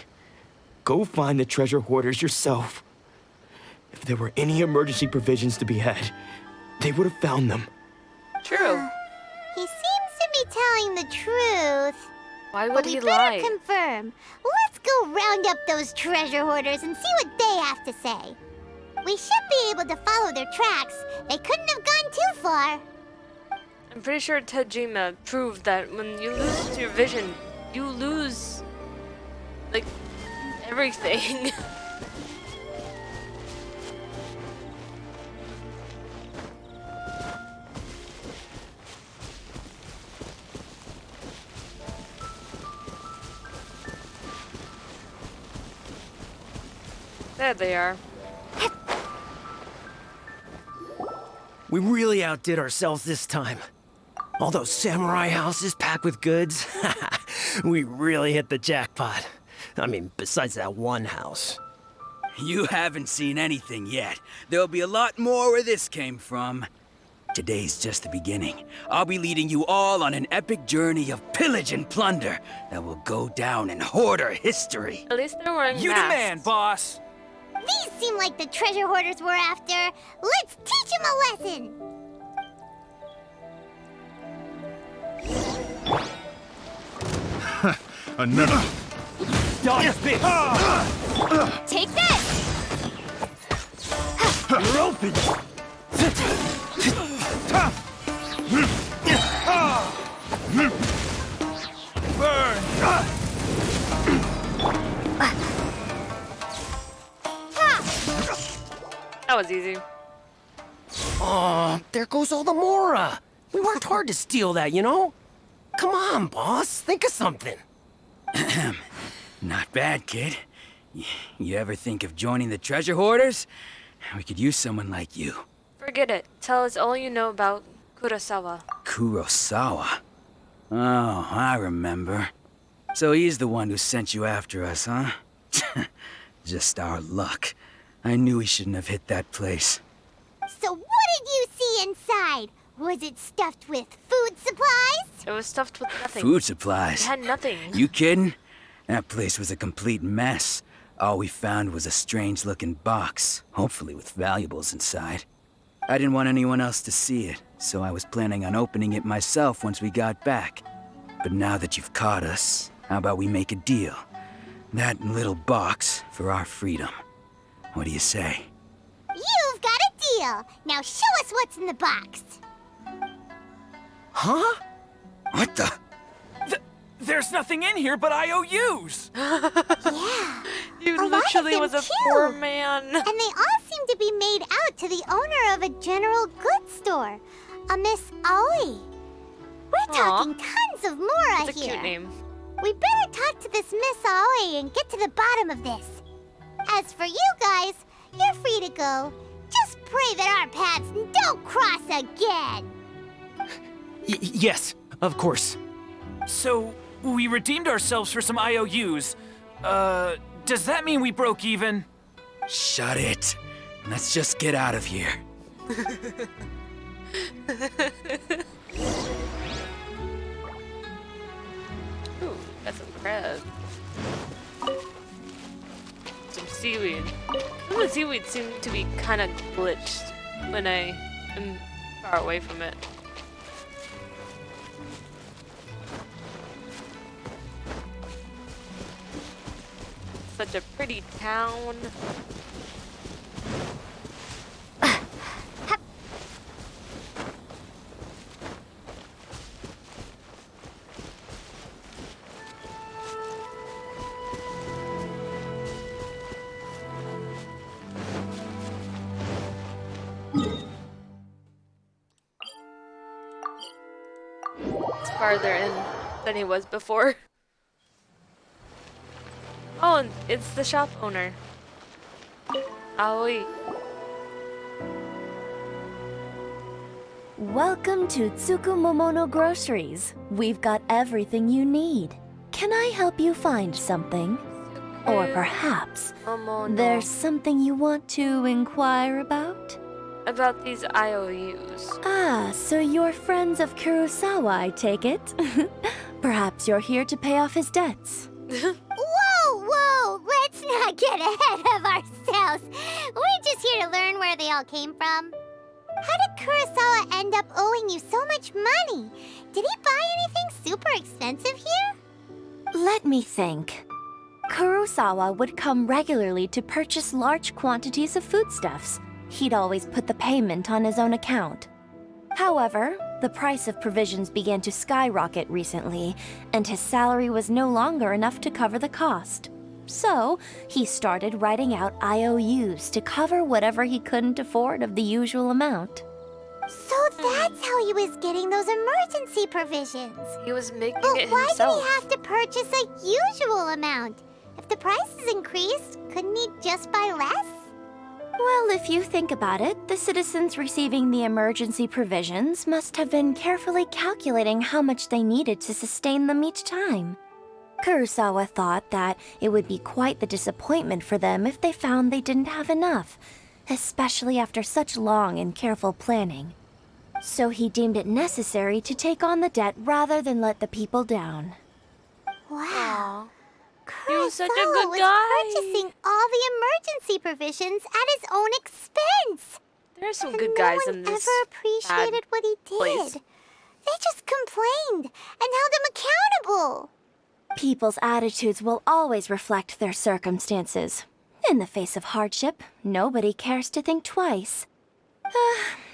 go find the treasure hoarders yourself. If there were any emergency provisions to be had, they would have found them. True. He seems to be telling the truth. Why would he we lie? better confirm. Let's go round up those treasure hoarders and see what they have to say. We should be able to follow their tracks. They couldn't have gone too far. I'm pretty sure Tajima proved that when you lose your vision, you lose, like, everything. There they are. We really outdid ourselves this time. All those samurai houses packed with goods. We really hit the jackpot. I mean, besides that one house. You haven't seen anything yet. There'll be a lot more where this came from. Today's just the beginning. I'll be leading you all on an epic journey of pillage and plunder that will go down in hoarder history. At least they're wearing You masks. demand, boss! These seem like the treasure hoarders we're after. Let's teach them a lesson. Another. Dodge this! Take this! You're open! That was easy. Oh, there goes all the Mora. We worked hard to steal that, you know? Come on, boss. Think of something. Not bad, kid. You ever think of joining the treasure hoarders? We could use someone like you. Forget it. Tell us all you know about Kurosawa. Kurosawa? Oh, I remember. So he's the one who sent you after us, huh? Just our luck. I knew he shouldn't have hit that place. So what did you see inside? Was it stuffed with food supplies? It was stuffed with nothing. Food supplies? It had nothing. You kidding? That place was a complete mess. All we found was a strange-looking box, hopefully with valuables inside. I didn't want anyone else to see it, so I was planning on opening it myself once we got back. But now that you've caught us, how about we make a deal? That little box for our freedom. What do you say? You've got a deal. Now show us what's in the box. Huh? What the? There's nothing in here but IOUs! Yeah. You a lot literally of them was a too. poor man. And they all seem to be made out to the owner of a general goods store, a Miss Aoi. We're talking tons of Mora That's a here. cute name. We better talk to this Miss Aoi and get to the bottom of this. As for you guys, you're free to go. Just pray that our paths don't cross again. Yes, of course. So, we redeemed ourselves for some IOUs. Does that mean we broke even? Shut it. Let's just get out of here. Ooh, got some crab. Some seaweed. Some of the seaweed seem to be kind of glitched when I am far away from it. Such a pretty town. It's farther in than he was before. Oh, and it's the shop owner. Aoi. Welcome to Tsukumomono Groceries. We've got everything you need. Can I help you find something? Or perhaps there's something you want to inquire about? About these IOUs. Ah, so you're friends of Kurosawa, I take it? Perhaps you're here to pay off his debts. Whoa! Let's not get ahead of ourselves. We're just here to learn where they all came from. How did Kurosawa end up owing you so much money? Did he buy anything super expensive here? Let me think. Kurosawa would come regularly to purchase large quantities of foodstuffs. He'd always put the payment on his own account. However, the price of provisions began to skyrocket recently, and his salary was no longer enough to cover the cost. So, he started writing out IOUs to cover whatever he couldn't afford of the usual amount. So that's how he was getting those emergency provisions. He was making but it why himself. did he have to purchase a usual amount? If the price is increased, couldn't he just buy less? Well, if you think about it, the citizens receiving the emergency provisions must have been carefully calculating how much they needed to sustain them each time. Kurosawa thought that it would be quite the disappointment for them if they found they didn't have enough, especially after such long and careful planning. So he deemed it necessary to take on the debt rather than let the people down. Wow. He was such a Kurosawa good was guy. purchasing all the emergency provisions at his own expense. There are some And good guys no in one this ever appreciated what he did. place. They just complained and held him accountable. People's attitudes will always reflect their circumstances. In the face of hardship, nobody cares to think twice.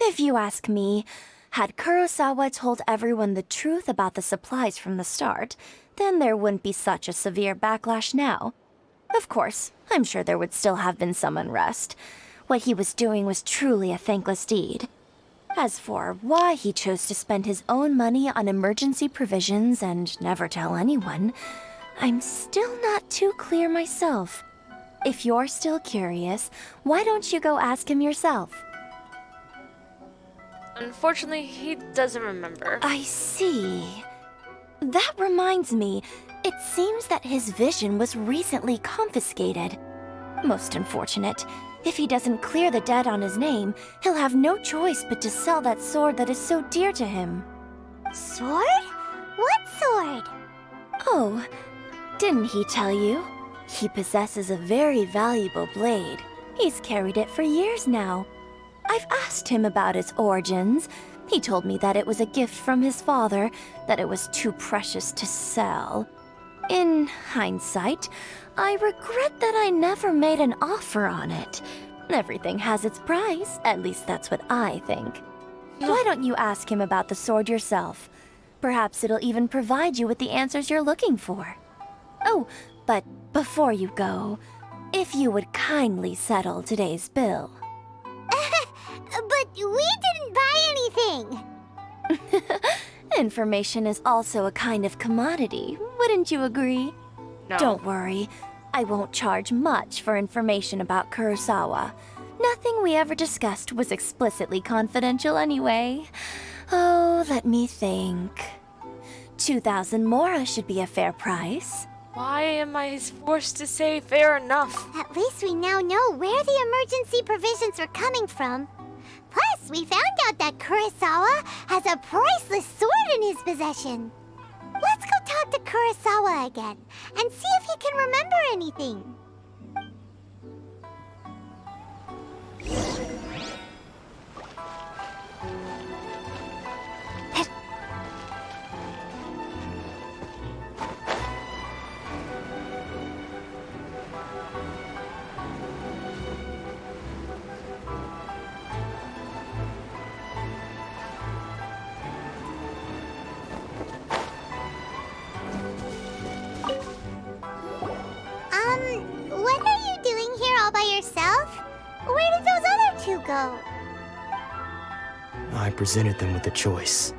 If you ask me, had Kurosawa told everyone the truth about the supplies from the start, then there wouldn't be such a severe backlash now. Of course, I'm sure there would still have been some unrest. What he was doing was truly a thankless deed. As for why he chose to spend his own money on emergency provisions and never tell anyone, I'm still not too clear myself. If you're still curious, why don't you go ask him yourself? Unfortunately, he doesn't remember. I see. That reminds me, it seems that his vision was recently confiscated. Most unfortunate. If he doesn't clear the debt on his name, he'll have no choice but to sell that sword that is so dear to him. Sword? What sword? Oh, didn't he tell you? He possesses a very valuable blade. He's carried it for years now. I've asked him about its origins. He told me that it was a gift from his father, that it was too precious to sell. In hindsight, I regret that I never made an offer on it. Everything has its price, at least that's what I think. Why don't you ask him about the sword yourself? Perhaps it'll even provide you with the answers you're looking for. Oh, but before you go, if you would kindly settle today's bill. But we didn't buy anything. Information is also a kind of commodity, wouldn't you agree? No. Don't worry, I won't charge much for information about Kurosawa. Nothing we ever discussed was explicitly confidential anyway. Oh, let me think. 2,000 mora should be a fair price. Why am I forced to say fair enough? At least we now know where the emergency provisions are coming from. Plus, we found out that Kurosawa has a priceless sword in his possession. Let's go talk to Kurosawa again and see if he can remember anything. What are you doing here all by yourself? Where did those other two go? I presented them with a choice.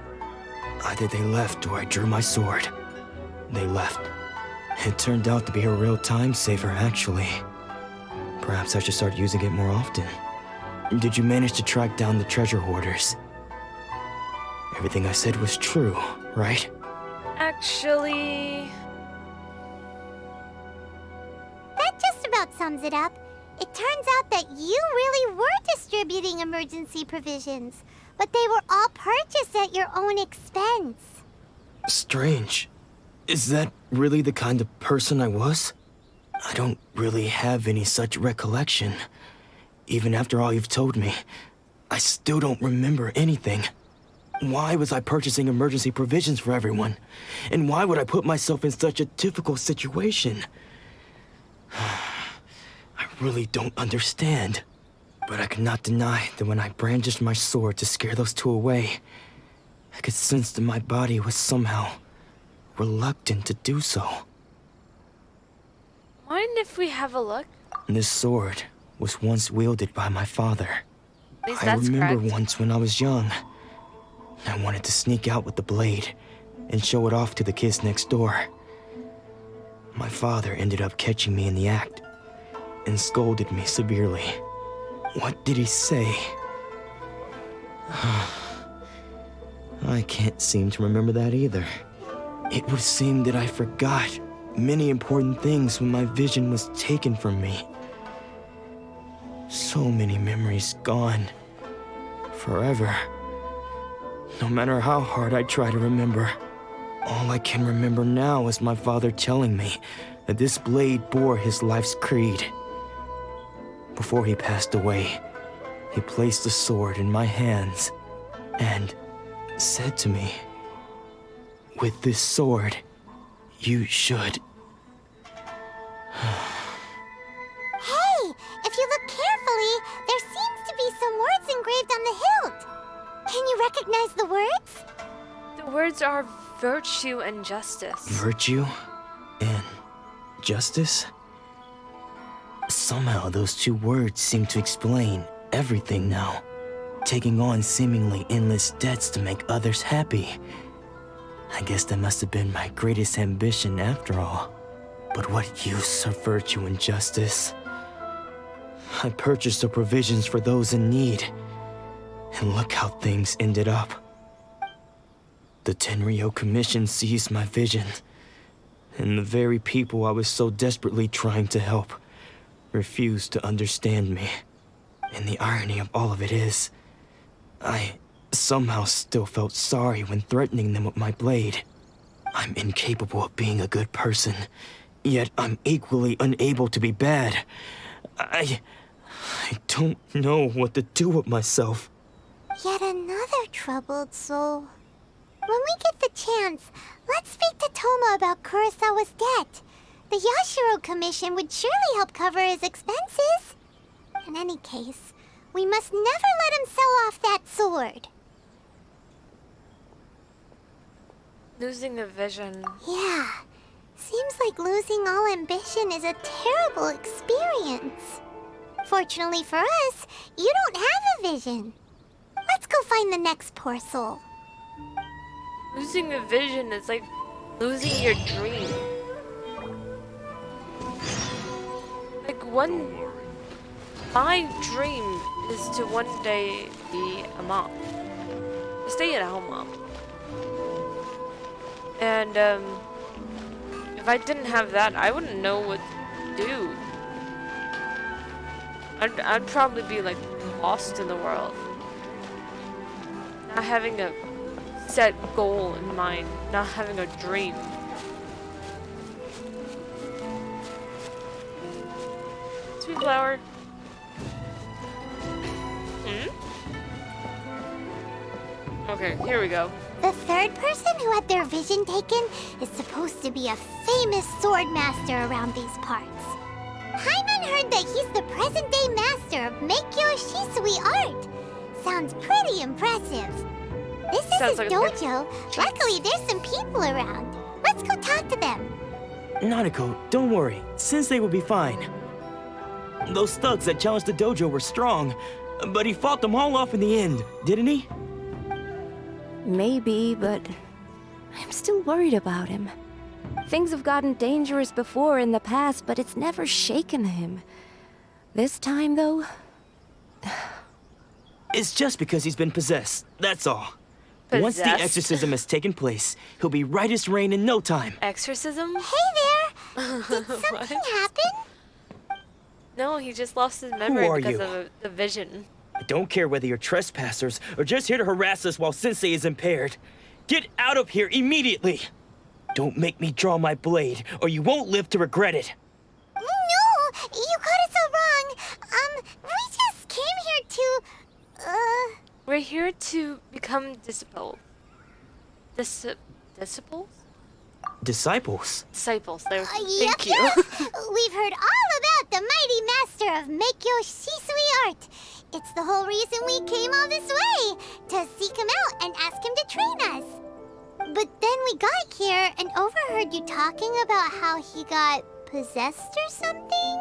Either they left or I drew my sword. They left. It turned out to be a real time saver, actually. Perhaps I should start using it more often. Did you manage to track down the treasure hoarders? Everything I said was true, right? Actually... That just about sums it up. It turns out that you really were distributing emergency provisions, but they were all purchased at your own expense. Strange. Is that really the kind of person I was? I don't really have any such recollection. Even after all you've told me, I still don't remember anything. Why was I purchasing emergency provisions for everyone? And why would I put myself in such a difficult situation? I really don't understand. But I cannot deny that when I brandished my sword to scare those two away, I could sense that my body was somehow reluctant to do so. Mind if we have a look? This sword was once wielded by my father. At least I that's remember correct. once when I was young, I wanted to sneak out with the blade and show it off to the kids next door. My father ended up catching me in the act and scolded me severely. What did he say? I can't seem to remember that either. It would seem that I forgot many important things when my vision was taken from me. So many memories gone. Forever. No matter how hard I try to remember, all I can remember now is my father telling me that this blade bore his life's creed. Before he passed away, he placed the sword in my hands and said to me, "With this sword, you should..." Hey, if you look carefully, there seems to be some words engraved on the hilt. Can you recognize the words? The words are virtue and justice. Virtue and justice? Somehow those two words seem to explain everything now. Taking on seemingly endless debts to make others happy. I guess that must have been my greatest ambition after all. But what use of virtue and justice? I purchased the provisions for those in need. And look how things ended up. The Tenryou Commission seized my vision. And the very people I was so desperately trying to help refused to understand me. And the irony of all of it is, I somehow still felt sorry when threatening them with my blade. I'm incapable of being a good person, yet I'm equally unable to be bad. I don't know what to do with myself. Yet another troubled soul. When we get the chance, let's speak to Toma about Kurosawa's debt. The Yashiro Commission would surely help cover his expenses. In any case, we must never let him sell off that sword. Losing a vision. Yeah, seems like losing all ambition is a terrible experience. Fortunately for us, you don't have a vision. Let's go find the next poor soul. Losing a vision is like losing your dream. Like my dream is to one day be a mom. A stay-at-home mom. And if I didn't have that, I wouldn't know what to do. I'd probably be like lost in the world. Not having a set goal in mind, not having a dream. Sweet flower. Okay, here we go. The third person who had their vision taken is supposed to be a famous sword master around these parts. Paimon heard that he's the present-day master of Meikyo Shisui art. Sounds pretty impressive. This is his dojo. Luckily, there's some people around. Let's go talk to them. Nanako, don't worry. Sensei will be fine. Those thugs that challenged the dojo were strong, but he fought them all off in the end, didn't he? Maybe, but I'm still worried about him. Things have gotten dangerous before in the past, but it's never shaken him. This time, though... It's just because he's been possessed, that's all. Possessed? Once the exorcism has taken place, he'll be right as rain in no time. Exorcism? Hey there! Did something happen? No, he just lost his memory are because you? of the vision. I don't care whether you're trespassers or just here to harass us while Sensei is impaired. Get out of here immediately! Don't make me draw my blade, or you won't live to regret it. No! You got it so wrong. We just came here to... We're here to become disciples. Disciples? Disciples? Disciples, there. Yep, Thank you. We've heard all about the mighty master of Meikyo Shisui art. It's the whole reason we came all this way, to seek him out and ask him to train us. But then we got here and overheard you talking about how he got possessed or something?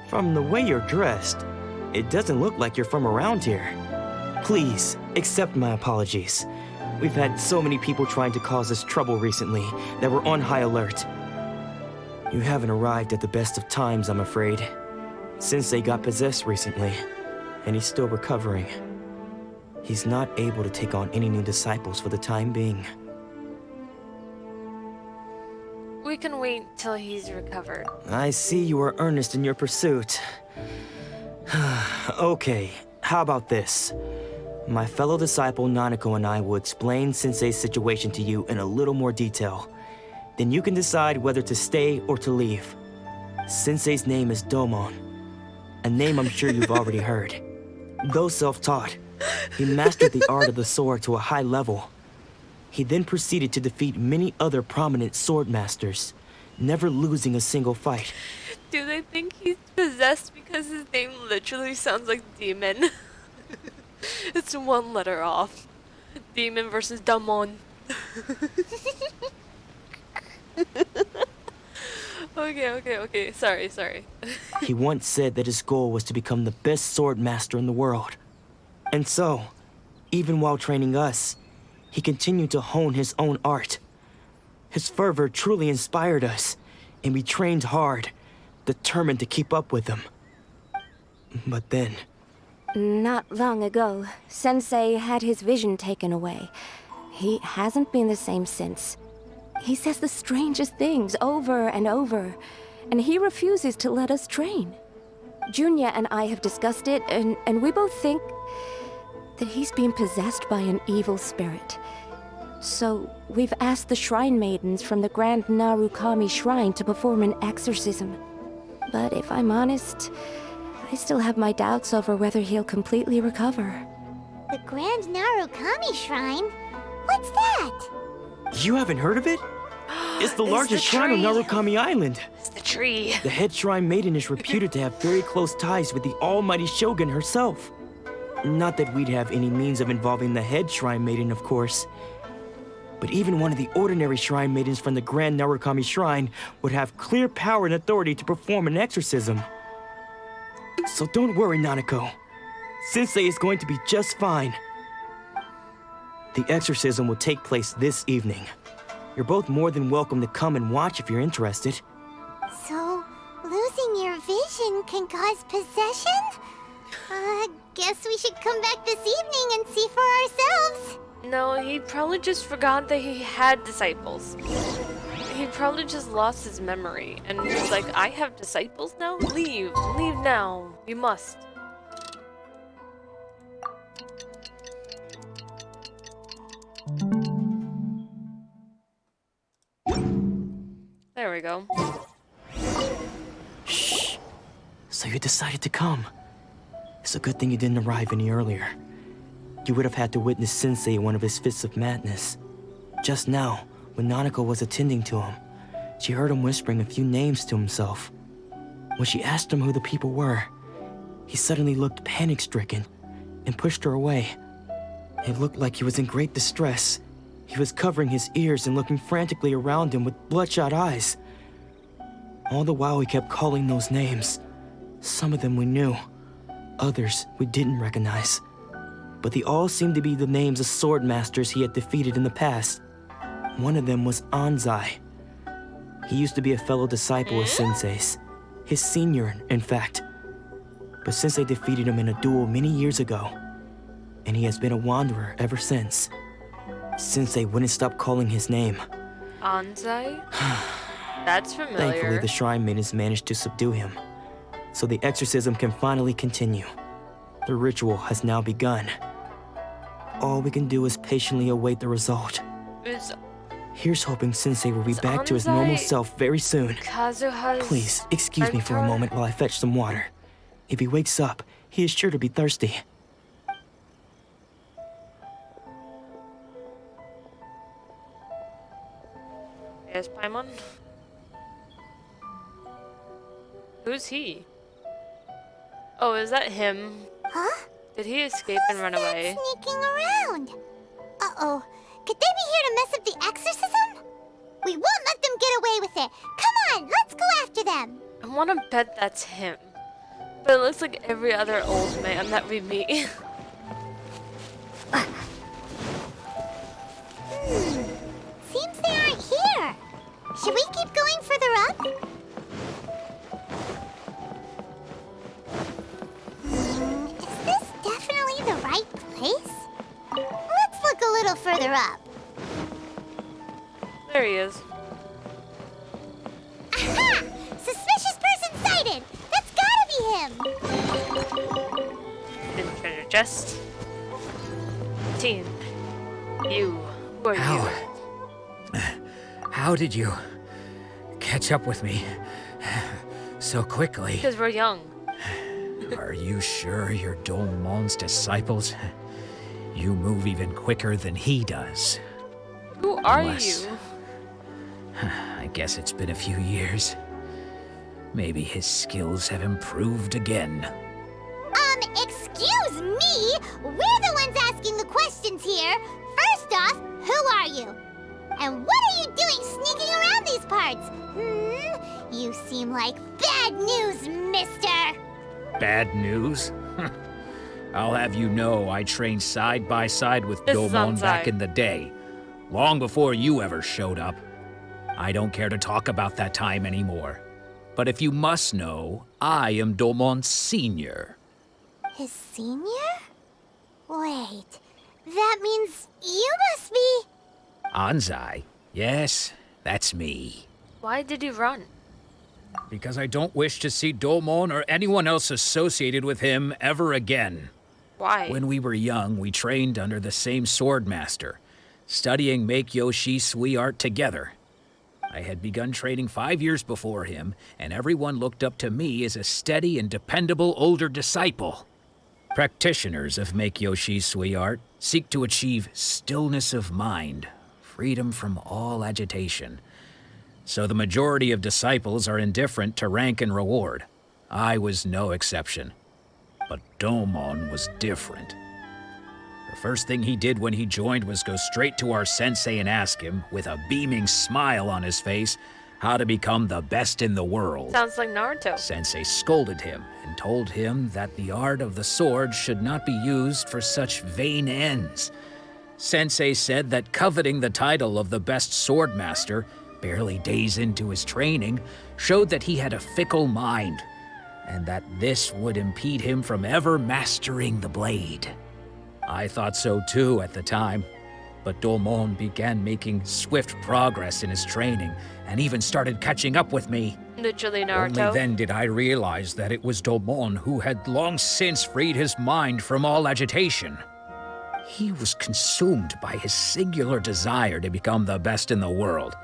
From the way you're dressed, it doesn't look like you're from around here. Please, accept my apologies. We've had so many people trying to cause us trouble recently that we're on high alert. You haven't arrived at the best of times, I'm afraid. Sensei got possessed recently, and he's still recovering. He's not able to take on any new disciples for the time being. We can wait till he's recovered. I see you are earnest in your pursuit. Okay, how about this? My fellow disciple Nanako and I will explain Sensei's situation to you in a little more detail. Then you can decide whether to stay or to leave. Sensei's name is Domon, a name I'm sure you've already heard. Though self-taught, he mastered the art of the sword to a high level. He then proceeded to defeat many other prominent sword masters, never losing a single fight. Do they think he's possessed because his name literally sounds like demon? It's one letter off. Demon versus Damon. Okay. Sorry. He once said that his goal was to become the best sword master in the world. And so, even while training us, he continued to hone his own art. His fervor truly inspired us, and we trained hard, determined to keep up with him. But then... Not long ago, Sensei had his vision taken away. He hasn't been the same since. He says the strangest things over and over, and he refuses to let us train. Junya and I have discussed it, and we both think that he's being possessed by an evil spirit. So we've asked the shrine maidens from the Grand Narukami Shrine to perform an exorcism. But if I'm honest, I still have my doubts over whether he'll completely recover. The Grand Narukami Shrine? What's that? You haven't heard of it? It's the largest shrine on Narukami Island. It's the tree. The head shrine maiden is reputed to have very close ties with the almighty Shogun herself. Not that we'd have any means of involving the head shrine maiden, of course. But even one of the ordinary shrine maidens from the Grand Narukami Shrine would have clear power and authority to perform an exorcism. So don't worry, Nanako. Sensei is going to be just fine. The exorcism will take place this evening. You're both more than welcome to come and watch if you're interested. So, losing your vision can cause possession? Guess we should come back this evening and see for ourselves. No, he probably just forgot that he had disciples. He probably just lost his memory and was like, I have disciples now? Leave now. You must. There we go. Shh. So you decided to come. It's a good thing you didn't arrive any earlier. You would have had to witness Sensei in one of his fits of madness. Just now, when Nanako was attending to him, she heard him whispering a few names to himself. When she asked him who the people were, he suddenly looked panic-stricken and pushed her away. It looked like he was in great distress. He was covering his ears and looking frantically around him with bloodshot eyes. All the while he kept calling those names. Some of them we knew, others we didn't recognize. But they all seemed to be the names of sword masters he had defeated in the past. One of them was Anzai. He used to be a fellow disciple of Sensei's. His senior, in fact. But Sensei defeated him in a duel many years ago, and he has been a wanderer ever since. Sensei wouldn't stop calling his name. Anzai? That's familiar. Thankfully, the shrine maidens managed to subdue him, so the exorcism can finally continue. The ritual has now begun. All we can do is patiently await the result. Here's hoping Sensei will be back to his normal self very soon. Kazuha's Please, excuse me for a moment while I fetch some water. If he wakes up, he is sure to be thirsty. Yes, Paimon? Who's he? Oh, is that him? Huh? Did he escape and run away? Sneaking around. Uh-oh. Could they be here to mess up the exorcism? We won't let them get away with it. Come on, let's go after them. I want to bet that's him. But it looks like every other old man that we meet. Seems they aren't here. Should we keep going further up? Is this definitely the right place? Let's look a little further up. There he is. Aha! Suspicious person sighted! That's gotta be him! Hidden treasure chest. Teen. You. Who are you? How did you catch up with me so quickly? Because we're young. Are you sure you're Domon's disciples? You move even quicker than he does. Who are Unless- you? I guess it's been a few years. Maybe his skills have improved again. Excuse me? We're the ones asking the questions here. First off, who are you? And what are you doing sneaking around these parts? You seem like bad news, mister. Bad news? I'll have you know I trained side by side with This is Domon Anzai. back in the day. Long before you ever showed up. I don't care to talk about that time anymore. But if you must know, I am Domon's senior. His senior? Wait, that means you must be... Anzai? Yes, that's me. Why did you run? Because I don't wish to see Domon or anyone else associated with him ever again. Why? When we were young, we trained under the same sword master, studying Make-Yoshi Sui art together. I had begun training 5 years before him, and everyone looked up to me as a steady and dependable older disciple. Practitioners of Make-Yoshi Sui art seek to achieve stillness of mind, freedom from all agitation. So the majority of disciples are indifferent to rank and reward. I was no exception. But Domon was different. The first thing he did when he joined was go straight to our sensei and ask him, with a beaming smile on his face, how to become the best in the world. Sounds like Naruto. Sensei scolded him and told him that the art of the sword should not be used for such vain ends. Sensei said that coveting the title of the best sword master, barely days into his training, showed that he had a fickle mind, and that this would impede him from ever mastering the blade. I thought so too at the time, but Domon began making swift progress in his training and even started catching up with me. Literally Naruto. Only then did I realize that it was Domon who had long since freed his mind from all agitation. He was consumed by his singular desire to become the best in the world.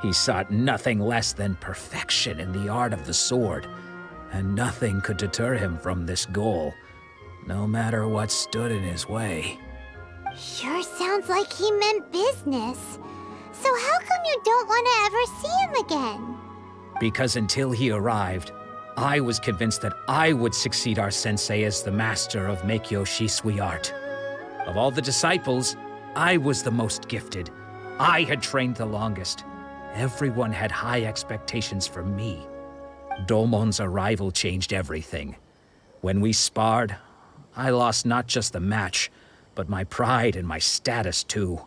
He sought nothing less than perfection in the art of the sword, and nothing could deter him from this goal, no matter what stood in his way. Sure sounds like he meant business. So how come you don't want to ever see him again? Because until he arrived, I was convinced that I would succeed our sensei as the master of Meikyo Shisui art. Of all the disciples, I was the most gifted. I had trained the longest. Everyone had high expectations for me. Domon's arrival changed everything. When we sparred, I lost not just the match, but my pride and my status too.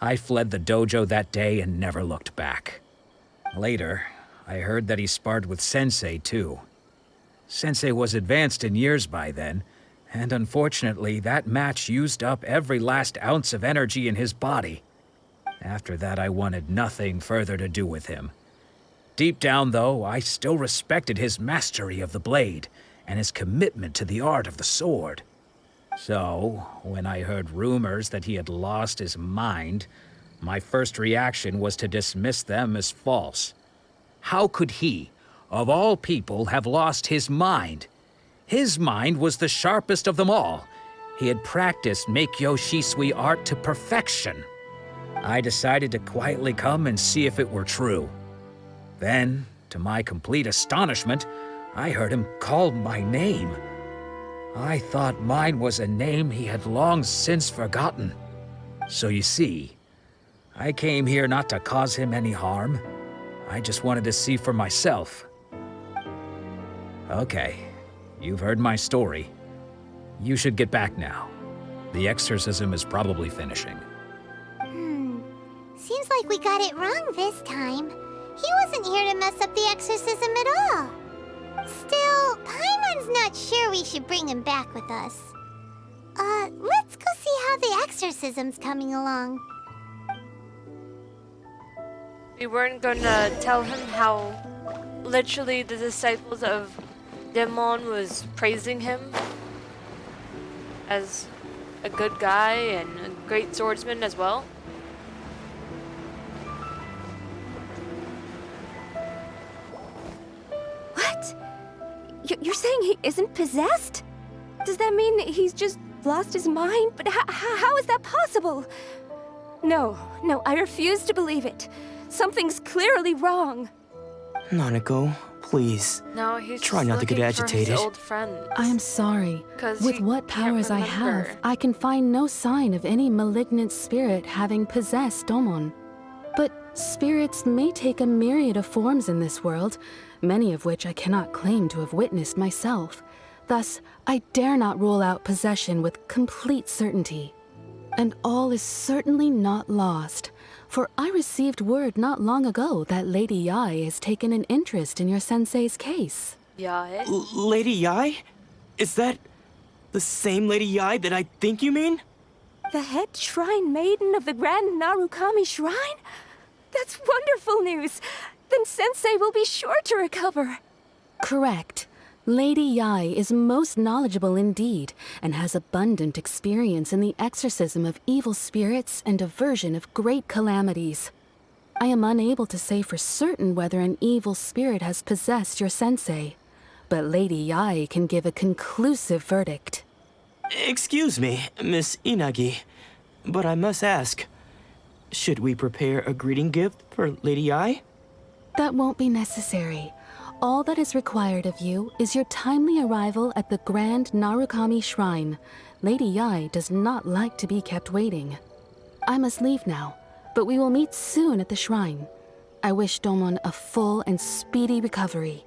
I fled the dojo that day and never looked back. Later, I heard that he sparred with Sensei too. Sensei was advanced in years by then, and unfortunately that match used up every last ounce of energy in his body. After that, I wanted nothing further to do with him. Deep down, though, I still respected his mastery of the blade and his commitment to the art of the sword. So, when I heard rumors that he had lost his mind, my first reaction was to dismiss them as false. How could he, of all people, have lost his mind? His mind was the sharpest of them all. He had practiced Meikyo Shisui art to perfection. I decided to quietly come and see if it were true. Then, to my complete astonishment, I heard him call my name. I thought mine was a name he had long since forgotten. So you see, I came here not to cause him any harm. I just wanted to see for myself. Okay, you've heard my story. You should get back now. The exorcism is probably finishing. Seems like we got it wrong this time. He wasn't here to mess up the exorcism at all. Still, Paimon's not sure we should bring him back with us. Let's go see how the exorcism's coming along. We weren't gonna tell him how literally the disciples of Demon was praising him as a good guy and a great swordsman as well. What? You're saying he isn't possessed? Does that mean he's just lost his mind? But how is that possible? No, I refuse to believe it. Something's clearly wrong. Nanako, please. No, he's try just not to get looking for agitated. his old friends. I am sorry. 'Cause With he what can't powers I remember. have, I can find no sign of any malignant spirit having possessed Domon. But spirits may take a myriad of forms in this world, many of which I cannot claim to have witnessed myself. Thus, I dare not rule out possession with complete certainty. And all is certainly not lost, for I received word not long ago that Lady Yae has taken an interest in your sensei's case. Yae? Lady Yae? Is that the same Lady Yae that I think you mean? The head shrine maiden of the Grand Narukami Shrine? That's wonderful news! Then Sensei will be sure to recover. Correct. Lady Yae is most knowledgeable indeed, and has abundant experience in the exorcism of evil spirits and aversion of great calamities. I am unable to say for certain whether an evil spirit has possessed your sensei, but Lady Yae can give a conclusive verdict. Excuse me, Miss Inagi, but I must ask, should we prepare a greeting gift for Lady Yae? That won't be necessary. All that is required of you is your timely arrival at the Grand Narukami Shrine. Lady Yae does not like to be kept waiting. I must leave now, but we will meet soon at the shrine. I wish Domon a full and speedy recovery.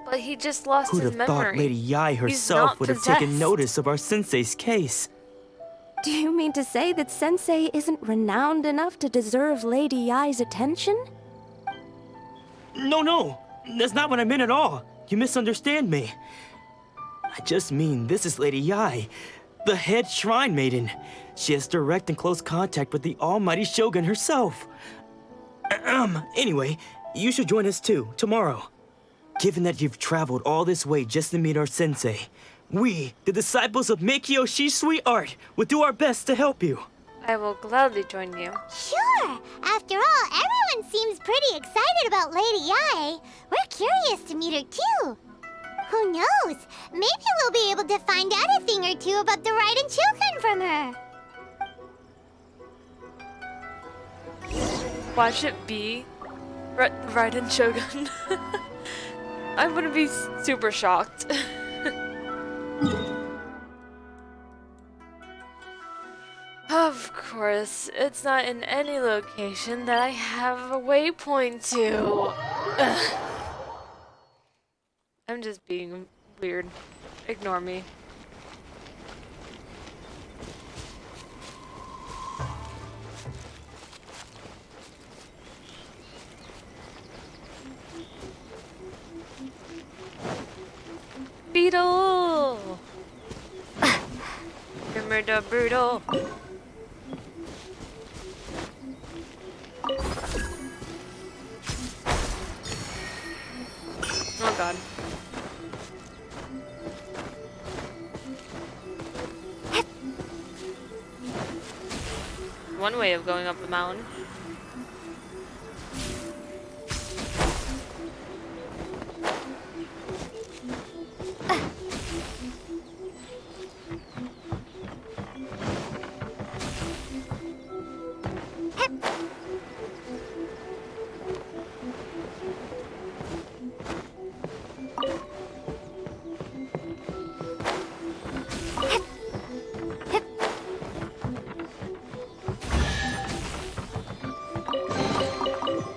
But he just lost Who'd his have memory. thought Lady Yae He's herself not would have taken possessed. notice of our sensei's case? Do you mean to say that Sensei isn't renowned enough to deserve Lady Yae's attention? No, that's not what I meant at all. You misunderstand me. I just mean this is Lady Yae, the head shrine maiden. She has direct and close contact with the almighty Shogun herself. Anyway, you should join us too, tomorrow. Given that you've traveled all this way just to meet our sensei, We, the disciples of Meikyo Shisui Art, will do our best to help you. I will gladly join you. Sure. After all, everyone seems pretty excited about Lady Yae. We're curious to meet her too. Who knows? Maybe we'll be able to find out a thing or two about the Raiden children from her. Watch it be Raiden Shogun. I wouldn't be super shocked. Of course, it's not in any location that I have a waypoint to. Ugh. I'm just being weird. Ignore me. Beetle! Remember the brutal. Oh god. One way of going up the mountain.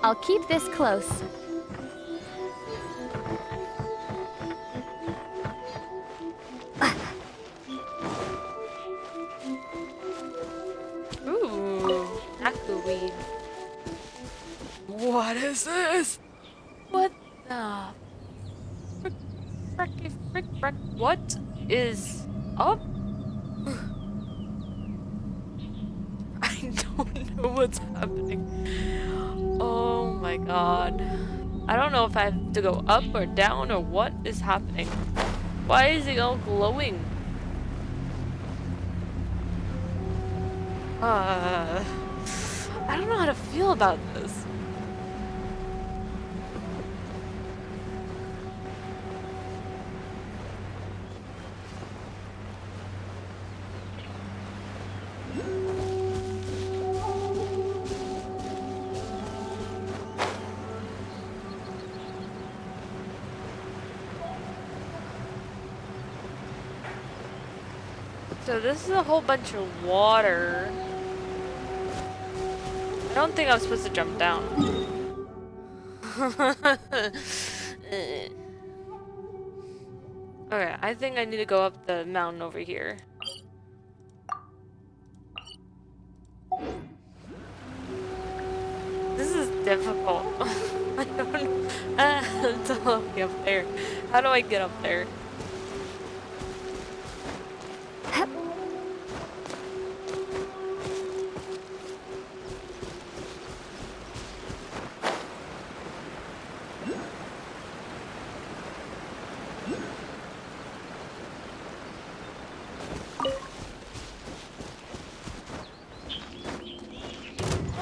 I'll keep this close. Ooh, aquaweed. What is this? What the frick? What is up? I don't know what's happening. Oh my god. I don't know if I have to go up or down or what is happening. Why is it all glowing? I don't know how to feel about this. So this is a whole bunch of water. I don't think I was supposed to jump down. Okay, I think I need to go up the mountain over here. This is difficult. I don't know. It's all the way up there. How do I get up there?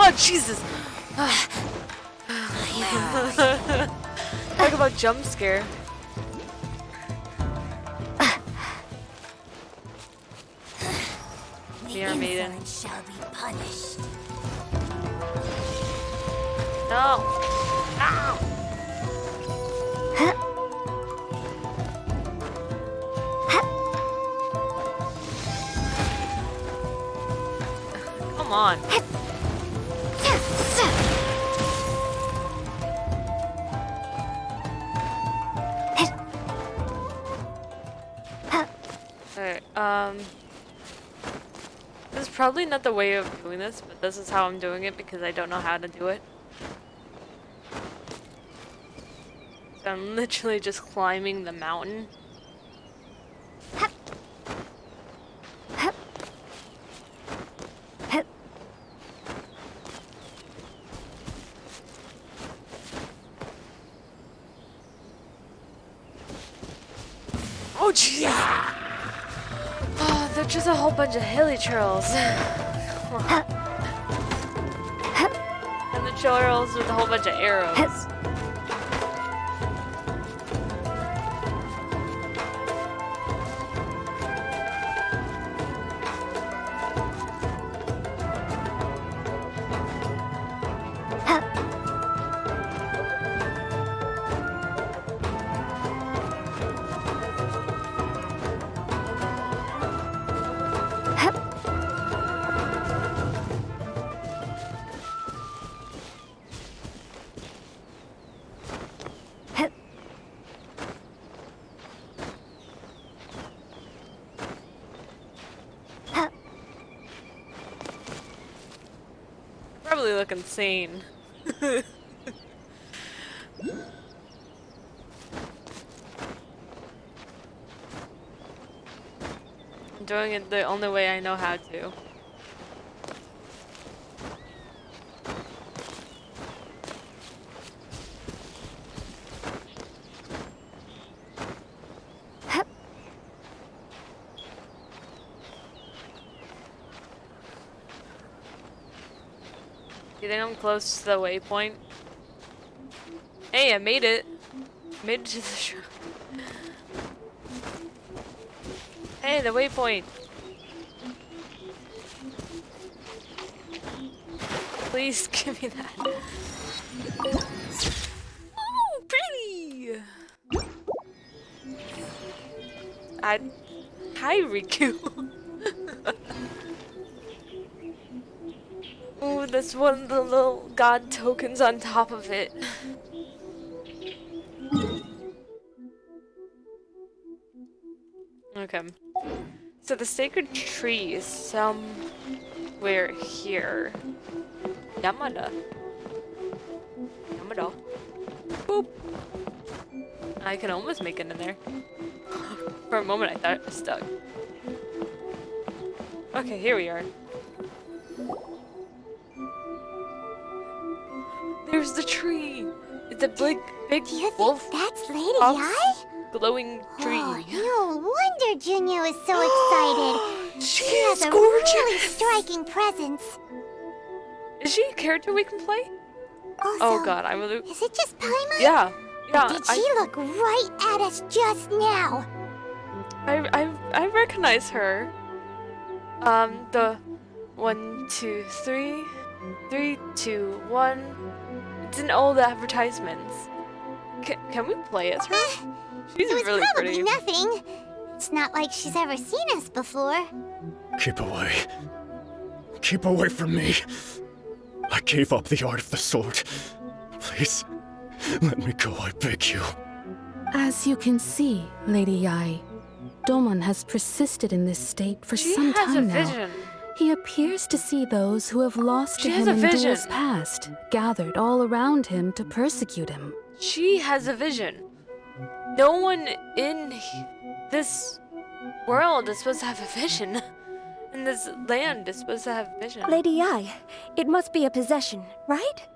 Oh, Jesus! Talk about jump scare. Dear maiden. Shall be punished. No! Ow! Come on. Alright, this is probably not the way of doing this, but this is how I'm doing it because I don't know how to do it. So I'm literally just climbing the mountain. Oh, jeez! just a whole bunch of hilly churls. And the churls with a whole bunch of arrows. Probably look insane. I'm doing it the only way I know how to. You think I'm close to the waypoint? Hey, I made it. Made it to the shop. Hey, the waypoint. Please give me that. Ooh, pretty. Hi, Riku. Ooh, there's one of the little god tokens on top of it. Okay. So the sacred tree is somewhere here. Yamada. Boop. I can almost make it in there. For a moment I thought it was stuck. Okay, here we are. There's the tree. It's a big Do you wolf. think that's Lady Ai? Glowing tree. Oh, no wonder Junyo is so excited. She has is a gorgeous. really striking presence. Is she a character we can play? Also, Oh god, I'm gonna... Is it just Paimon? Yeah. Yeah. Did she look right at us just now? I recognize her. The 1, 2, 3, 3, 2, 1. It's an old advertisement. Can we play as her? She's It was really probably pretty. nothing. It's not like she's ever seen us before. Keep away. Keep away from me. I gave up the art of the sword. Please, let me go, I beg you. As you can see, Lady Yai, Domon has persisted in this state for She some has a time now. vision. He appears to see those who have lost She to has him a in vision. duels past, gathered all around him to persecute him. She has a vision. No one in this world is supposed to have a vision. In this land is supposed to have a vision. Lady Yai, it must be a possession, right?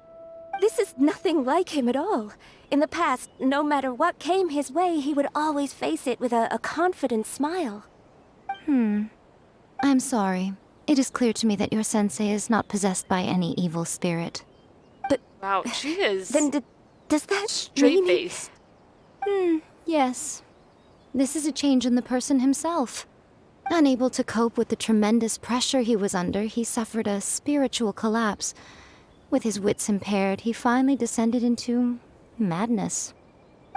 This is nothing like him at all. In the past, no matter what came his way, he would always face it with a confident smile. I'm sorry. It is clear to me that your sensei is not possessed by any evil spirit. But... Wow, she is... Then does that straight-faced. Yes. This is a change in the person himself. Unable to cope with the tremendous pressure he was under, he suffered a spiritual collapse. With his wits impaired, he finally descended into madness.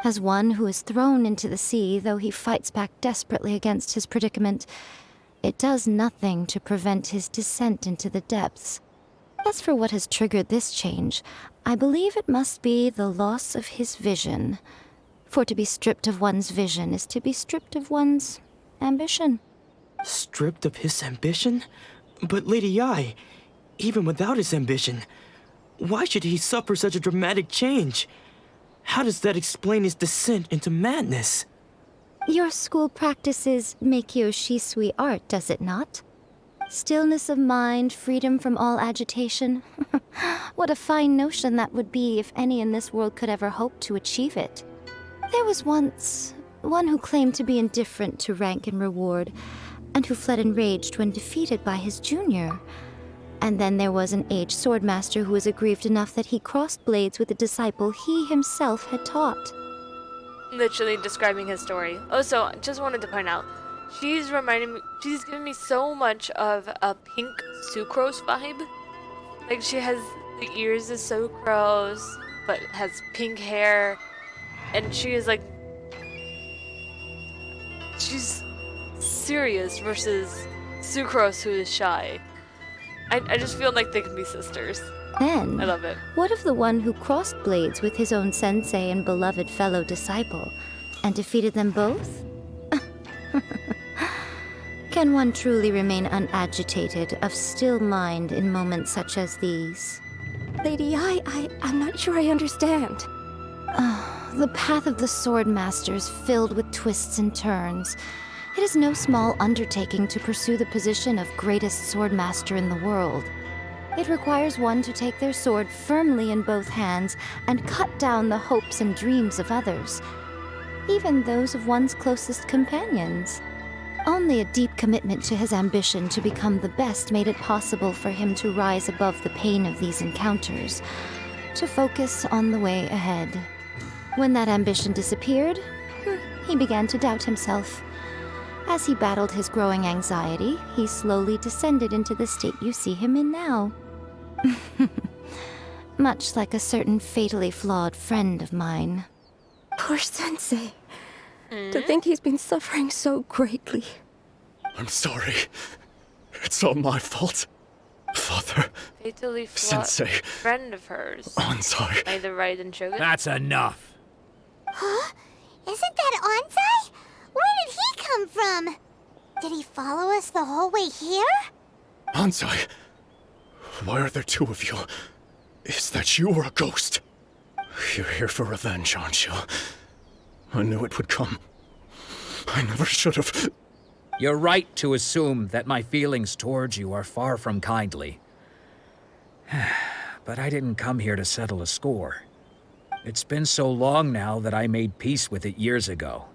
As one who is thrown into the sea, though he fights back desperately against his predicament, it does nothing to prevent his descent into the depths. As for what has triggered this change, I believe it must be the loss of his vision. For to be stripped of one's vision is to be stripped of one's ambition. Stripped of his ambition? But Lady Yai, even without his ambition, why should he suffer such a dramatic change? How does that explain his descent into madness? Your school practices Meikyo Shisui art, does it not? Stillness of mind, freedom from all agitation. What a fine notion that would be if any in this world could ever hope to achieve it. There was once one who claimed to be indifferent to rank and reward. and who fled enraged when defeated by his junior. And then there was an aged swordmaster who was aggrieved enough that he crossed blades with a disciple he himself had taught. Literally describing his story. Also, just wanted to point out, she's giving me so much of a pink sucrose vibe. Like, she has the ears of sucrose, but has pink hair, and she is like, she's serious versus sucrose, who is shy. I just feel like they can be sisters. Then, I love it. what of the one who crossed blades with his own sensei and beloved fellow disciple, and defeated them both? Can one truly remain unagitated, of still mind in moments such as these? Lady, I'm not sure I understand. The path of the sword master is filled with twists and turns. It is no small undertaking to pursue the position of greatest sword master in the world. It requires one to take their sword firmly in both hands and cut down the hopes and dreams of others, even those of one's closest companions. Only a deep commitment to his ambition to become the best made it possible for him to rise above the pain of these encounters, to focus on the way ahead. When that ambition disappeared, he began to doubt himself. As he battled his growing anxiety, he slowly descended into the state you see him in now. Much like a certain fatally flawed friend of mine. Poor Sensei. To think he's been suffering so greatly. I'm sorry. It's all my fault. Father. Fatally flawed Sensei. friend of hers. I'm sorry. Either Raiden Shogun. That's enough. Huh? Isn't that Anzai? Where did he come from? Did he follow us the whole way here? Anzai, why are there two of you? Is that you or a ghost? You're here for revenge, aren't you? I knew it would come. I never should have. You're right to assume that my feelings towards you are far from kindly. But I didn't come here to settle a score. It's been so long now that I made peace with it years ago.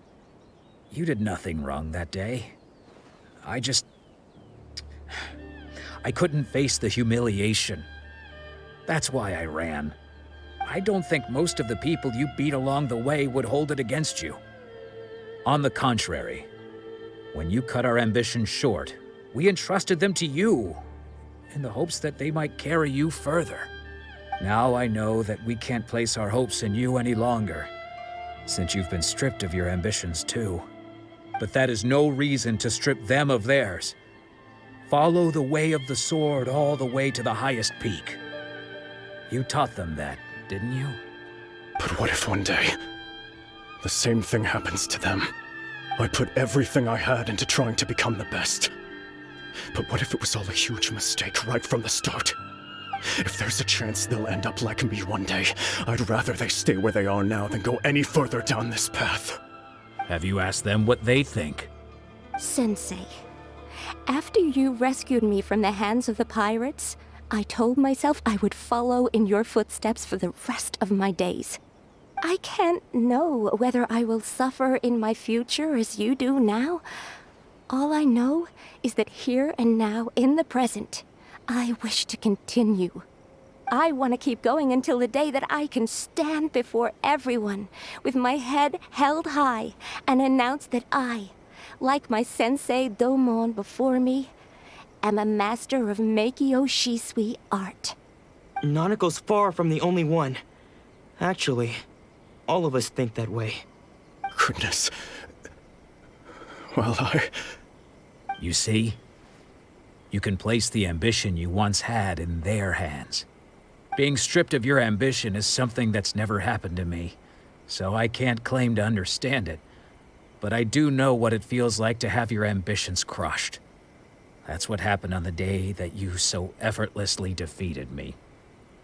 You did nothing wrong that day. I couldn't face the humiliation. That's why I ran. I don't think most of the people you beat along the way would hold it against you. On the contrary, when you cut our ambitions short, we entrusted them to you, in the hopes that they might carry you further. Now I know that we can't place our hopes in you any longer, since you've been stripped of your ambitions too. But that is no reason to strip them of theirs. Follow the way of the sword all the way to the highest peak. You taught them that, didn't you? But what if one day, the same thing happens to them? I put everything I had into trying to become the best. But what if it was all a huge mistake right from the start? If there's a chance they'll end up like me one day, I'd rather they stay where they are now than go any further down this path. Have you asked them what they think? Sensei, after you rescued me from the hands of the pirates, I told myself I would follow in your footsteps for the rest of my days. I can't know whether I will suffer in my future as you do now. All I know is that here and now, in the present, I wish to continue. I want to keep going until the day that I can stand before everyone with my head held high and announce that I, like my sensei Domon before me, am a master of Meikyo Shisui art. Nanako's far from the only one. Actually, all of us think that way. Goodness. Well, You see? You can place the ambition you once had in their hands. Being stripped of your ambition is something that's never happened to me, so I can't claim to understand it. But I do know what it feels like to have your ambitions crushed. That's what happened on the day that you so effortlessly defeated me.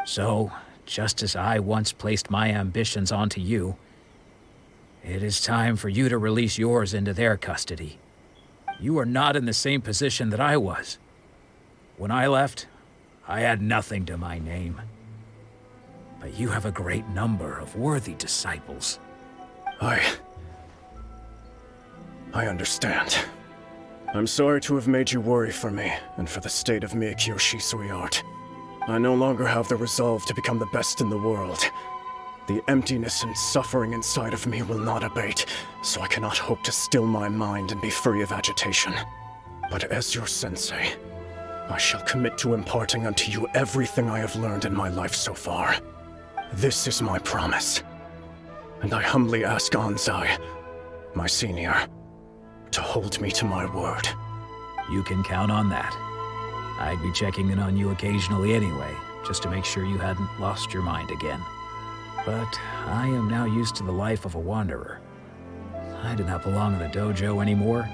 So, just as I once placed my ambitions onto you, it is time for you to release yours into their custody. You are not in the same position that I was. When I left, I had nothing to my name. But you have a great number of worthy disciples. I understand. I'm sorry to have made you worry for me, and for the state of Miyakyo Shisui art. I no longer have the resolve to become the best in the world. The emptiness and suffering inside of me will not abate, so I cannot hope to still my mind and be free of agitation. But as your sensei, I shall commit to imparting unto you everything I have learned in my life so far. This is my promise. And I humbly ask Anzai, my senior, to hold me to my word. You can count on that. I'd be checking in on you occasionally anyway, just to make sure you hadn't lost your mind again. But I am now used to the life of a wanderer. I do not belong in the dojo anymore,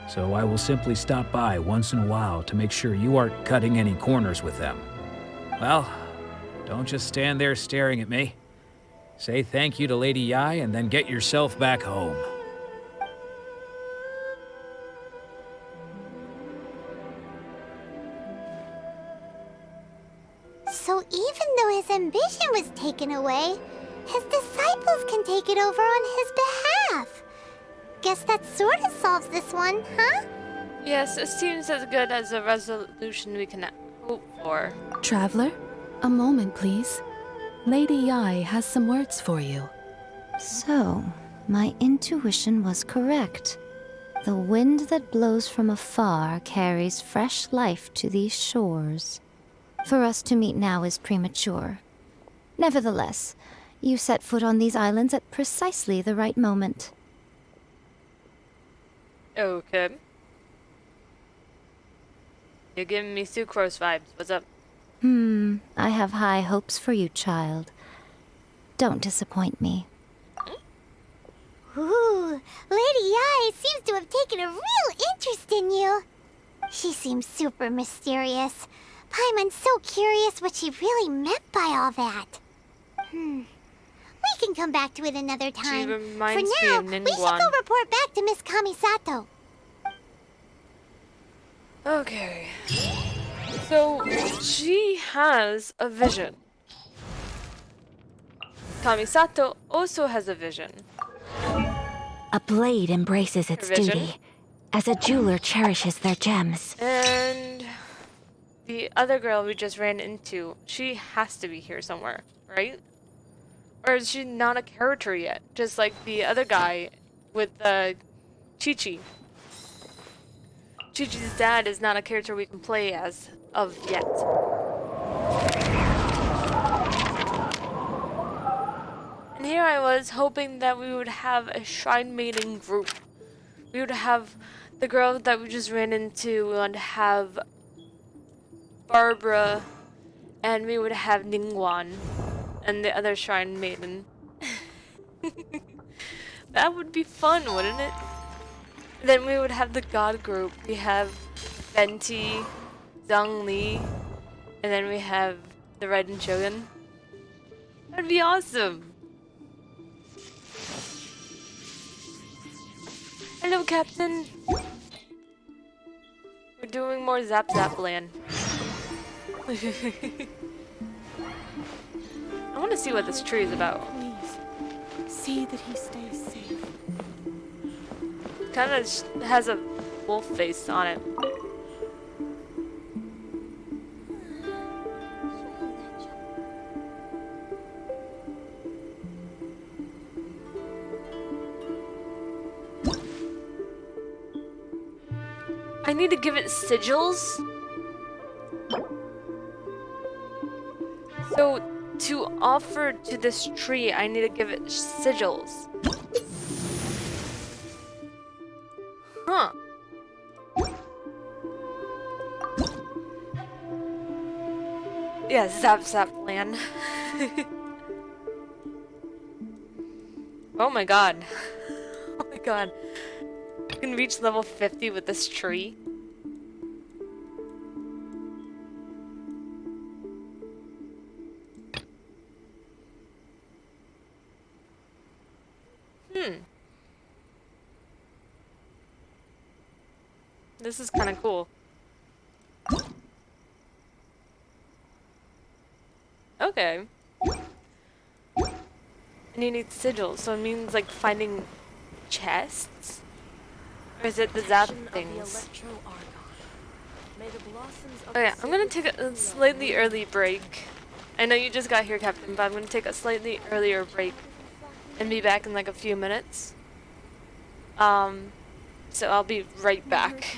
so I will simply stop by once in a while to make sure you aren't cutting any corners with them. Well, don't just stand there staring at me. Say thank you to Lady Yai and then get yourself back home. So even though his ambition was taken away, his disciples can take it over on his behalf. Guess that sort of solves this one, huh? Yes, it seems as good as a resolution we can hope for. Traveler, a moment, please. Lady Yai has some words for you. So, my intuition was correct. The wind that blows from afar carries fresh life to these shores. For us to meet now is premature. Nevertheless, you set foot on these islands at precisely the right moment. Okay. You're giving me Sucrose vibes. What's up? I have high hopes for you, child. Don't disappoint me. Ooh, Lady Yai seems to have taken a real interest in you. She seems super mysterious. Paimon's so curious what she really meant by all that. We can come back to it another time. She reminds For now, me of we should Ningguang. go report back to Miss Kamisato. Okay. So, she has a vision. Kamisato also has a vision. A blade embraces its Her vision. duty, as a jeweler cherishes their gems. And the other girl we just ran into, she has to be here somewhere, right? Or is she not a character yet? Just like the other guy with Chi-Chi. Chi-Chi's dad is not a character we can play as of yet. And here I was hoping that we would have a Shrine Maiden group. We would have the girl that we just ran into and have Barbara, and we would have Ningguang and the other Shrine Maiden. That would be fun, wouldn't it? Then we would have the God group. We have Venti, Zhang Li, and then we have the Raiden Shogun. That'd be awesome. Hello, Captain. We're doing more Zap Zap Land. I want to see what this tree is about. Please, see that he stays safe. Kind of has a wolf face on it. I need to give it sigils. So, to offer to this tree, I need to give it sigils. Huh. Yeah, Zap Zap Land. Oh my god. Oh my god. I can reach level 50 with this tree. This is kind of cool. Okay. And you need sigils, so it means like finding chests? Or is it the zap things? Oh yeah, I'm gonna take a slightly early break. I know you just got here, Captain, but I'm gonna take a slightly earlier break and be back in like a few minutes. So I'll be right back.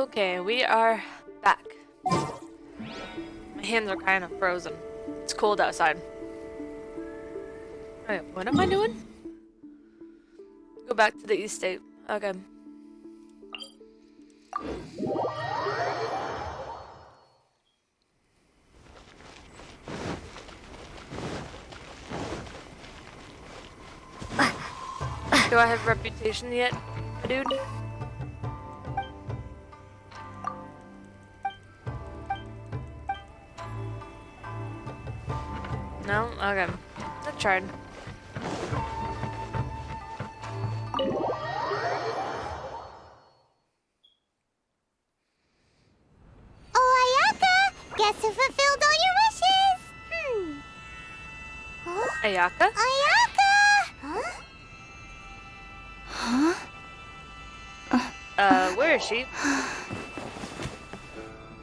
Okay, we are back. My hands are kind of frozen. It's cold outside. Wait, what am I doing? Go back to the East State. Okay. Do I have reputation yet, dude? No? Okay. I tried. Oh, Ayaka! Guess who fulfilled all your wishes? Huh? Ayaka? Ayaka! Huh? Where is she?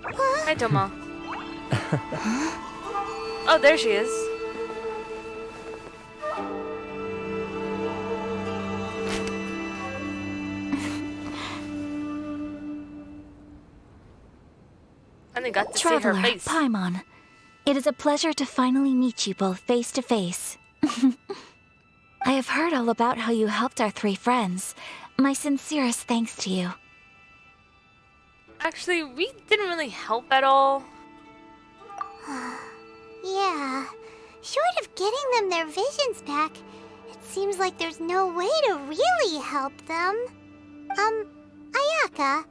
Hi, Toma. Oh, there she is. I only got to see her Traveler, face. Paimon, it is a pleasure to finally meet you both face to face. I have heard all about how you helped our 3 friends. My sincerest thanks to you. Actually, we didn't really help at all. Yeah. Short of getting them their visions back, it seems like there's no way to really help them. Ayaka,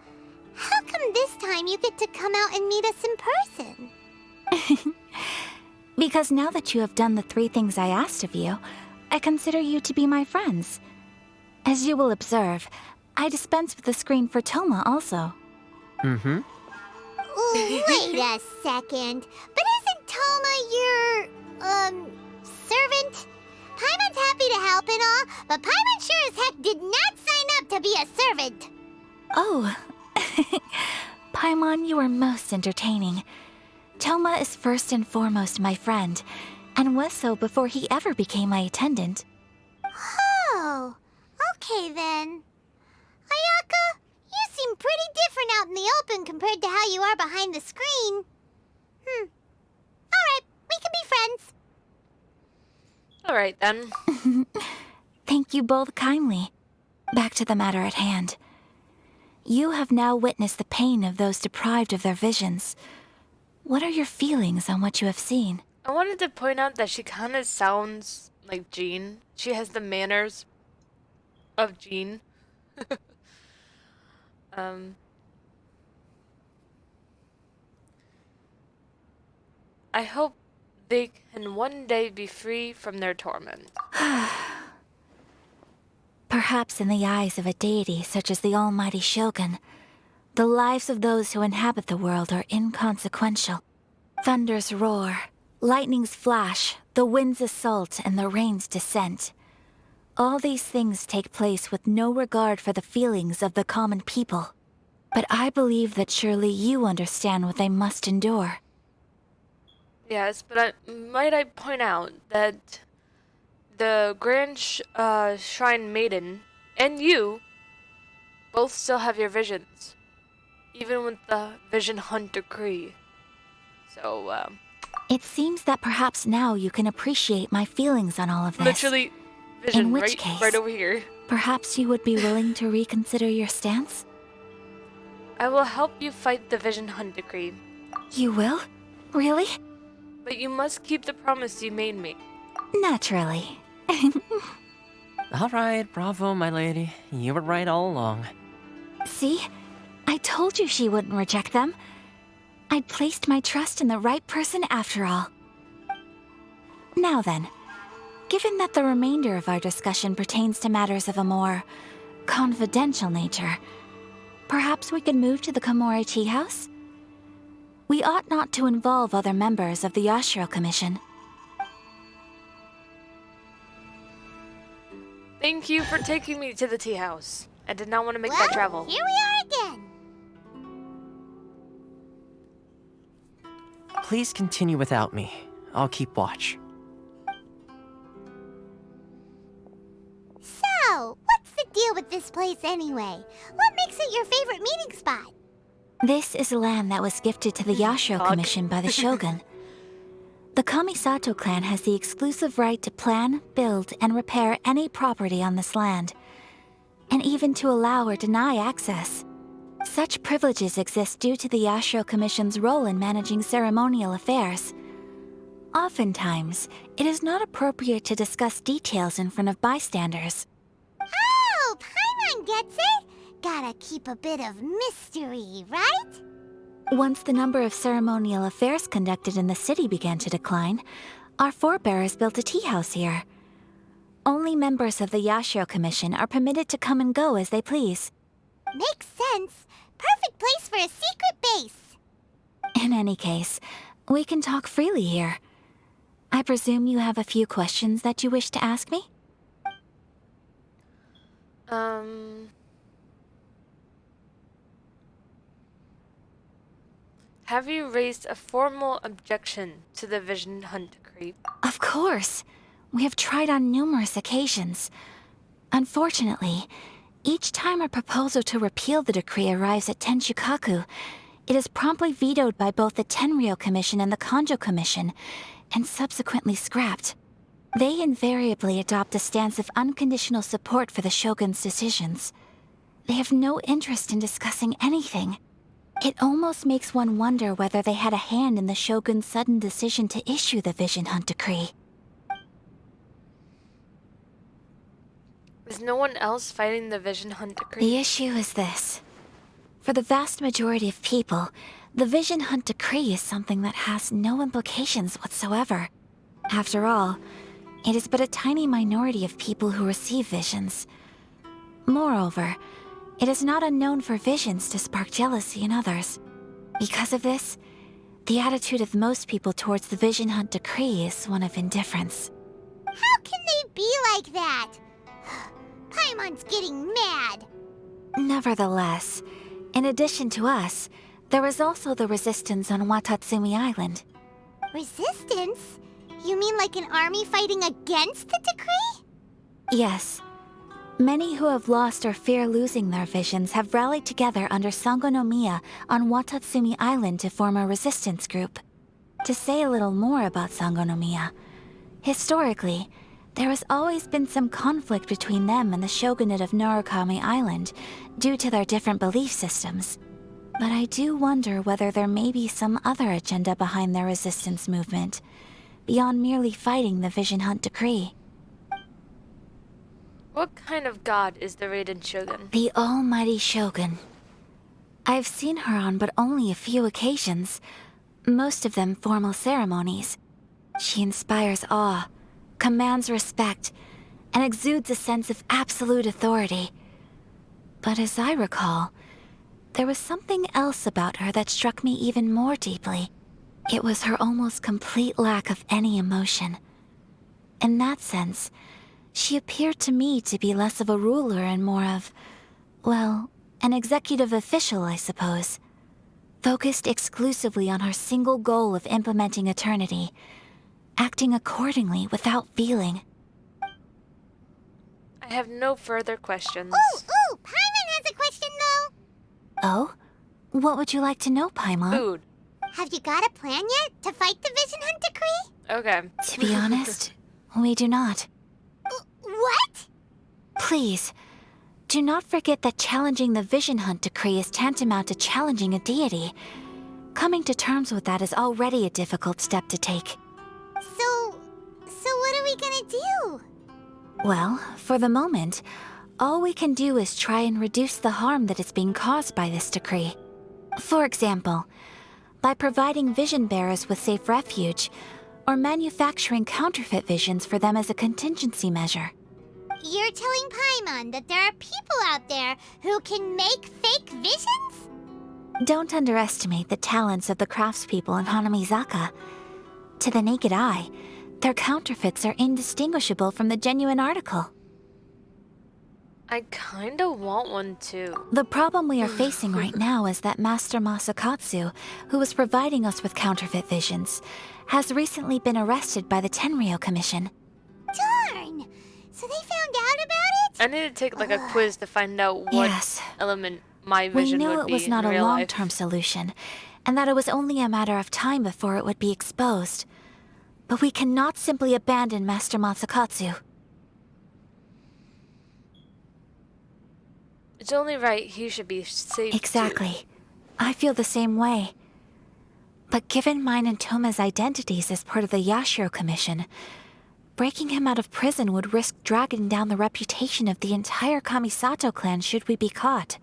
how come this time you get to come out and meet us in person? Because now that you have done the 3 things I asked of you, I consider you to be my friends. As you will observe, I dispense with the screen for Toma also. Mm-hmm. Wait a second. But isn't Toma your, servant? Paimon's happy to help and all, but Paimon sure as heck did not sign up to be a servant. Oh. Paimon, you are most entertaining. Toma is first and foremost my friend, and was so before he ever became my attendant. Oh, okay then. Ayaka, you seem pretty different out in the open compared to how you are behind the screen. Alright, we can be friends. Alright then. Thank you both kindly. Back to the matter at hand. You have now witnessed the pain of those deprived of their visions. What are your feelings on what you have seen? I wanted to point out that she kind of sounds like Jean. She has the manners of Jean. I hope they can one day be free from their torment. Perhaps in the eyes of a deity such as the almighty Shogun, the lives of those who inhabit the world are inconsequential. Thunders roar, lightnings flash, the winds assault, and the rains descent. All these things take place with no regard for the feelings of the common people. But I believe that surely you understand what they must endure. Yes, but might I point out that the Grand Shrine Maiden and you both still have your visions, even with the Vision Hunt decree. So, It seems that perhaps now you can appreciate my feelings on all of this. literally, vision In which case, right over here. Perhaps you would be willing to reconsider your stance? I will help you fight the Vision Hunt decree. You will? Really? But you must keep the promise you made me. Naturally. Alright, bravo, my lady. You were right all along. See? I told you she wouldn't reject them. I'd placed my trust in the right person after all. Now then, given that the remainder of our discussion pertains to matters of a more confidential nature, perhaps we could move to the Komori Tea House? We ought not to involve other members of the Yashiro Commission. Thank you for taking me to the tea house. I did not want to make that travel. Here we are again. Please continue without me. I'll keep watch. So, what's the deal with this place anyway? What makes it your favorite meeting spot? This is land that was gifted to the Yashiro Commission by the Shogun. The Kamisato clan has the exclusive right to plan, build, and repair any property on this land, and even to allow or deny access. Such privileges exist due to the Yashiro Commission's role in managing ceremonial affairs. Oftentimes, it is not appropriate to discuss details in front of bystanders. Oh, Paimon gets it! Gotta keep a bit of mystery, right? Once the number of ceremonial affairs conducted in the city began to decline, our forebears built a tea house here. Only members of the Yashiro Commission are permitted to come and go as they please. Makes sense. Perfect place for a secret base. In any case, we can talk freely here. I presume you have a few questions that you wish to ask me? Have you raised a formal objection to the Vision Hunt decree? Of course. We have tried on numerous occasions. Unfortunately, each time a proposal to repeal the decree arrives at Tenshukaku, it is promptly vetoed by both the Tenryou Commission and the Kanjo Commission, and subsequently scrapped. They invariably adopt a stance of unconditional support for the Shogun's decisions. They have no interest in discussing anything. It almost makes one wonder whether they had a hand in the Shogun's sudden decision to issue the Vision Hunt decree. Is no one else fighting the Vision Hunt decree? The issue is this. For the vast majority of people, the Vision Hunt decree is something that has no implications whatsoever. After all, it is but a tiny minority of people who receive visions. Moreover, it is not unknown for visions to spark jealousy in others. Because of this, the attitude of most people towards the Vision Hunt decree is one of indifference. How can they be like that? Paimon's getting mad. Nevertheless, in addition to us, there is also the resistance on Watatsumi Island. Resistance? You mean like an army fighting against the decree? Yes. Many who have lost or fear losing their visions have rallied together under Sangonomiya on Watatsumi Island to form a resistance group. To say a little more about Sangonomiya, historically, there has always been some conflict between them and the shogunate of Narukami Island due to their different belief systems. But I do wonder whether there may be some other agenda behind their resistance movement, beyond merely fighting the Vision Hunt decree. What kind of god is the Raiden Shogun? The Almighty Shogun. I've seen her on but only a few occasions, most of them formal ceremonies. She inspires awe, commands respect, and exudes a sense of absolute authority. But as I recall, there was something else about her that struck me even more deeply. It was her almost complete lack of any emotion. In that sense, she appeared to me to be less of a ruler and more of, well, an executive official, I suppose. Focused exclusively on her single goal of implementing eternity, acting accordingly without feeling. I have no further questions. Ooh, Paimon has a question though. Oh? What would you like to know, Paimon? Food. Have you got a plan yet to fight the Vision Hunt decree? Okay. To be honest, we do not. What? Please, do not forget that challenging the Vision Hunt decree is tantamount to challenging a deity. Coming to terms with that is already a difficult step to take. So what are we gonna do? Well, for the moment, all we can do is try and reduce the harm that is being caused by this decree. For example, by providing vision bearers with safe refuge, or manufacturing counterfeit visions for them as a contingency measure. You're telling Paimon that there are people out there who can make fake visions? Don't underestimate the talents of the craftspeople in Hanamizaka. To the naked eye, their counterfeits are indistinguishable from the genuine article. I kinda want one too. The problem we are facing right now is that Master Masakatsu, who was providing us with counterfeit visions, has recently been arrested by the Tenryou Commission. Darn! So they found out about it? I need to take like a quiz to find out what Yes. element my vision We knew would it was be not in a real life. long-term solution, and that it was only a matter of time before it would be exposed. But we cannot simply abandon Master Masakatsu. It's only right he should be safe. Exactly. I feel the same way. But given mine and Toma's identities as part of the Yashiro Commission, breaking him out of prison would risk dragging down the reputation of the entire Kamisato clan should we be caught.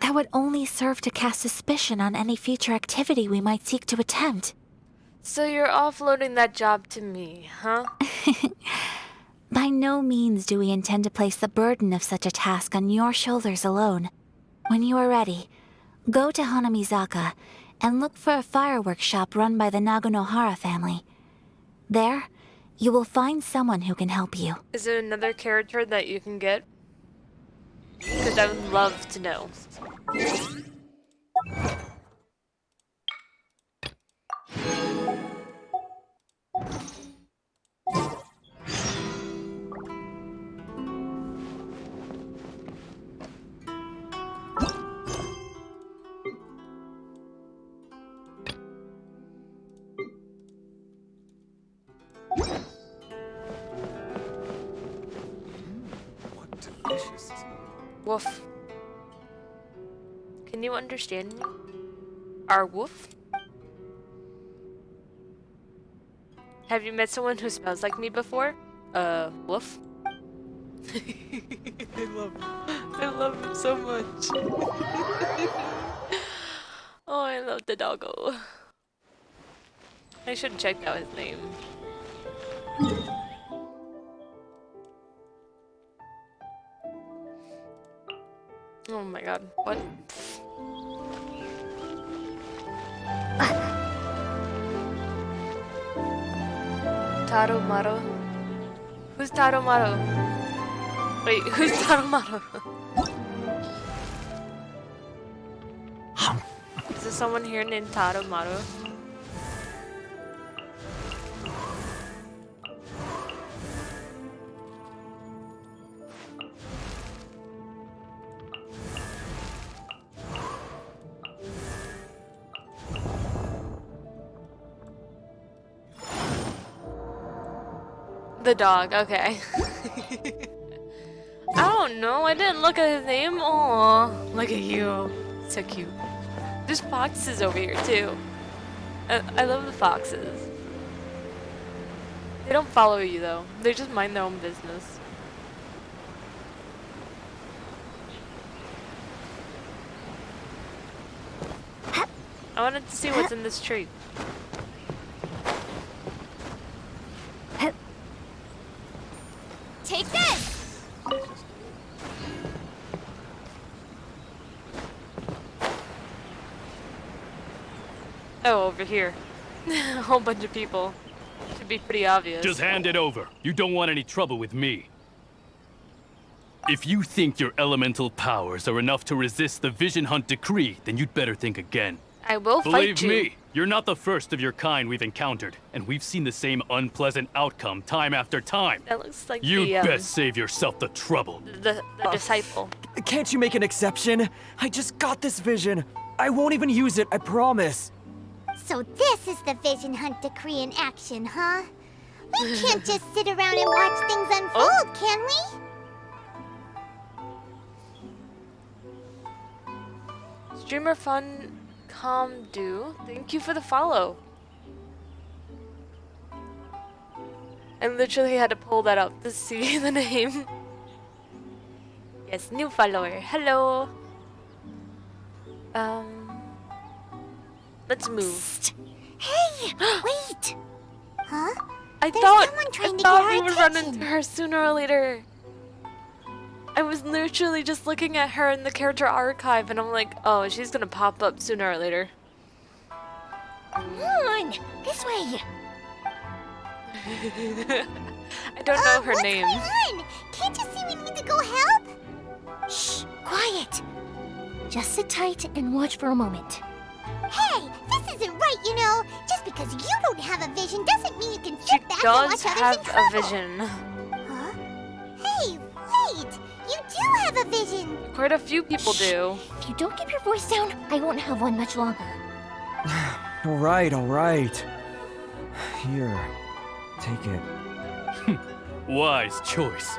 That would only serve to cast suspicion on any future activity we might seek to attempt. So you're offloading that job to me, huh? By no means do we intend to place the burden of such a task on your shoulders alone. When you are ready, go to Hanamizaka and look for a fireworks shop run by the Nagonohara family. There, you will find someone who can help you. Is there another character that you can get? Because I would love to know. Delicious. Woof. Can you understand me? Our woof? Have you met someone who smells like me before? Woof? I love him so much. Oh, I love the doggo. I should have checked out his name. Oh my god, what? Taromaro? Who's Taromaro? Wait, who's Taromaro? Is there someone here named Taromaro? The dog, okay. I don't know, I didn't look at his name. Aw, look at you. So cute. There's foxes over here too. I love the foxes. They don't follow you though. They just mind their own business. I wanted to see what's in this tree. Take this! Oh, over here. A whole bunch of people. Should be pretty obvious. Just hand it over. You don't want any trouble with me. If you think your elemental powers are enough to resist the Vision Hunt decree, then you'd better think again. I will Believe fight you. me, you're not the first of your kind we've encountered, and we've seen the same unpleasant outcome time after time. That looks like You'd the, best save yourself the trouble. the disciple. Can't you make an exception? I just got this vision. I won't even use it, I promise. So this is the Vision Hunt decree in action, huh? We can't just sit around and watch things unfold, can we? Streamer Fun Comdo, thank you for the follow. I literally had to pull that up to see the name. Yes, new follower. Hello. Let's move. Hey, wait. Huh? I There's thought someone trying to we get our would run attention. into her sooner or later. I was literally just looking at her in the character archive and I'm like, oh, she's gonna pop up sooner or later. Come on, this way. I don't know her name. What's going on? Can't you see we need to go help? Shh, quiet. Just sit tight and watch for a moment. Hey, this isn't right, you know. Just because you don't have a vision doesn't mean you can sit back and watch Does others have in a trouble. vision. Huh? Hey, wait. You do have a vision. Quite a few people do. If you don't keep your voice down, I won't have one much longer. Alright, alright. Here, take it. Wise choice.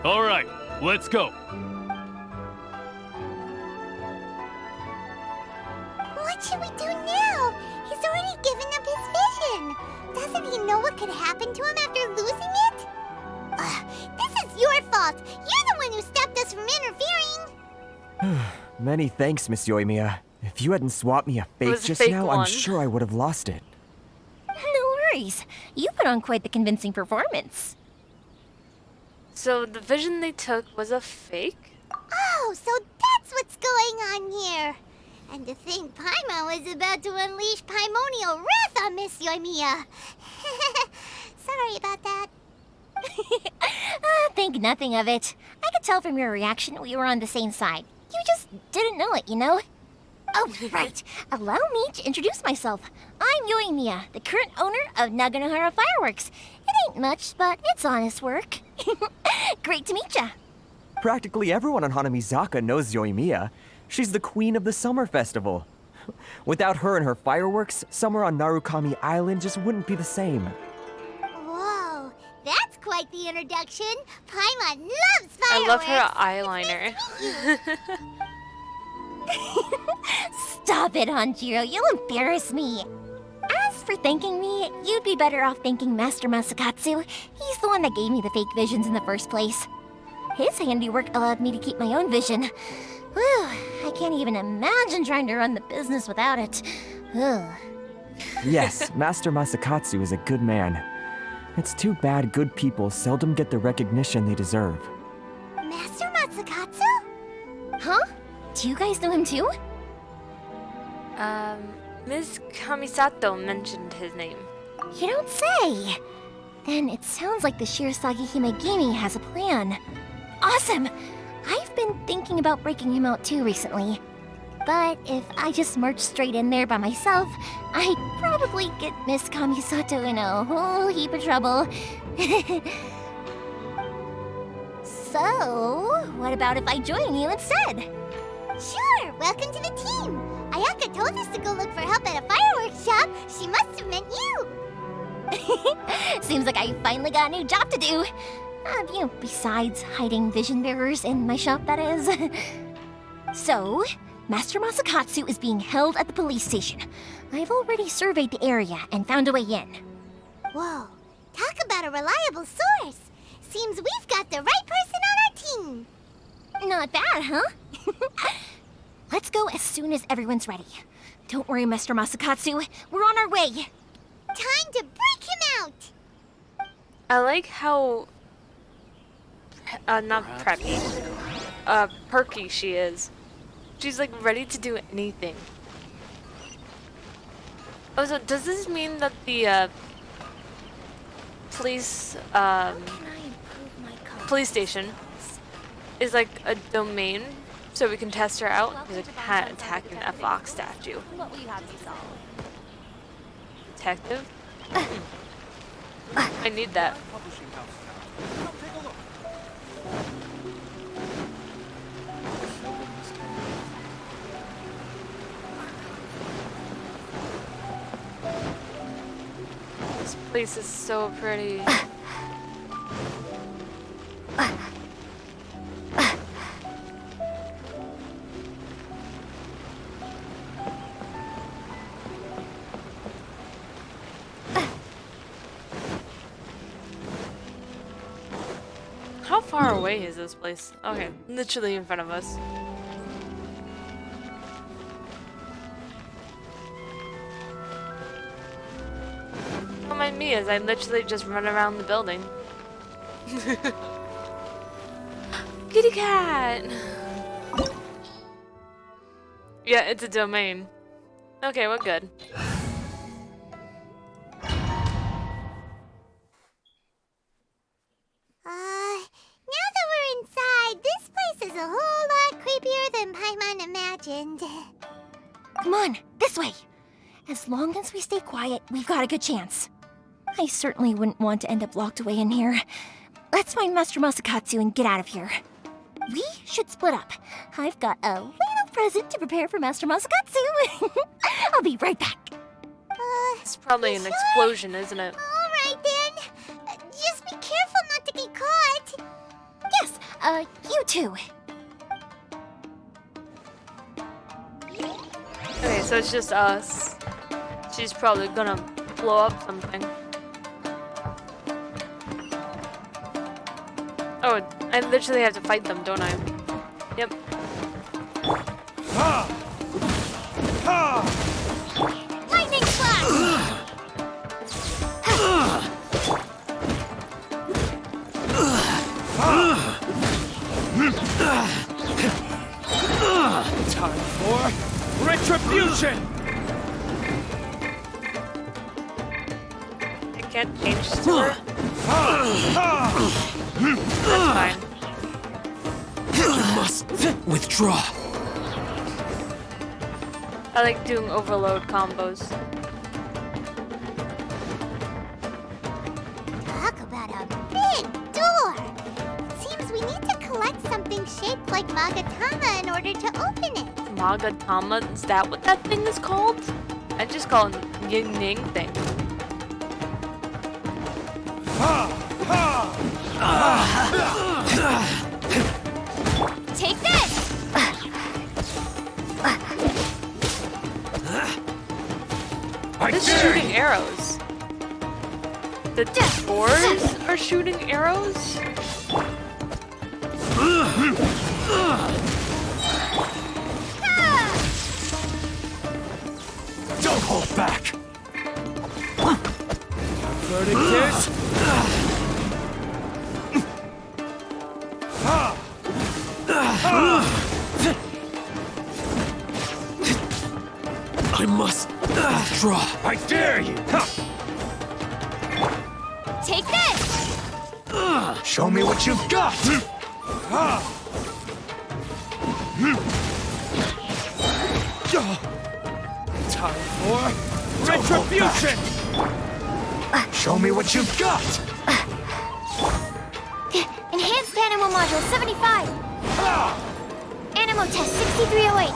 All right, let's go. What should we do now? He's already given up his vision. Doesn't he know what could happen to him after losing it? This is your fault. You're the one who stopped us from interfering. Many thanks, Miss Yoimiya. If you hadn't swapped me a fake just fake now, one. I'm sure I would have lost it. No worries. You put on quite the convincing performance. So the vision they took was a fake? Oh, so that's what's going on here. And to think Paimon was about to unleash Paimonial wrath on Miss Yoimiya. Sorry about that. Think nothing of it. I could tell from your reaction we were on the same side. You just didn't know it, you know? Oh, right. Allow me to introduce myself. I'm Yoimiya, the current owner of Naganohara Fireworks. It ain't much, but it's honest work. Great to meet ya. Practically everyone on Hanamizaka knows Yoimiya. She's the queen of the summer festival. Without her and her fireworks, summer on Narukami Island just wouldn't be the same. Whoa, that's quite the introduction. Paimon loves fireworks. I love her eyeliner. Stop it, Hanjiro. You'll embarrass me. As for thanking me, you'd be better off thanking Master Masakatsu. He's the one that gave me the fake visions in the first place. His handiwork allowed me to keep my own vision. Whew, I can't even imagine trying to run the business without it. Ugh. Yes, Master Masakatsu is a good man. It's too bad good people seldom get the recognition they deserve. Master Matsukatsu? Huh? Do you guys know him too? Ms. Kamisato mentioned his name. You don't say! Then it sounds like the Shirasagi Himegimi has a plan. Awesome! I've been thinking about breaking him out too recently. But if I just march straight in there by myself, I'd probably get Miss Kamisato in a whole heap of trouble. So, what about if I join you instead? Sure, welcome to the team. Ayaka told us to go look for help at a fireworks shop. She must have meant you. Seems like I finally got a new job to do. Besides hiding vision bearers in my shop, that is. So, Master Masakatsu is being held at the police station. I've already surveyed the area and found a way in. Whoa, talk about a reliable source. Seems we've got the right person on our team. Not bad, huh? Let's go as soon as everyone's ready. Don't worry, Master Masakatsu. We're on our way. Time to break him out. I like how not preppy, perky she is. She's like ready to do anything. Oh, so does this mean that the police station is like a domain, so we can test her out? There's a cat attacking a fox statue. What will you have me solve? Detective? I need that. This place is so pretty. How far away is this place? Okay, literally in front of us. Don't mind me as I literally just run around the building. Kitty cat! Yeah, it's a domain. Okay, we're good. Now that we're inside, this place is a whole lot creepier than Paimon imagined. Come on, this way. As long as we stay quiet, we've got a good chance. I certainly wouldn't want to end up locked away in here. Let's find Master Masakatsu and get out of here. We should split up. I've got a little present to prepare for Master Masakatsu. I'll be right back. It's probably an explosion, isn't it? Alright then. Just be careful not to get caught. Yes, you too. Okay, so it's just us. She's probably gonna blow up something. Oh, I literally have to fight them, don't I? Yep. Lightning slash! Time for retribution! I can't change to her. That's fine. You must withdraw. I like doing overload combos. Talk about a big door! It seems we need to collect something shaped like Magatama in order to open it. Magatama? Is that what that thing is called? I just call it Yin Yang thing. Take this! It's shooting arrows. The doors are shooting arrows? Don't hold back! Verdict is... I must withdraw. I dare you! Take this! Show me what you've got! Time for retribution! Show me what you've got! Enhanced Animal Module 75! Animal Test 6308!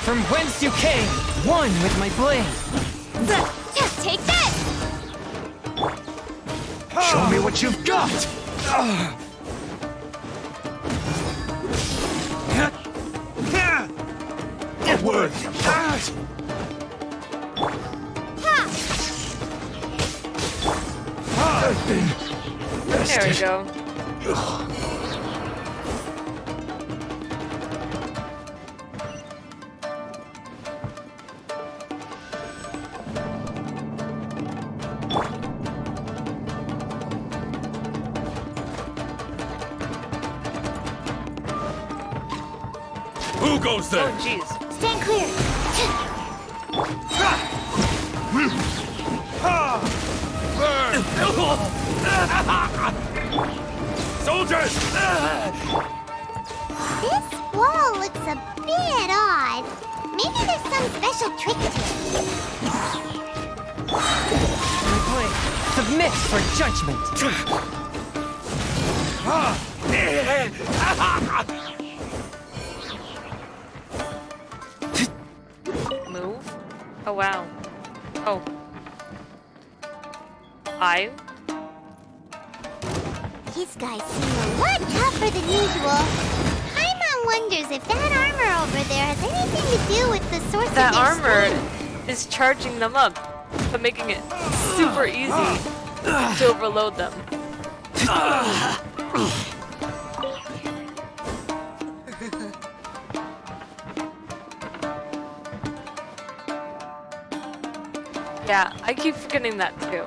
From whence you came, one with my blade. Just take this! Show me what you've got! A worthy opponent! I've been There we go. Who goes there? Oh, jeez. Stand clear! Soldiers! This wall looks a bit odd. Maybe there's some special trick to it. My blade submits for judgment. Move? Oh, wow. Oh. I? These guys seem a lot tougher than usual. Paimon wonders if that armor over there has anything to do with the source That of their armor is charging them up, but making it super easy to overload them. Yeah, I keep forgetting that too.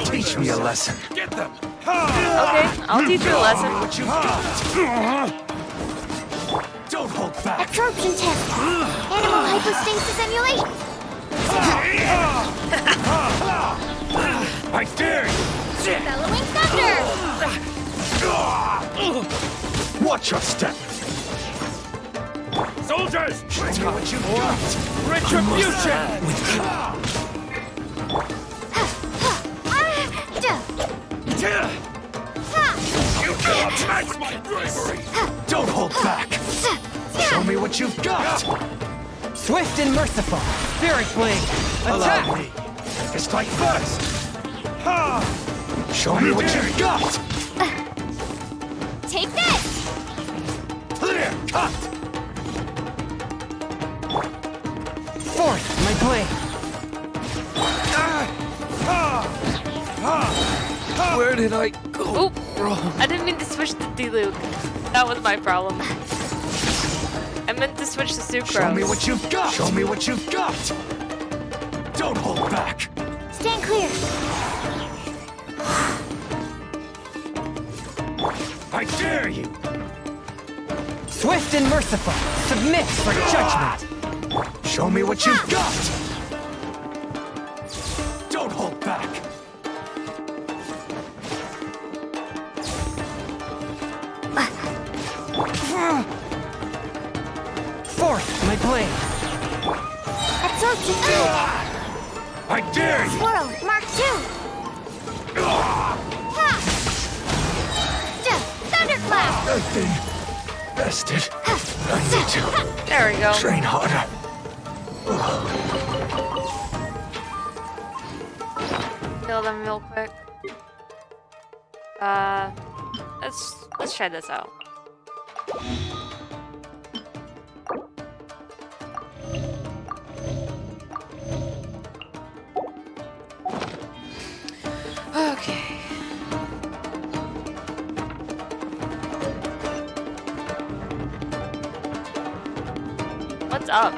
Teach me a lesson. Get them! Okay, I'll teach you a lesson. What you've got. Don't hold back. absorption test. Animal hypostasis emulation. I dare you! Bellowing thunder. Watch your step! Soldiers! Show me what you've got! Retribution! That's my bravery! Don't hold back! Show me what you've got! Swift and merciful. Spirit blade. Attack! Allow me to strike first! Ha! Show me what you've got! Take this! Clear cut! Forth, my blade. Where did I go? Oop! I didn't mean to switch to D-Luke. That was my problem. I meant to switch to Sucrose. Show me what you've got! Show me what you've got! Don't hold back! Stand clear. I dare you! Swift and merciful. Submit for judgment. Show me what you've got! Don't hold back! Forth, my blade. Absorption. I dare you! Swirl. Mark 2. Ha! Thunderclap. I've been bested. I need to There we go. train harder. Kill them real quick. Let's try this out. Okay. What's up?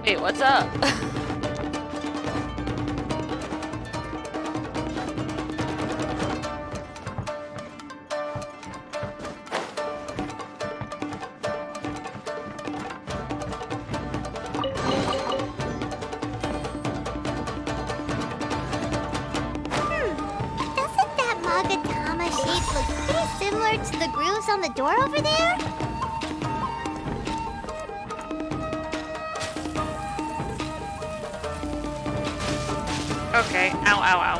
Wait, what's up? Doesn't that Magatama shape look pretty similar to the grooves on the door over there? Okay. Ow, ow, ow.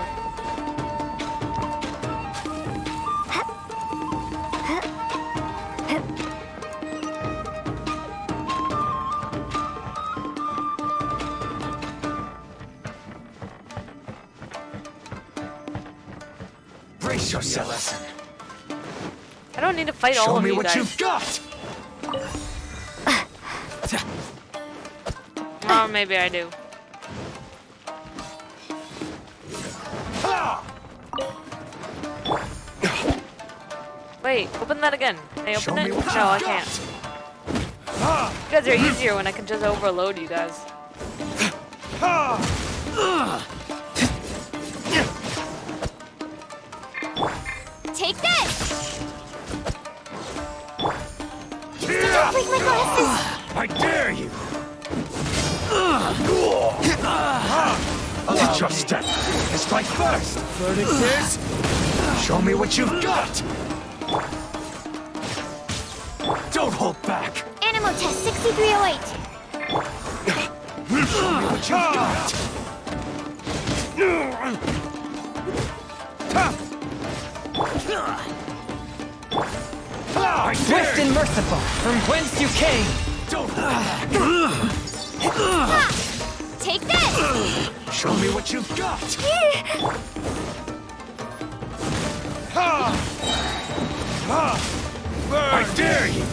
Brace yourself. I don't need to fight all Show of me you what guys. you've got! Oh, maybe I do. Wait, open that again. Can I open it? No, I can't. You guys are easier when I can just overload you guys. Take this! Don't break my glasses! I dare you! Watch your step! Strike first! Verdict is... Show me what you've got! Don't hold back! Animal test 6308. Show me what you've got! I Swift dare and you! merciful. From whence you came. Don't hold back! Take this! Show me what you've got! I dare you!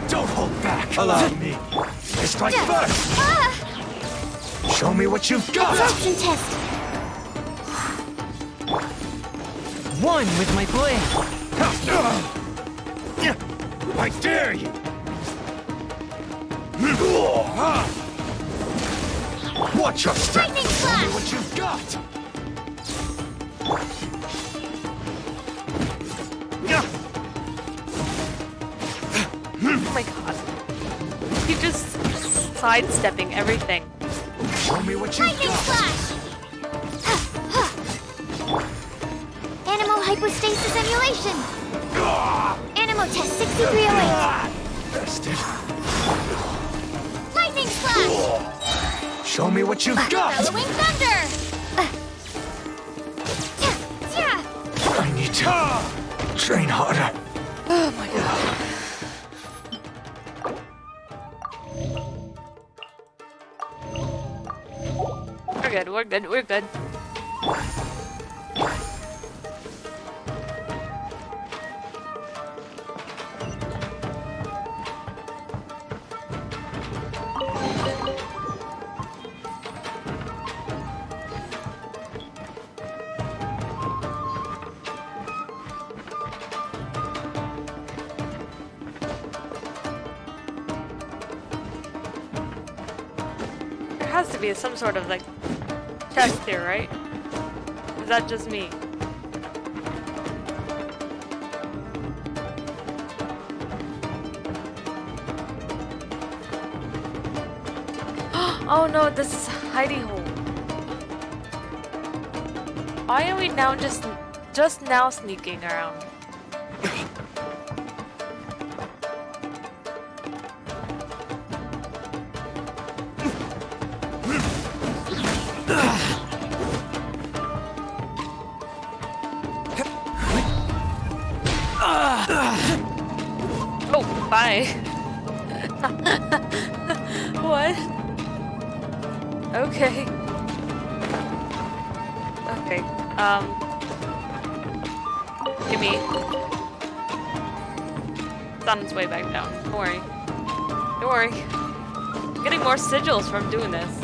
Don't hold back! Allow me! Strike first! Show me what you've got! Absorption test. One with my blade. I dare you! Watch your step! Lightning Show me flash. what you've got! Oh my god. You're just sidestepping everything. Show me what you've Lightning got! flash. Animal hypostasis emulation. Animal test 6308. Bested. Lightning flash. Show me what you've got! Bellowing thunder. Yeah. good, we're good, we're good. There has to be some sort of like chest here, right? Is that just me? Oh no, this is a hidey hole. Why are we now just now sneaking around? Oh, bye. What? Okay. Okay. Gimme. It's on its way back down. Don't worry. Don't worry. I'm getting more sigils from doing this.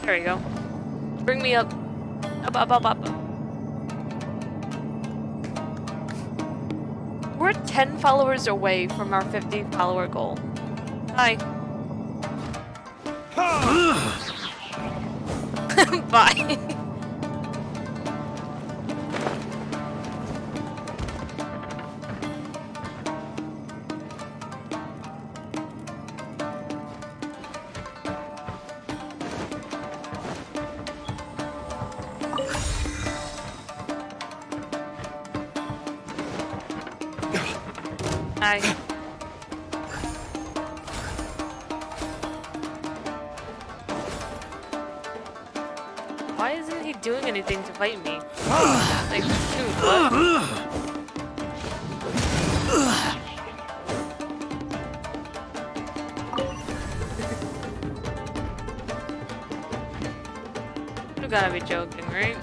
There we go. Bring me up. Up, up, up, up. We're 10 followers away from our 50 follower goal. Hi. Bye. Hi. Why isn't he doing anything to fight me? Like, dude, what? You gotta be joking, right?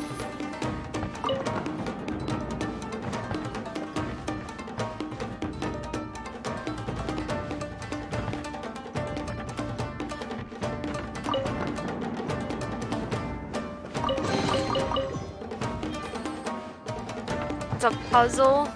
It's a puzzle.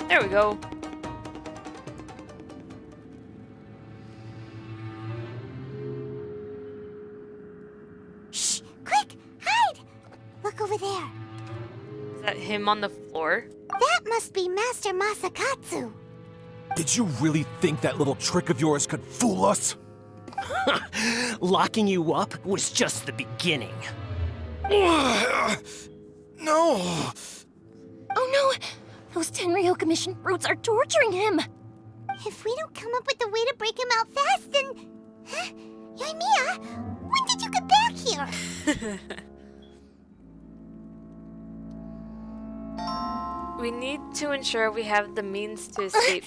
There we go. Look over there. Is that him on the floor? That must be Master Masakatsu. Did you really think that little trick of yours could fool us? Locking you up was just the beginning. No! Oh no! Those Tenryo Commission brutes are torturing him! If we don't come up with a way to break him out fast, then... Huh? Yoimiya, when did you get back here? We need to ensure we have the means to escape.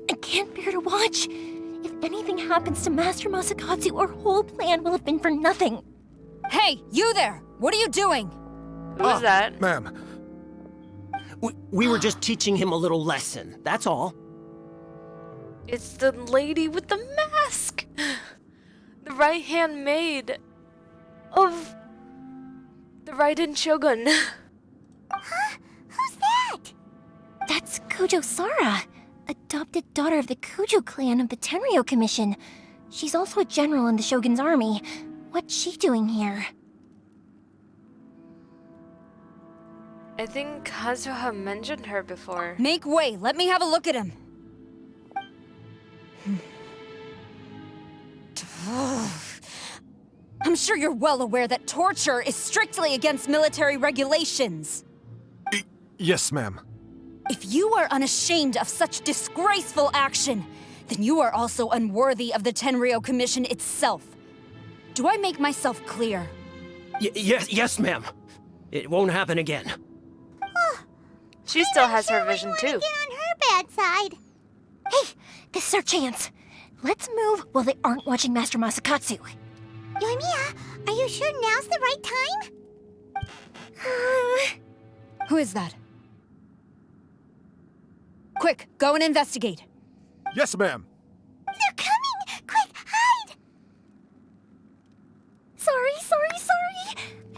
I can't bear to watch. If anything happens to Master Masakatsu, our whole plan will have been for nothing. Hey, you there! What are you doing? Who's that? Ma'am. We were just teaching him a little lesson, that's all. It's the lady with the mask! The right-hand maid of the Raiden Shogun. Huh? Who's that? That's Kujo Sara, adopted daughter of the Kujo clan of the Tenryo Commission. She's also a general in the Shogun's army. What's she doing here? I think Kazuha mentioned her before. Make way, let me have a look at him. I'm sure you're well aware that torture is strictly against military regulations. Yes, ma'am. If you are unashamed of such disgraceful action, then you are also unworthy of the Tenryou Commission itself. Do I make myself clear? Yes, ma'am. It won't happen again. She still has her vision too. Get on her bad side. Hey, this is our chance. Let's move while they aren't watching Master Masakatsu. Yoimiya, are you sure now's the right time? Who is that? Quick, go and investigate. Yes, ma'am. They're coming! Quick, hide! Sorry.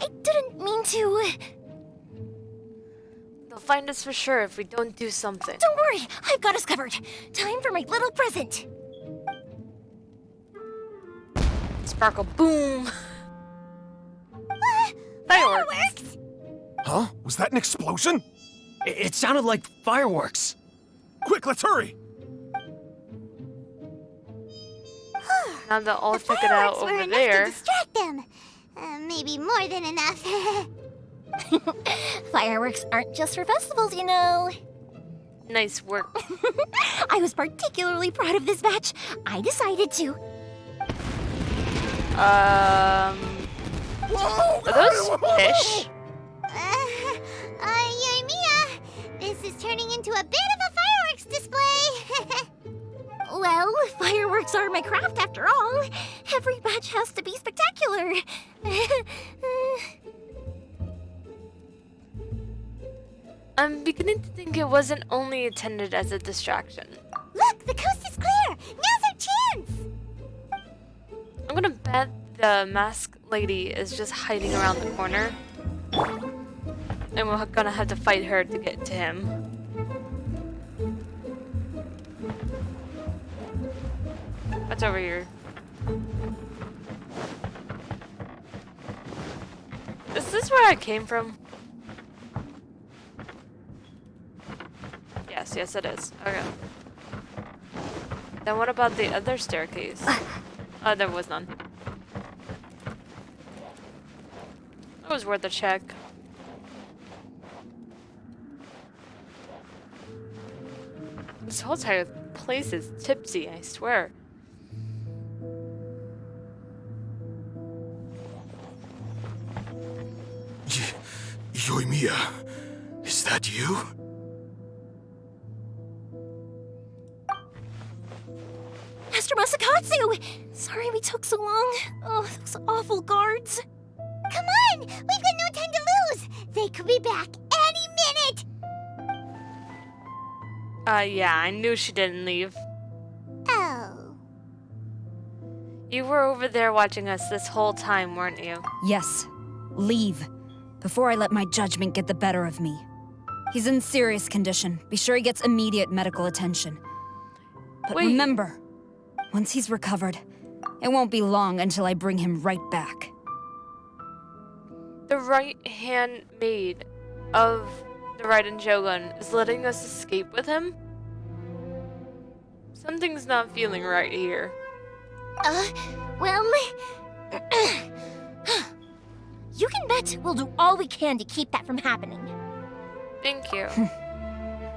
I didn't mean to. They'll find us for sure if we don't do something. Don't worry, I've got us covered. Time for my little present. Sparkle, boom! Fireworks! Huh? Was that an explosion? It sounded like fireworks. Quick, let's hurry! Now they'll all check it out over enough there. to distract them. Maybe more than enough. Fireworks aren't just for festivals, you know. Nice work. I was particularly proud of this batch. I decided to. Are those fish? Yoimiya, this is turning into a bit of a fireworks display. Well, fireworks are my craft after all. Every batch has to be spectacular. I'm beginning to think it wasn't only intended as a distraction. Look, the coast is clear. Now's our chance. I'm gonna bet the masked lady is just hiding around the corner. And we're gonna have to fight her to get to him. What's over here? Is this where I came from? Yes, it is. Okay. Then what about the other staircase? Oh, there was none. It was worth a check. This whole entire place is tipsy, I swear. Yoimiya, is that you? Master Masakatsu! Sorry we took so long. Oh, those awful guards. Come on! We've got no time to lose! They could be back any minute! Yeah, I knew she didn't leave. Oh. You were over there watching us this whole time, weren't you? Yes. Leave. Before I let my judgment get the better of me. He's in serious condition. Be sure he gets immediate medical attention. But Wait. remember, once he's recovered, it won't be long until I bring him right back. The right-hand maid of the Raiden Shogun is letting us escape with him? Something's not feeling right here. Well... You can bet we'll do all we can to keep that from happening. Thank you.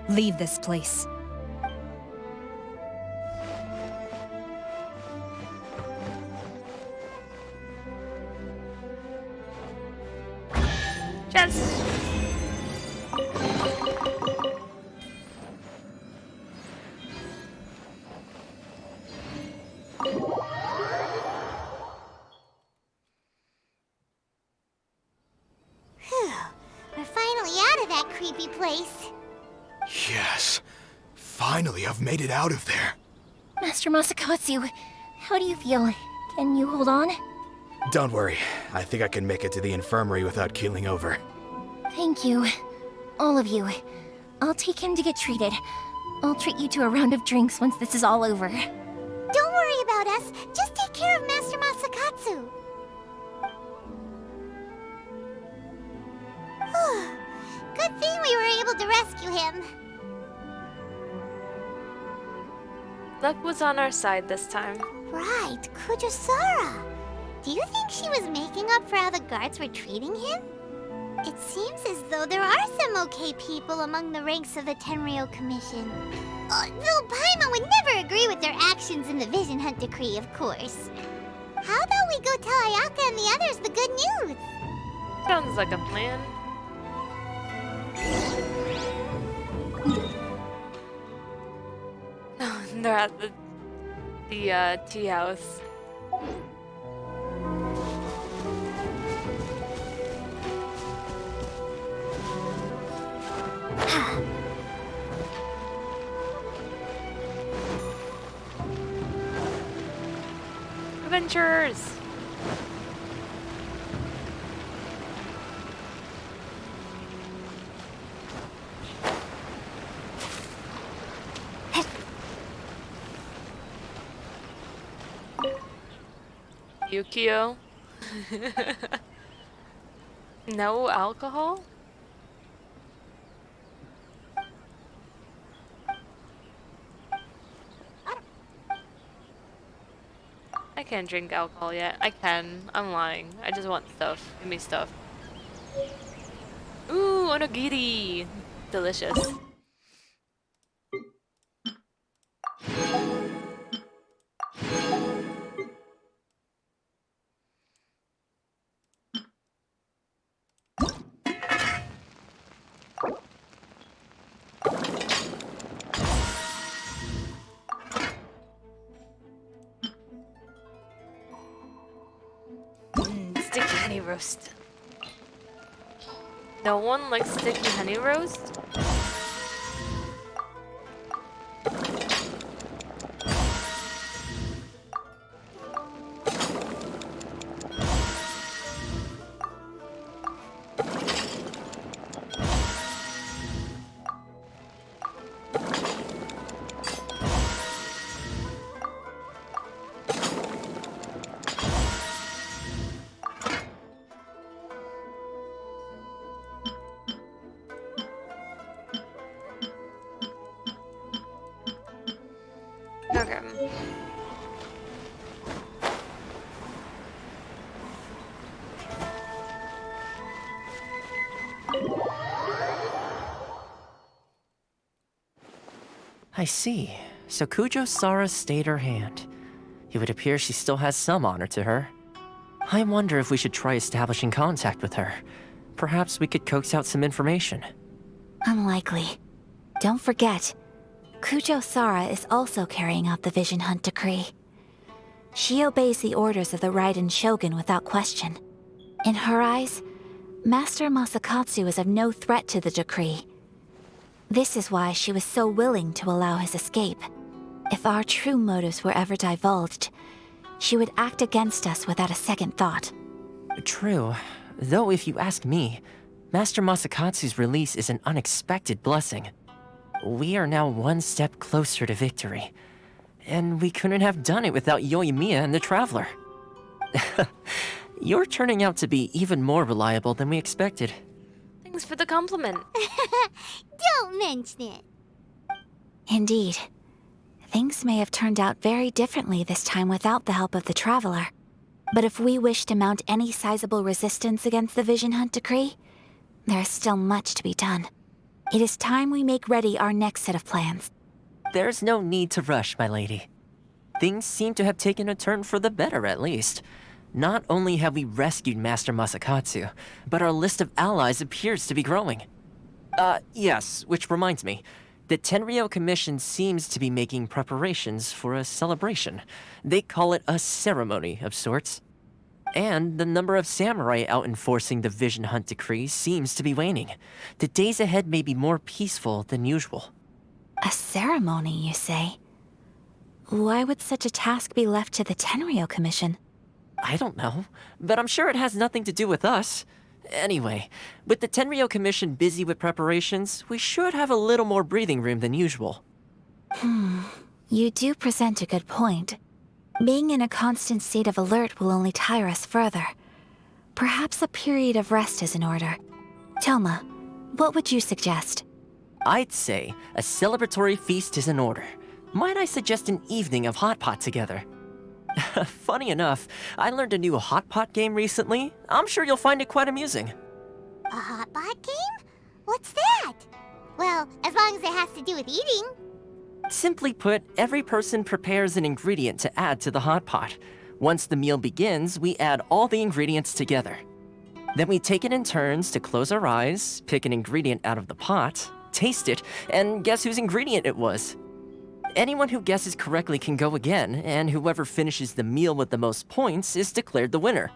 Leave this place. Chest! We're finally out of that creepy place. Yes. Finally, I've made it out of there. Master Masakatsu, how do you feel? Can you hold on? Don't worry. I think I can make it to the infirmary without keeling over. Thank you. All of you. I'll take him to get treated. I'll treat you to a round of drinks once this is all over. Don't worry about us. Just take care of Master Masakatsu. Good thing we were able to rescue him. Luck was on our side this time. Right, Kujosara. Do you think she was making up for how the guards were treating him? It seems as though there are some okay people among the ranks of the Tenryou Commission. Though Paimon would never agree with their actions in the Vision Hunt Decree, of course. How about we go tell Ayaka and the others the good news? Sounds like a plan. They're at the tea house. Adventures! Yukio? No alcohol? I can't drink alcohol yet. I can. I'm lying. I just want stuff. Give me stuff. Ooh, onigiri! Delicious. Sticky honey roast. No one likes sticky honey roast? Okay. I see. So Kujo Sara stayed her hand. It would appear she still has some honor to her. I wonder if we should try establishing contact with her. Perhaps we could coax out some information. Unlikely. Don't forget, Kujo Sara is also carrying out the Vision Hunt Decree. She obeys the orders of the Raiden Shogun without question. In her eyes, Master Masakatsu is of no threat to the decree. This is why she was so willing to allow his escape. If our true motives were ever divulged, she would act against us without a second thought. True. Though if you ask me, Master Masakatsu's release is an unexpected blessing. We are now one step closer to victory. And we couldn't have done it without Yoimiya and the Traveler. You're turning out to be even more reliable than we expected. Thanks for the compliment. Don't mention it. Indeed. Things may have turned out very differently this time without the help of the Traveler. But if we wish to mount any sizable resistance against the Vision Hunt Decree, there is still much to be done. It is time we make ready our next set of plans. There's no need to rush, my lady. Things seem to have taken a turn for the better, at least. Not only have we rescued Master Masakatsu, but our list of allies appears to be growing. Yes, which reminds me. The Tenryou Commission seems to be making preparations for a celebration. They call it a ceremony of sorts. And the number of samurai out enforcing the Vision Hunt Decree seems to be waning. The days ahead may be more peaceful than usual. A ceremony, you say? Why would such a task be left to the Tenryou Commission? I don't know, but I'm sure it has nothing to do with us. Anyway, with the Tenryou Commission busy with preparations, we should have a little more breathing room than usual. You do present a good point. Being in a constant state of alert will only tire us further. Perhaps a period of rest is in order. Toma, what would you suggest? I'd say a celebratory feast is in order. Might I suggest an evening of hot pot together? Funny enough, I learned a new hot pot game recently. I'm sure you'll find it quite amusing. A hot pot game? What's that? Well, as long as it has to do with eating. Simply put, every person prepares an ingredient to add to the hot pot. Once the meal begins, we add all the ingredients together. Then we take it in turns to close our eyes, pick an ingredient out of the pot, taste it, and guess whose ingredient it was. Anyone who guesses correctly can go again, and whoever finishes the meal with the most points is declared the winner.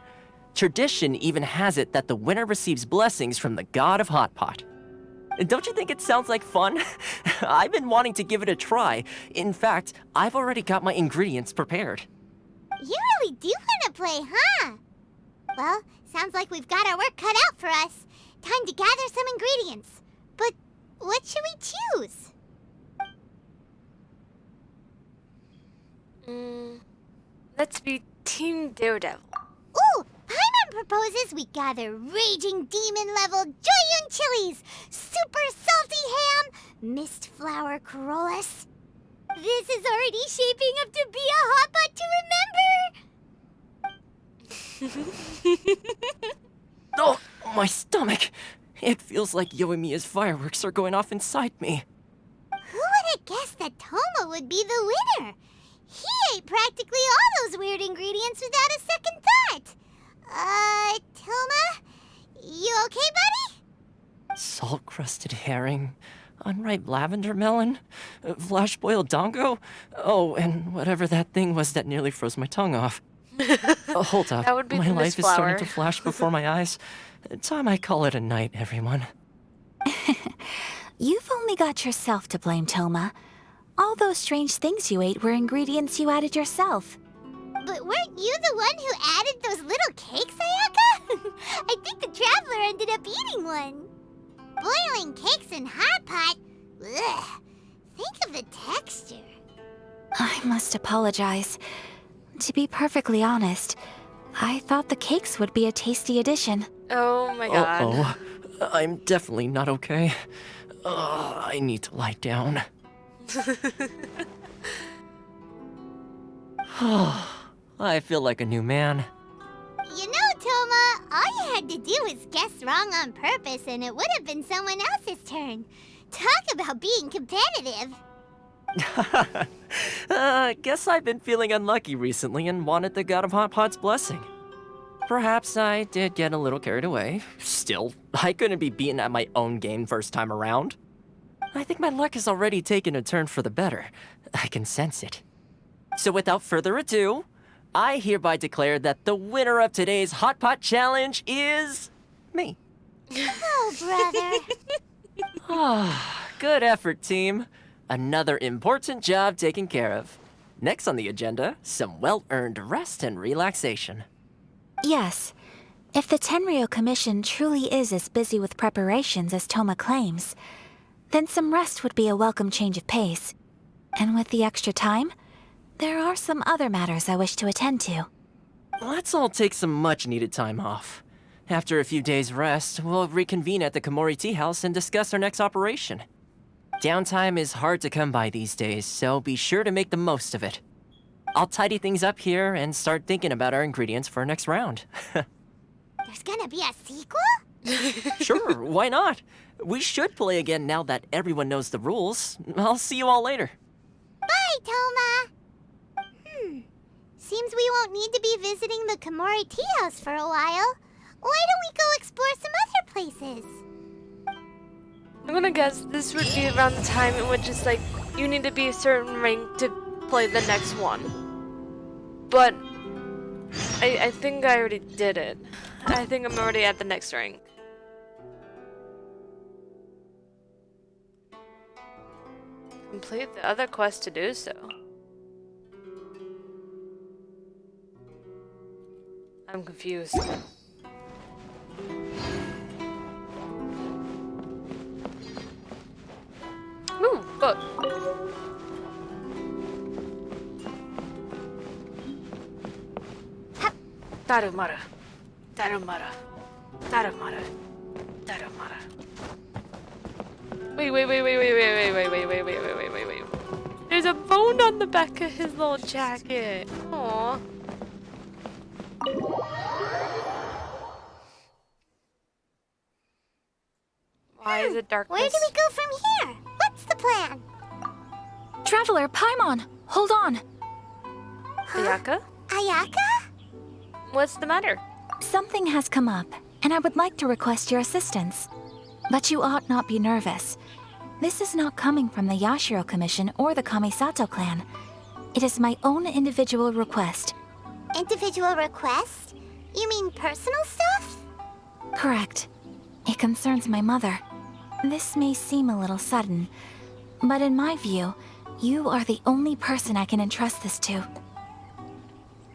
Tradition even has it that the winner receives blessings from the god of hot pot. Don't you think it sounds like fun? I've been wanting to give it a try. In fact, I've already got my ingredients prepared. You really do want to play, huh? Well, sounds like we've got our work cut out for us. Time to gather some ingredients. But what should we choose? Let's be Team Daredevil. Ooh! Paimon proposes we gather raging demon-level Joyun chilies, super salty ham, mist flower corollas. This is already shaping up to be a hot pot to remember! Oh, my stomach! It feels like Yoimiya's fireworks are going off inside me. Who would have guessed that Toma would be the winner? He ate practically all those weird ingredients without a second thought. Toma? You okay, buddy? Salt-crusted herring, unripe lavender melon, flash-boiled dongo, oh, and whatever that thing was that nearly froze my tongue off. Hold up, That would be my the life is flower. starting to flash before my eyes. Time I call it a night, everyone. You've only got yourself to blame, Toma. All those strange things you ate were ingredients you added yourself. But weren't you the one who added those little cakes, Ayaka? I think the traveler ended up eating one. Boiling cakes in hot pot? Ugh. Think of the texture. I must apologize. To be perfectly honest, I thought the cakes would be a tasty addition. Oh my god. Uh-oh. I'm definitely not okay. I need to lie down. I feel like a new man. You know, Toma, all you had to do was guess wrong on purpose and it would have been someone else's turn. Talk about being competitive. Guess I've been feeling unlucky recently and wanted the god of hot pot's blessing. Perhaps I did get a little carried away. Still, I couldn't be beaten at my own game first time around. I think my luck has already taken a turn for the better. I can sense it. So without further ado, I hereby declare that the winner of today's Hot Pot Challenge is me. Oh, brother. Good effort, team. Another important job taken care of. Next on the agenda, some well-earned rest and relaxation. Yes. If the Tenryo Commission truly is as busy with preparations as Toma claims, then some rest would be a welcome change of pace. And with the extra time, there are some other matters I wish to attend to. Let's all take some much-needed time off. After a few days' rest, we'll reconvene at the Komori Tea House and discuss our next operation. Downtime is hard to come by these days, so be sure to make the most of it. I'll tidy things up here and start thinking about our ingredients for our next round. There's gonna be a sequel? Sure, why not? We should play again now that everyone knows the rules. I'll see you all later. Bye, Toma. Seems we won't need to be visiting the Komori Tea House for a while. Why don't we go explore some other places? I'm gonna guess this would be around the time in which it's like you need to be a certain rank to play the next one. But I think I already did it. I think I'm already at the next rank. Complete the other quest to do so. I'm confused. Ooh, book. Tarumara. Tarumara. Tarumara. Tarumara. Wait. There's a bone on the back of his little jacket. Aww. Why is it darkness? Where do we go from here? What's the plan? Traveler, Paimon, hold on. Ayaka? Ayaka? What's the matter? Something has come up, and I would like to request your assistance. But you ought not be nervous. This is not coming from the Yashiro Commission or the Kamisato clan. It is my own individual request. Individual request? You mean personal stuff? Correct. It concerns my mother. This may seem a little sudden, but in my view, you are the only person I can entrust this to.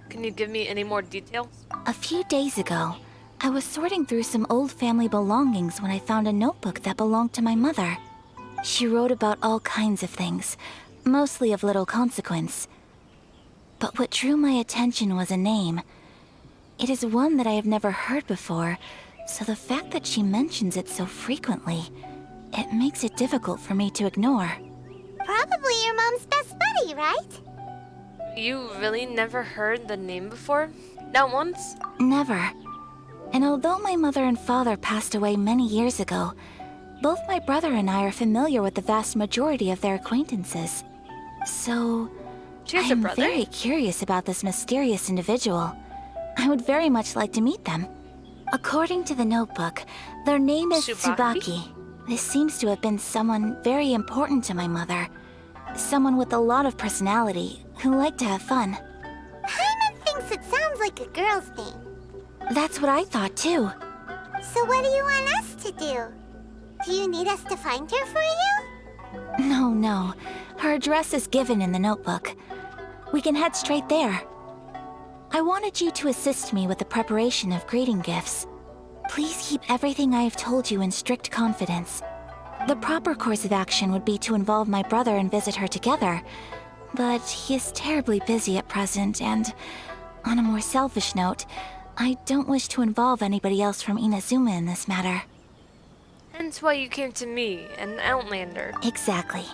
Can you give me any more details? A few days ago, I was sorting through some old family belongings when I found a notebook that belonged to my mother. She wrote about all kinds of things, mostly of little consequence. But what drew my attention was a name. It is one that I have never heard before, so the fact that she mentions it so frequently, it makes it difficult for me to ignore. Probably your mom's best buddy, right? You really never heard the name before? Not once? Never. And although my mother and father passed away many years ago, both my brother and I are familiar with the vast majority of their acquaintances. So, I'm very curious about this mysterious individual. I would very much like to meet them. According to the notebook, their name is Tsubaki. This seems to have been someone very important to my mother. Someone with a lot of personality, who liked to have fun. Paimon thinks it sounds like a girl's name. That's what I thought too. So what do you want us to do? Do you need us to find her for you? No. Her address is given in the notebook. We can head straight there. I wanted you to assist me with the preparation of greeting gifts. Please keep everything I have told you in strict confidence. The proper course of action would be to involve my brother and visit her together, but he is terribly busy at present, and on a more selfish note, I don't wish to involve anybody else from Inazuma in this matter. Hence why you came to me, an Outlander. Exactly.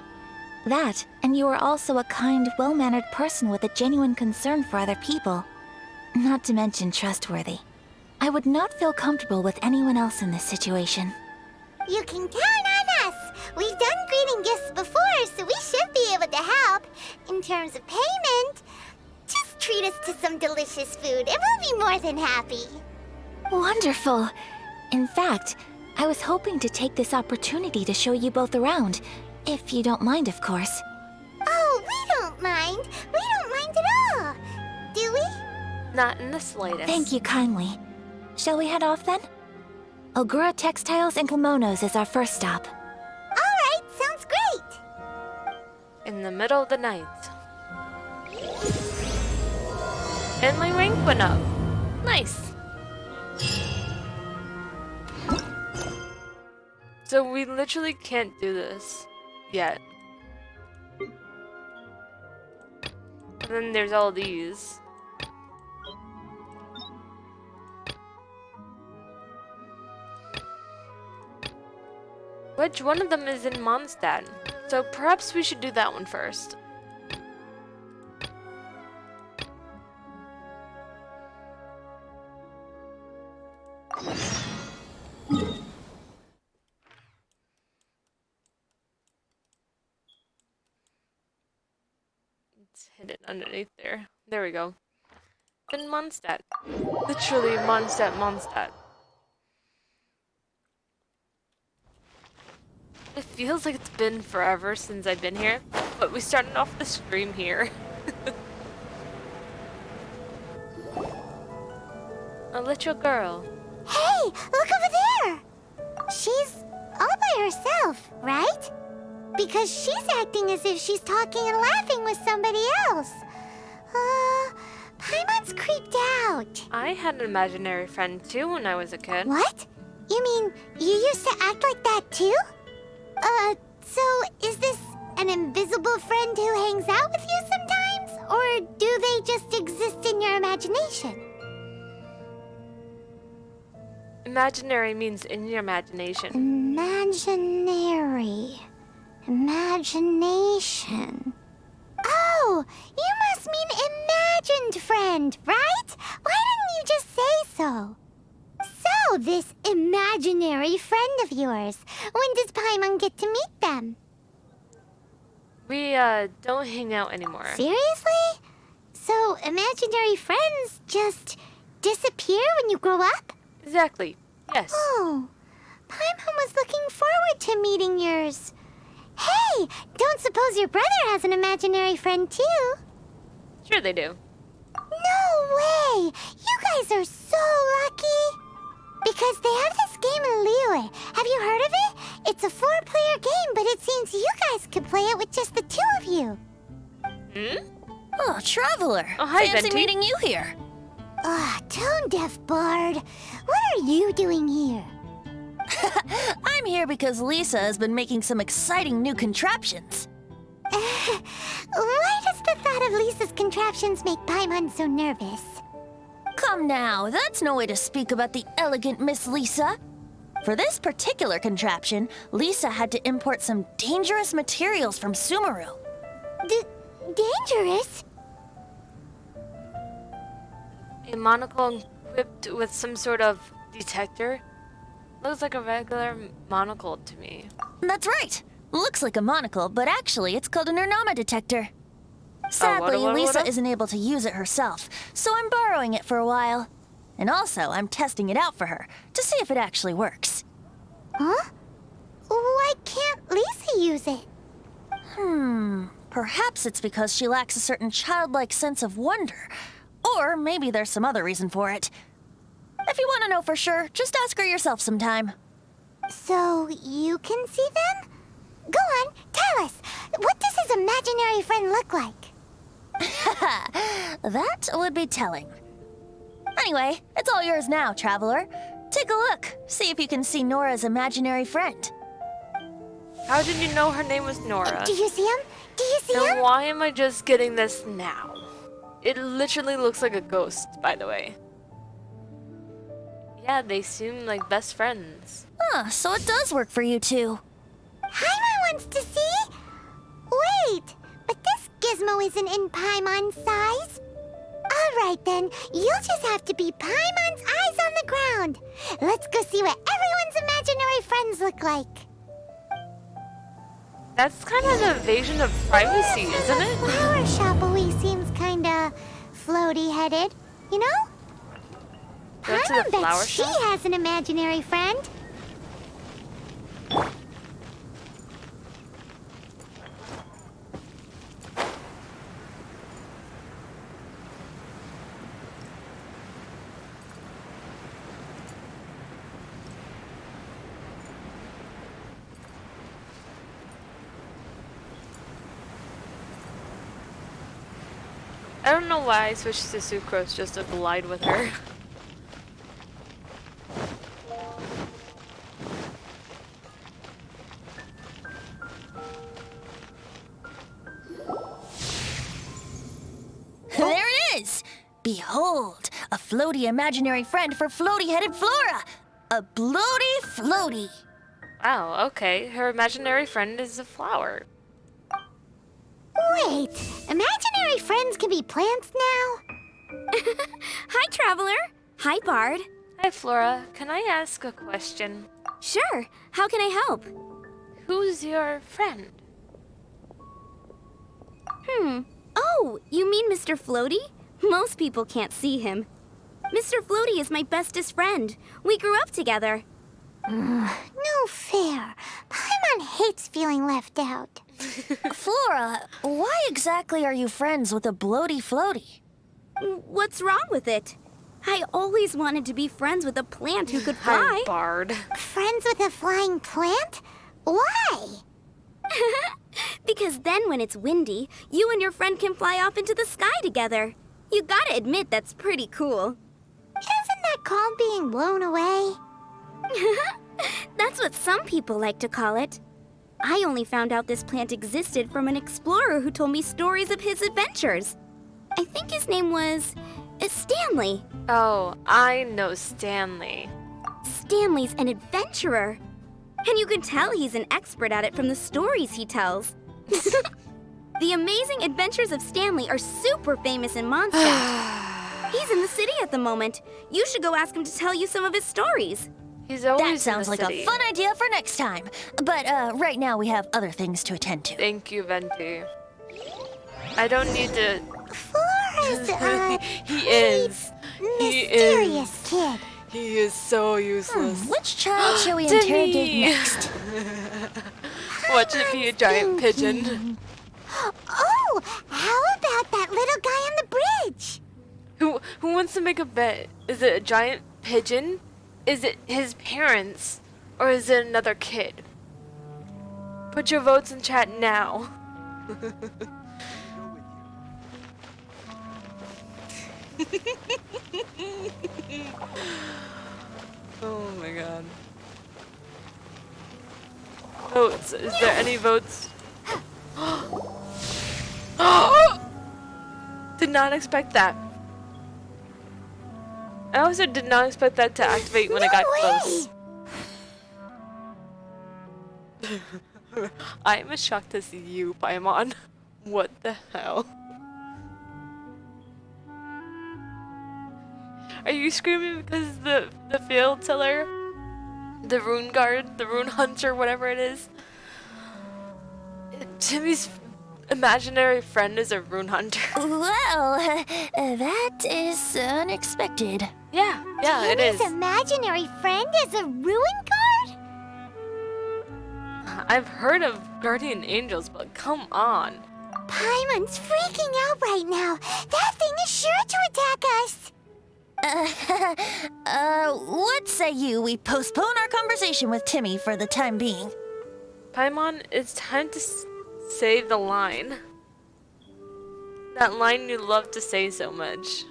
That, and you are also a kind, well-mannered person with a genuine concern for other people. Not to mention trustworthy. I would not feel comfortable with anyone else in this situation. You can count on us! We've done greeting gifts before, so we should be able to help. In terms of payment, just treat us to some delicious food and we'll be more than happy. Wonderful! In fact, I was hoping to take this opportunity to show you both around, if you don't mind, of course. Oh, we don't mind. We don't mind at all. Do we? Not in the slightest. Thank you kindly. Shall we head off then? Ogura Textiles and Kimonos is our first stop. Alright, sounds great. In the middle of the night. And my rank went up. Nice. So we literally can't do this yet. And then there's all these. Which one of them is in Mondstadt? So perhaps we should do that one first. It's hidden underneath there. There we go. In Mondstadt. Literally Mondstadt. It feels like it's been forever since I've been here, but we started off the stream here. A little girl. Hey, look over there! She's all by herself, right? Because she's acting as if she's talking and laughing with somebody else. Paimon's creeped out. I had an imaginary friend too when I was a kid. What? You mean you used to act like that too? So is this an invisible friend who hangs out with you sometimes? Or do they just exist in your imagination? Imaginary means in your imagination. Imaginary. Imagination. friend, right? Why didn't you just say so? So, this imaginary friend of yours, when does Paimon get to meet them? We, don't hang out anymore. Seriously? So, imaginary friends just disappear when you grow up? Exactly. Yes. Oh, Paimon was looking forward to meeting yours. Hey, don't suppose your brother has an imaginary friend too? Sure they do. No way! You guys are so lucky! Because they have this game in Liyue. Have you heard of it? It's a 4-player game, but it seems you guys could play it with just the 2 of you. Oh, Traveler. Oh, hi, Fancy Venti. meeting you here. Tone-deaf bard. What are you doing here? I'm here because Lisa has been making some exciting new contraptions. Why does the thought of Lisa's contraptions make Paimon so nervous? Come now, that's no way to speak about the elegant Miss Lisa. For this particular contraption, Lisa had to import some dangerous materials from Sumeru. Dangerous? A monocle equipped with some sort of detector? Looks like a regular monocle to me. That's right. Looks like a monocle, but actually it's called a Nernama detector. Sadly, Lisa isn't able to use it herself, so I'm borrowing it for a while. And also, I'm testing it out for her, to see if it actually works. Huh? Why can't Lisa use it? Perhaps it's because she lacks a certain childlike sense of wonder. Or maybe there's some other reason for it. If you want to know for sure, just ask her yourself sometime. So, you can see them? Go on, tell us. What does his imaginary friend look like? That would be telling. Anyway, it's all yours now, Traveler. Take a look. See if you can see Nora's imaginary friend. How did you know her name was Nora? Do you see him? Do you see him? And why am I just getting this now? It literally looks like a ghost, by the way. Yeah, they seem like best friends. So it does work for you two. Paimon wants to see? Wait, but this gizmo isn't in Paimon's size. Alright then, you'll just have to be Paimon's eyes on the ground. Let's go see what everyone's imaginary friends look like. That's kind of an invasion of privacy, isn't it? Flower shop always seems kinda floaty-headed, you know? Go to the Paimon flower bets she shop? has an imaginary friend. I don't know why I switched to Sucrose just to collide with her. There it is! Behold, a floaty imaginary friend for floaty-headed Flora! A bloaty floaty! Wow, okay. Her imaginary friend is a flower. Wait, imaginary friends can be plants now? Hi, Traveler. Hi, Bard. Hi, Flora. Can I ask a question? Sure. How can I help? Who's your friend? Oh, you mean Mr. Floaty? Most people can't see him. Mr. Floaty is my bestest friend. We grew up together. No fair. Paimon hates feeling left out. Flora, why exactly are you friends with a bloaty floaty? What's wrong with it? I always wanted to be friends with a plant who could fly. Hi, Bard. Friends with a flying plant? Why? Because then when it's windy, you and your friend can fly off into the sky together. You gotta admit that's pretty cool. Isn't that called being blown away? That's what some people like to call it. I only found out this plant existed from an explorer who told me stories of his adventures. I think his name was Stanley. Oh, I know Stanley. Stanley's an adventurer. And you can tell he's an expert at it from the stories he tells. The amazing adventures of Stanley are super famous in Mondstadt. He's in the city at the moment. You should go ask him to tell you some of his stories. He's always That sounds like a fun idea for next time. But right now we have other things to attend to. Thank you, Venti. I don't need to... he is. Mysterious kid. He is so useless. Which child shall we Timmy. interrogate next? Watch it be a giant pigeon. Oh, how about that little guy on the bridge? Who wants to make a bet? Is it a giant pigeon? Is it his parents? Or is it another kid? Put your votes in chat now. Oh my god. Votes. Is there any votes? Did not expect that. I also did not expect that to activate when I got close. I'm shocked to see you, Paimon. What the hell? Are you screaming because the field tiller, the rune guard, the rune hunter, whatever it is? Timmy's imaginary friend is a rune hunter. Well, that is unexpected. Yeah, it is. Timmy's imaginary friend is a ruin guard? I've heard of guardian angels, but come on. Paimon's freaking out right now. That thing is sure to attack us. What say you we postpone our conversation with Timmy for the time being? Paimon, it's time to say the line. That line you love to say so much.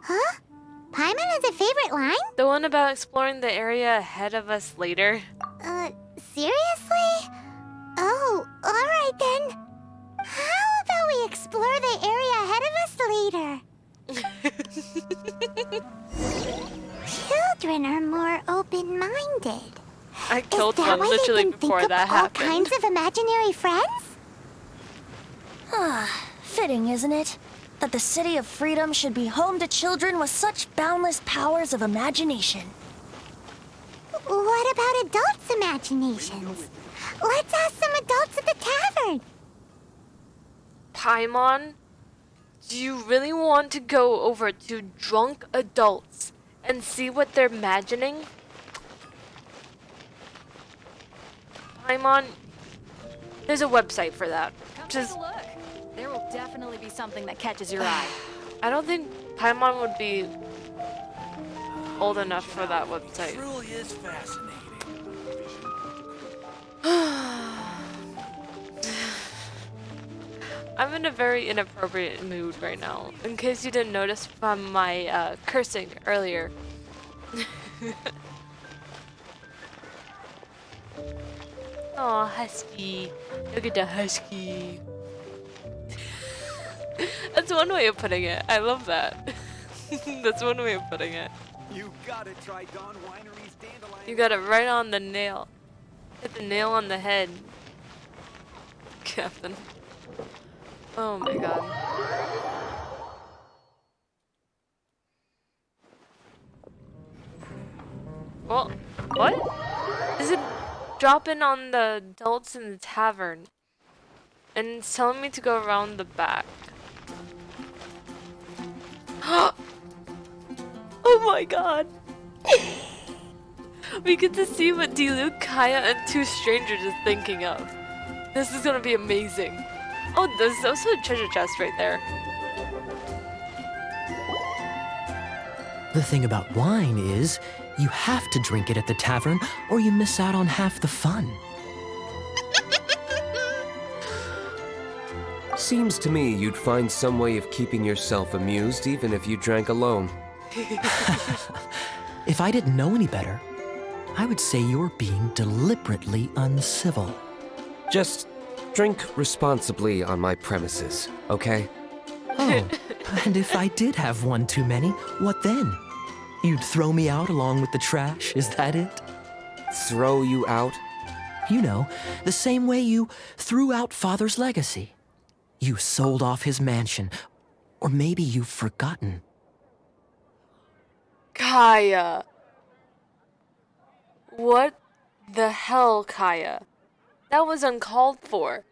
Huh? Paimon has a favorite line? The one about exploring the area ahead of us later. Seriously? Oh, alright then. How about we explore the area ahead of us later? Children are more open-minded. I killed Is that one why literally they can before think that of all happened. kinds of imaginary friends? Fitting, isn't it? That the City of Freedom should be home to children with such boundless powers of imagination. What about adults' imaginations? Let's ask some adults at the tavern. Paimon, do you really want to go over to drunk adults and see what they're imagining? Paimon, there's a website for that. Just take a look. There will definitely be something that catches your eye. I don't think Paimon would be old enough for that website. It truly is fascinating. I'm in a very inappropriate mood right now, in case you didn't notice from my cursing earlier. Oh, husky. Look at the husky. That's one way of putting it. I love that. That's one way of putting it. You gotta try Dawn Winery's dandelion. You got it right on the nail. Hit the nail on the head, Captain. Oh my god. Well, what? Is it dropping on the adults in the tavern? And it's telling me to go around the back. Oh my god! We get to see what Diluc, Kaya, and two strangers is thinking of. This is gonna be amazing. Oh, there's also a treasure chest right there. The thing about wine is, you have to drink it at the tavern, or you miss out on half the fun. Seems to me you'd find some way of keeping yourself amused even if you drank alone. If I didn't know any better, I would say you're being deliberately uncivil. Just drink responsibly on my premises, okay? Oh, and if I did have one too many, what then? You'd throw me out along with the trash, is that it? Throw you out? You know, the same way you threw out Father's legacy. You sold off his mansion, or maybe you've forgotten. Kaya. What the hell, Kaya? That was uncalled for.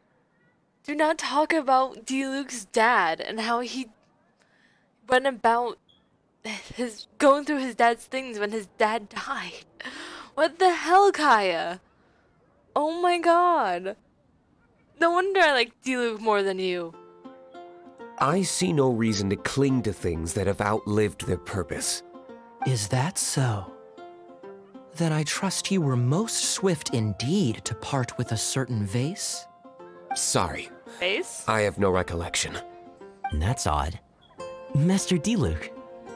Do not talk about D-Luke's dad and how he went about going through his dad's things when his dad died. What the hell, Kaya? Oh my god. No wonder I like D-Luke more than you. I see no reason to cling to things that have outlived their purpose. Is that so? Then I trust you were most swift indeed to part with a certain vase? Sorry. Vase? I have no recollection. That's odd. Master D-Luke,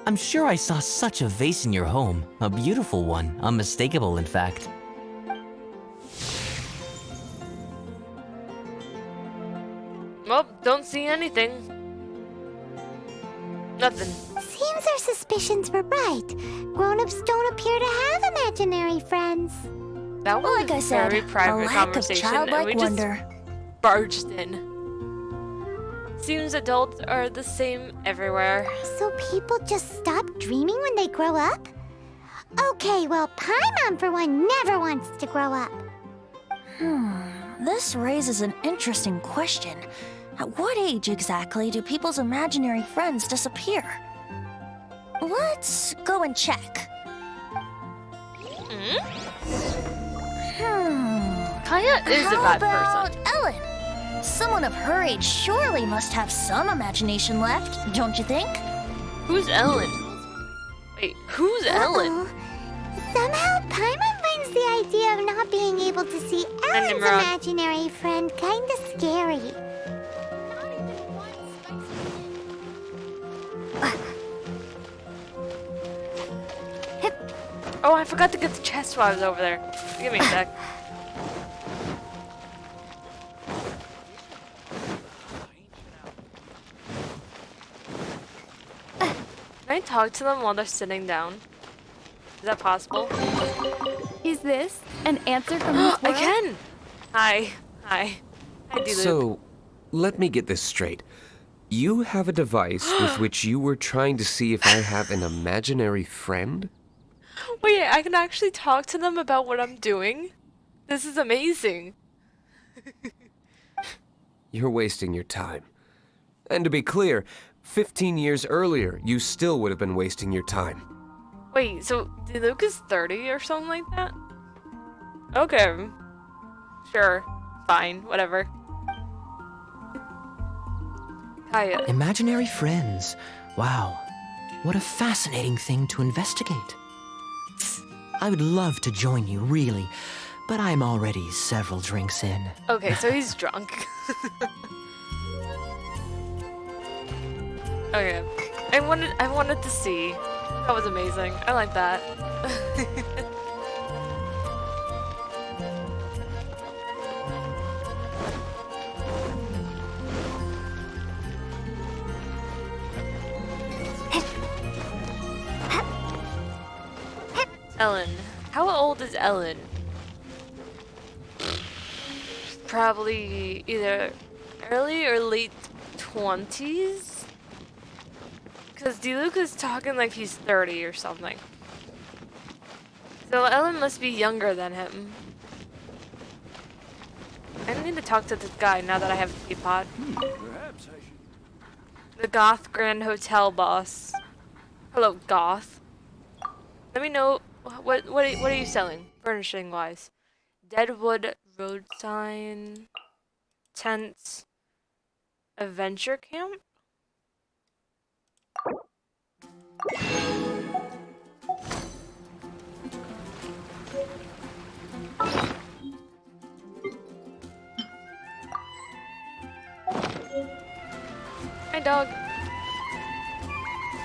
I'm sure I saw such a vase in your home. A beautiful one, unmistakable in fact. Well, don't see anything. Nothing. Seems our suspicions were right. Grown-ups don't appear to have imaginary friends. That was like I said, very private a lack of conversation, childlike and we wonder. just barged in. Seems adults are the same everywhere. So people just stop dreaming when they grow up? Okay, well, Paimon for one never wants to grow up. This raises an interesting question. At what age exactly do people's imaginary friends disappear? Let's go and check. Kaya is a bad person. Ellen? Someone of her age surely must have some imagination left, don't you think? Who's Ellen? Wait, who's Ellen? Somehow Paimon finds the idea of not being able to see Ellen's imaginary friend kinda scary. Oh, I forgot to get the chest while I was over there. Give me a sec. Can I talk to them while they're sitting down? Is that possible? Is this an answer from this I world? can! Hi. Hi. Hi, D-Luke. So, let me get this straight. You have a device with which you were trying to see if I have an imaginary friend? Wait, I can actually talk to them about what I'm doing? This is amazing. You're wasting your time. And to be clear, 15 years earlier, you still would have been wasting your time. Wait, so D-Luke is 30 or something like that? Okay. Sure. Fine. Whatever. Kaya. Imaginary friends. Wow. What a fascinating thing to investigate. I would love to join you, really, but I'm already several drinks in. Okay, so he's drunk. Okay. I wanted to see. That was amazing. I like that. Ellen. How old is Ellen? Probably either early or late 20s? Because D-Luke is talking like he's 30 or something. So Ellen must be younger than him. I need to talk to this guy now that I have the teapot. Perhaps I should. The Goth Grand Hotel boss. Hello, Goth. Let me know what are you selling, furnishing wise? Deadwood road sign, tents, adventure camp. Hi, dog.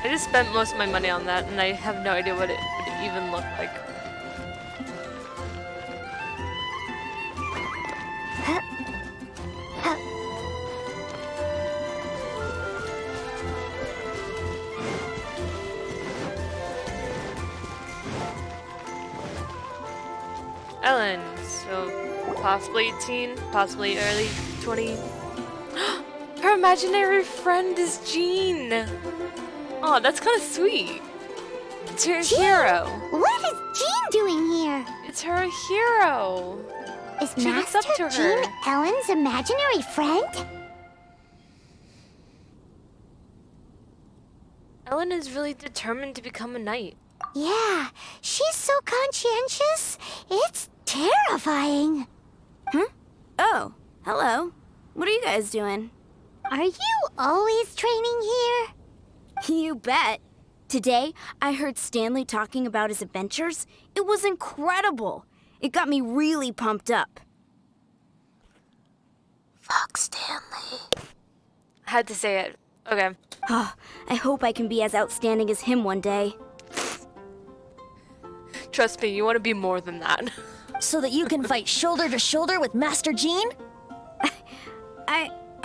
I just spent most of my money on that, and I have no idea what it would even look like. Ellen, so possibly 18, possibly early 20. Her imaginary friend is Jean. Oh, that's kind of sweet. It's her hero. What is Jean doing here? It's her hero. Is She looks up Master to her. Jean Ellen's imaginary friend? Ellen is really determined to become a knight. Yeah, she's so conscientious. It's terrifying. Oh, hello. What are you guys doing? Are you always training here? You bet. Today, I heard Stanley talking about his adventures. It was incredible. It got me really pumped up. Fuck Stanley. I had to say it. Okay. Oh, I hope I can be as outstanding as him one day. Trust me, you want to be more than that. So that you can fight shoulder to shoulder with Master Jean?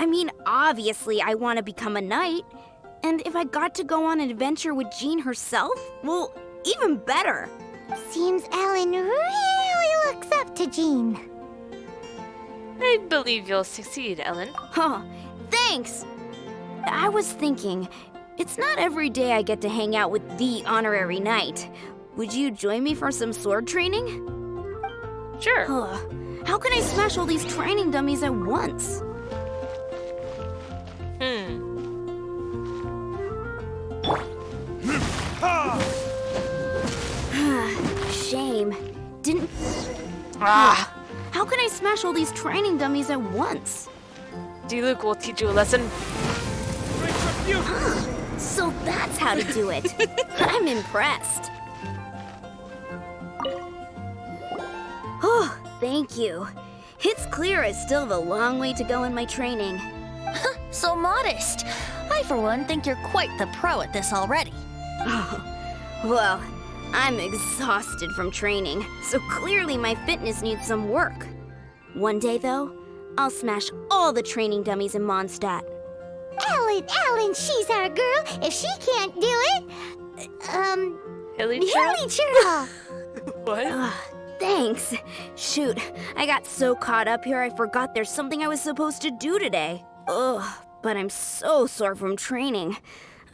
I mean, obviously I want to become a knight. And if I got to go on an adventure with Jean herself, well, even better. Seems Ellen really looks up to Jean. I believe you'll succeed, Ellen. Oh, thanks. I was thinking, it's not every day I get to hang out with the honorary knight. Would you join me for some sword training? Sure. How can I smash all these training dummies at once? Shame. Didn't... How can I smash all these training dummies at once? D-Luke will teach you a lesson. So that's how to do it. I'm impressed. Oh, thank you. It's clear I still have a long way to go in my training. So modest. I, for one, think you're quite the pro at this already. Well, I'm exhausted from training, so clearly my fitness needs some work. One day, though, I'll smash all the training dummies in Mondstadt. Ellen, she's our girl. If she can't do it, Hilly churl. What? Thanks. Shoot, I got so caught up here I forgot there's something I was supposed to do today. Ugh, but I'm so sore from training.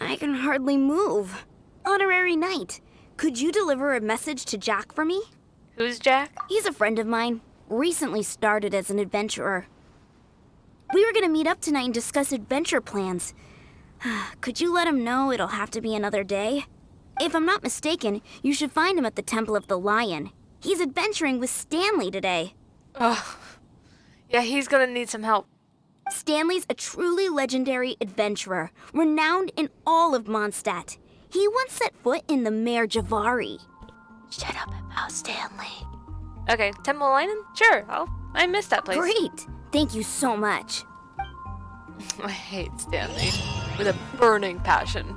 I can hardly move. Honorary Knight, could you deliver a message to Jack for me? Who's Jack? He's a friend of mine. Recently started as an adventurer. We were gonna meet up tonight and discuss adventure plans. Could you let him know it'll have to be another day? If I'm not mistaken, you should find him at the Temple of the Lion. He's adventuring with Stanley today. Oh, yeah, he's gonna need some help. Stanley's a truly legendary adventurer, renowned in all of Mondstadt. He once set foot in the Mare Javari. Shut up about Stanley. Okay, Temple Lion? Sure, I missed that place. Great! Thank you so much. I hate Stanley with a burning passion.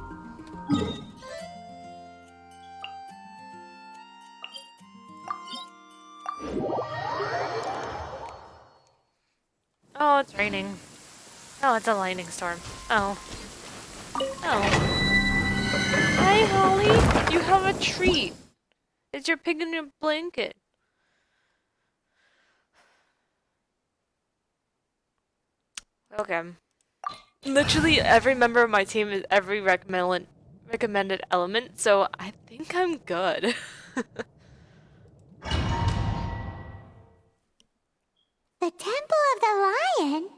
Oh, it's raining. Oh, it's a lightning storm. Oh. Hi, Holly. You have a treat. It's your pig in your blanket. Okay. Literally every member of my team is every recommended element, so I think I'm good. The Temple of the Lion?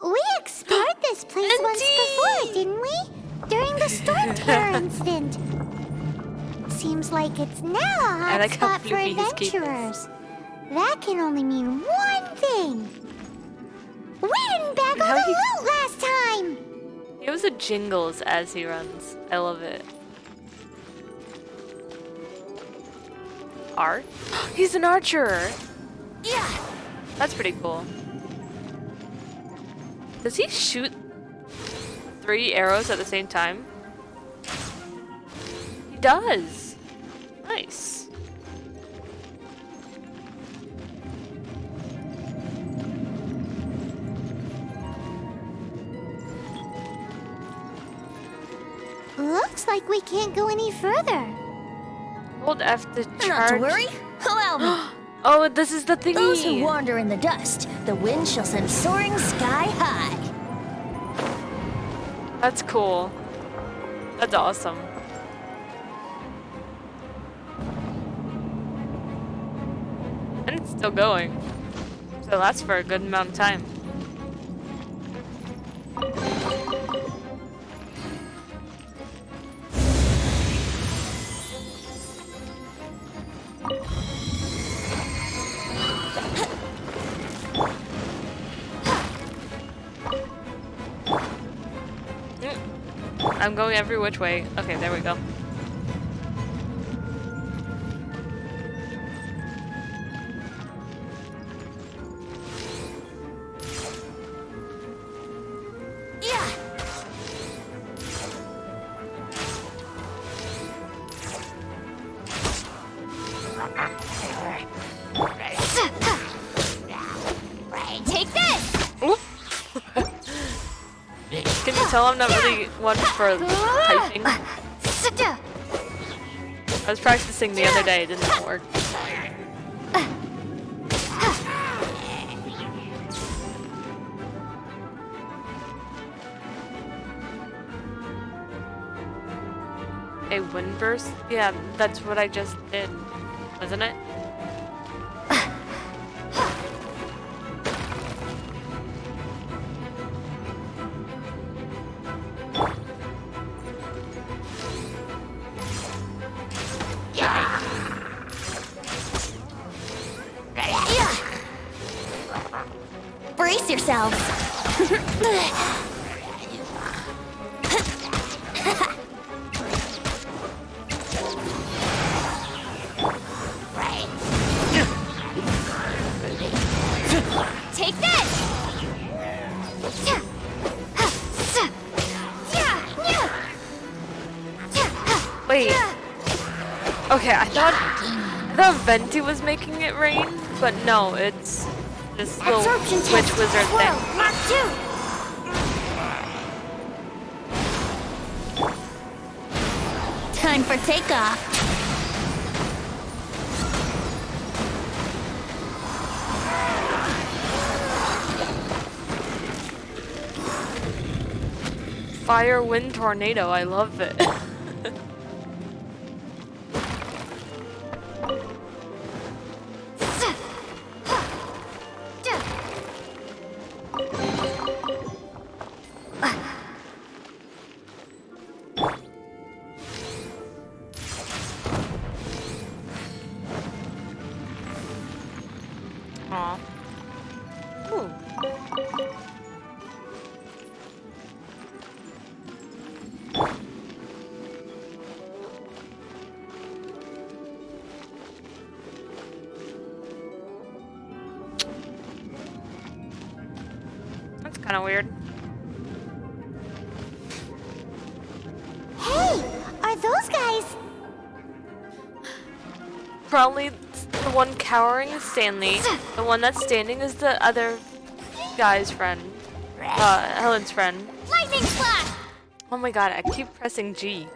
We explored this place once before, didn't we? During the Storm Terror incident. Seems like it's now a hot spot for adventurers. That can only mean one thing. We didn't bag all the loot last time! He gives a jingles as he runs. I love it. Art? He's an archer! Yeah! That's pretty cool. Does he shoot 3 arrows at the same time? He does! Nice. Looks like we can't go any further. Hold F to charge. Not to worry. Allow me. Oh, this is the thingy. Those who wander in the dust, the wind shall send soaring sky high. That's cool. That's awesome. it's still going. So it lasts for a good amount of time. I'm going every which way. Okay, there we go. Take this! Can you tell I'm not really one for typing? I was practicing the other day, it didn't work. A wind burst? Yeah, that's what I just did, wasn't it? Brace yourselves. Take this! Wait. Okay, I thought Venti was making it rain, but no, it's this little witch wizard thing. Mark 2! Time for takeoff. Fire, wind, tornado, I love it. Aw. Ooh. That's kind of weird. Hey! Are those guys... Probably the one cowering is Stanley. The one that's standing is the other guy's friend. Helen's friend. Lightning slash! Oh my god, I keep pressing G.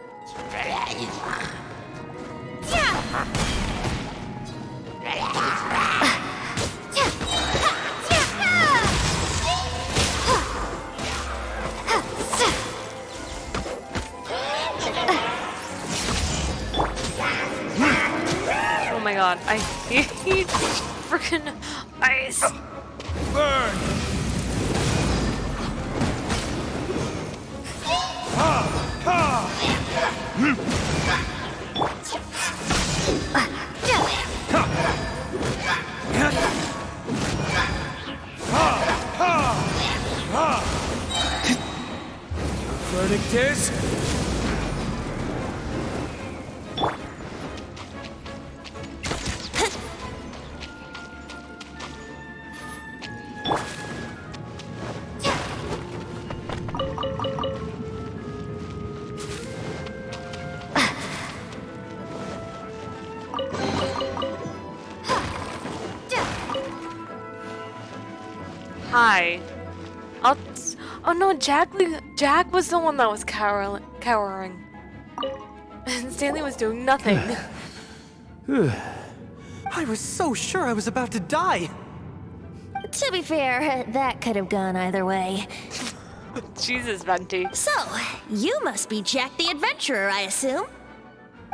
Oh my god, I hate freaking ice. Burn! Verdict is... Hi. Oh no, Jack was the one that was cowering. And Stanley was doing nothing. I was so sure I was about to die. To be fair, that could have gone either way. Jesus, Venti. So, you must be Jack the Adventurer, I assume?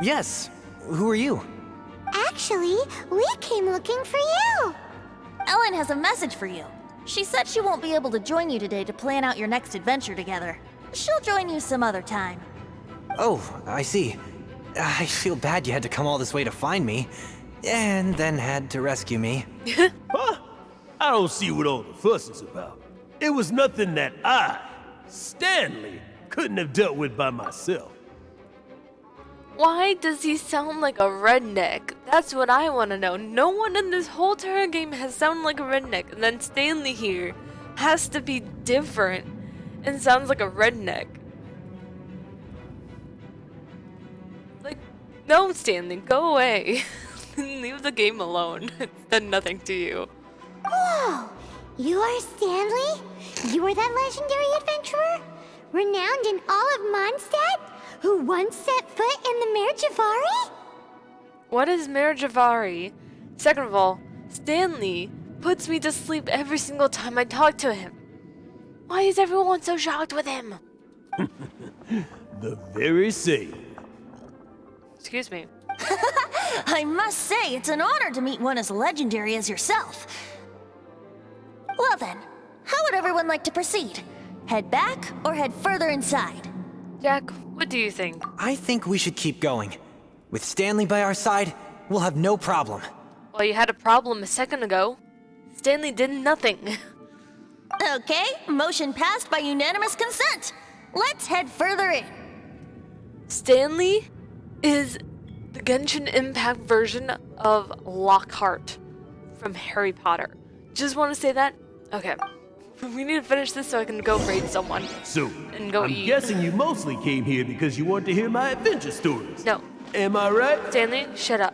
Yes. Who are you? Actually, we came looking for you. Ellen has a message for you. She said she won't be able to join you today to plan out your next adventure together. She'll join you some other time. Oh, I see. I feel bad you had to come all this way to find me, and then had to rescue me. Huh? I don't see what all the fuss is about. It was nothing that I, Stanley, couldn't have dealt with by myself. Why does he sound like a redneck? That's what I want to know. No one in this whole Terra game has sounded like a redneck, and then Stanley here has to be different and sounds like a redneck. Like, no, Stanley, go away. Leave the game alone. It's done nothing to you. Whoa! You are Stanley? You were that legendary adventurer? Renowned in all of Mondstadt? Who once set foot in the Mare Javari? What is Mare Javari? Second of all, Stanley puts me to sleep every single time I talk to him. Why is everyone so shocked with him? The very same. Excuse me. I must say, it's an honor to meet one as legendary as yourself. Well then, how would everyone like to proceed? Head back or head further inside? Jack, what do you think? I think we should keep going. With Stanley by our side, we'll have no problem. Well, you had a problem a second ago. Stanley did nothing. Okay, motion passed by unanimous consent. Let's head further in. Stanley is the Genshin Impact version of Lockhart from Harry Potter. Just want to say that? Okay. We need to finish this so I can go raid someone. So, and go I'm eat. guessing you mostly came here because you want to hear my adventure stories. No. Am I right? Stanley, shut up.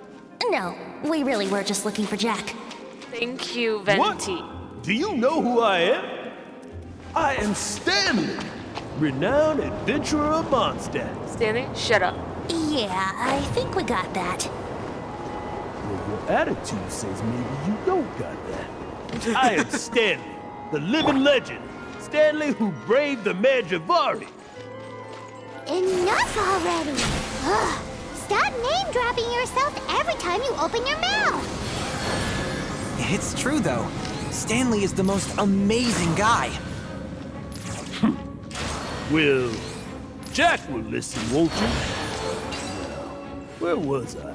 No, we really were just looking for Jack. Thank you, Venti. What? Do you know who I am? I am Stanley, renowned adventurer of Mondstadt. Stanley, shut up. Yeah, I think we got that. Well, your attitude says maybe you don't got that. I am Stanley, the living legend. Stanley who braved the Mare Javari. Enough already! Ugh. Stop name-dropping yourself every time you open your mouth! It's true, though. Stanley is the most amazing guy. Well, Jack will listen, won't you? Now, where was I?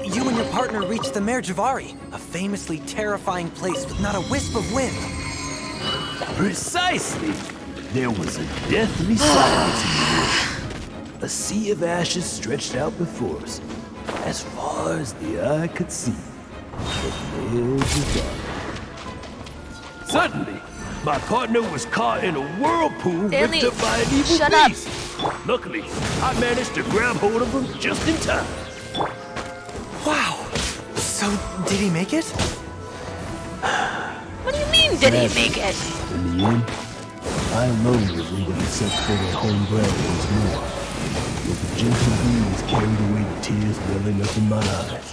You and your partner reached the Mare Javari, a famously terrifying place with not a wisp of wind. Precisely! There was a deathly silence in the air. A sea of ashes stretched out before us, as far as the eye could see. The Mare Javari. Suddenly, my partner was caught in a whirlpool Stanley, ripped up by an evil shut up. beast. Luckily, I managed to grab hold of him just in time. Wow. So, did he make it? What do you mean, did he make it? In the end, I alone was able to set foot at home ground once more. With the gentle breeze carried away the tears welling up in my eyes.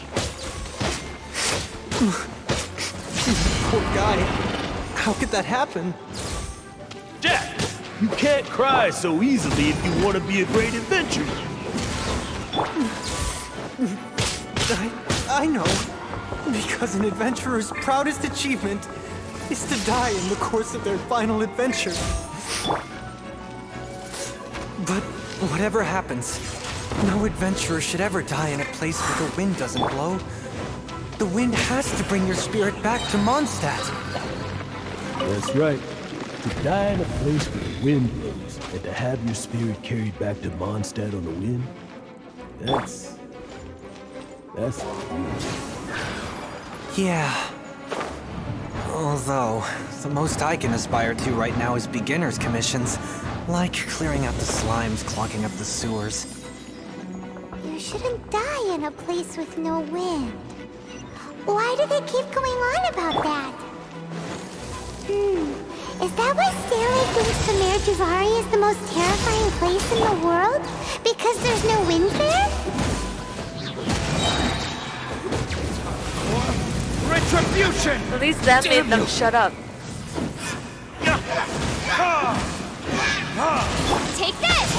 Poor guy. How could that happen? Jack, you can't cry so easily if you want to be a great adventurer. I know. Because an adventurer's proudest achievement is to die in the course of their final adventure. But whatever happens, no adventurer should ever die in a place where the wind doesn't blow. The wind has to bring your spirit back to Mondstadt. That's right. To die in a place where the wind blows and to have your spirit carried back to Mondstadt on the wind, that's Yeah. Although, the most I can aspire to right now is beginner's commissions, like clearing out the slimes clogging up the sewers. You shouldn't die in a place with no wind. Why do they keep going on about that? Is that why Stanley thinks the Mare Javari is the most terrifying place in the world? Because there's no wind there? Retribution! At least that made them shut up. Take this!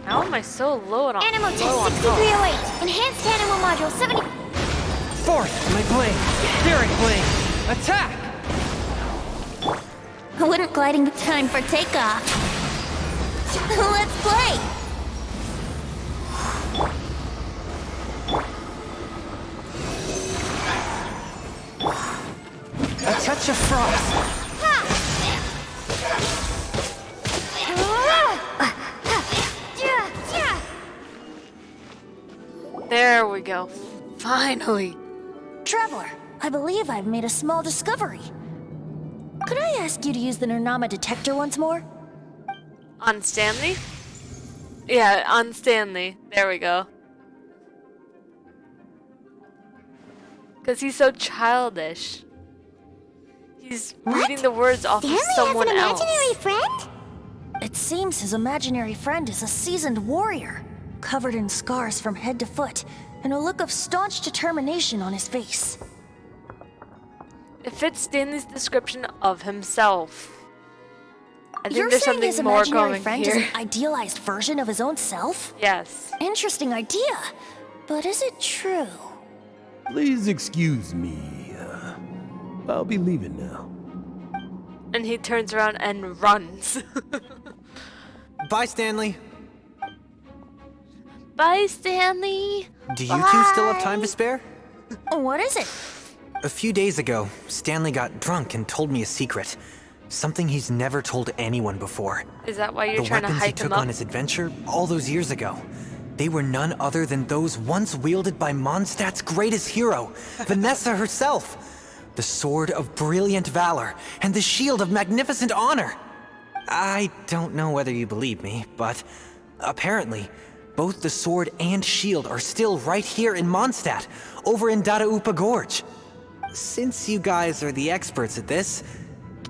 How am I I so low on Animal low on test health? 6308. Enhanced animal module 70. Fourth, my plane. Steering plane. Attack! Wouldn't gliding be time for takeoff? Let's play! A touch of frost. There we go. Finally. Traveler, I believe I've made a small discovery. Could I ask you to use the Nernama detector once more? On Stanley? Yeah, on Stanley. There we go. Because he's so childish. He's reading the words off of someone has an else. imaginary friend? It seems his imaginary friend is a seasoned warrior, covered in scars from head to foot, and a look of staunch determination on his face. It fits Stanley's description of himself. I think You're there's saying something his more imaginary going friend here. is an idealized version of his own self? Yes. Interesting idea, but is it true? Please excuse me. I'll be leaving now. And he turns around and runs. Bye, Stanley. Bye, Stanley. Do you two still have time to spare? What is it? A few days ago, Stanley got drunk and told me a secret. Something he's never told anyone before. Is that why you're The trying to weapons he hype him took up? on his adventure all those years ago. They were none other than those once wielded by Mondstadt's greatest hero, Vanessa herself. The sword of brilliant valor and the shield of magnificent honor. I don't know whether you believe me, but apparently, both the sword and shield are still right here in Mondstadt, over in Dadaupa Gorge. Since you guys are the experts at this,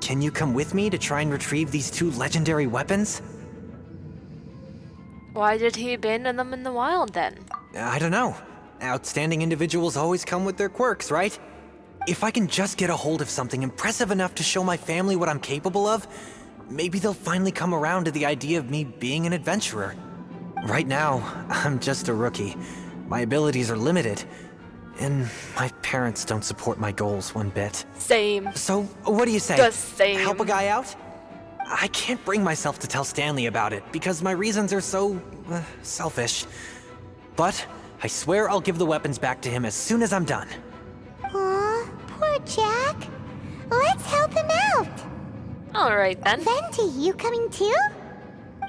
can you come with me to try and retrieve these two legendary weapons? Why did he abandon them in the wild then? I don't know. Outstanding individuals always come with their quirks, right? If I can just get a hold of something impressive enough to show my family what I'm capable of, maybe they'll finally come around to the idea of me being an adventurer. Right now, I'm just a rookie. My abilities are limited, and my parents don't support my goals one bit. Same. So, what do you say? The same. Help a guy out? I can't bring myself to tell Stanley about it, because my reasons are so, selfish. But I swear I'll give the weapons back to him as soon as I'm done. Aw, poor Jack. Let's help him out. Alright then. Venti, you coming too?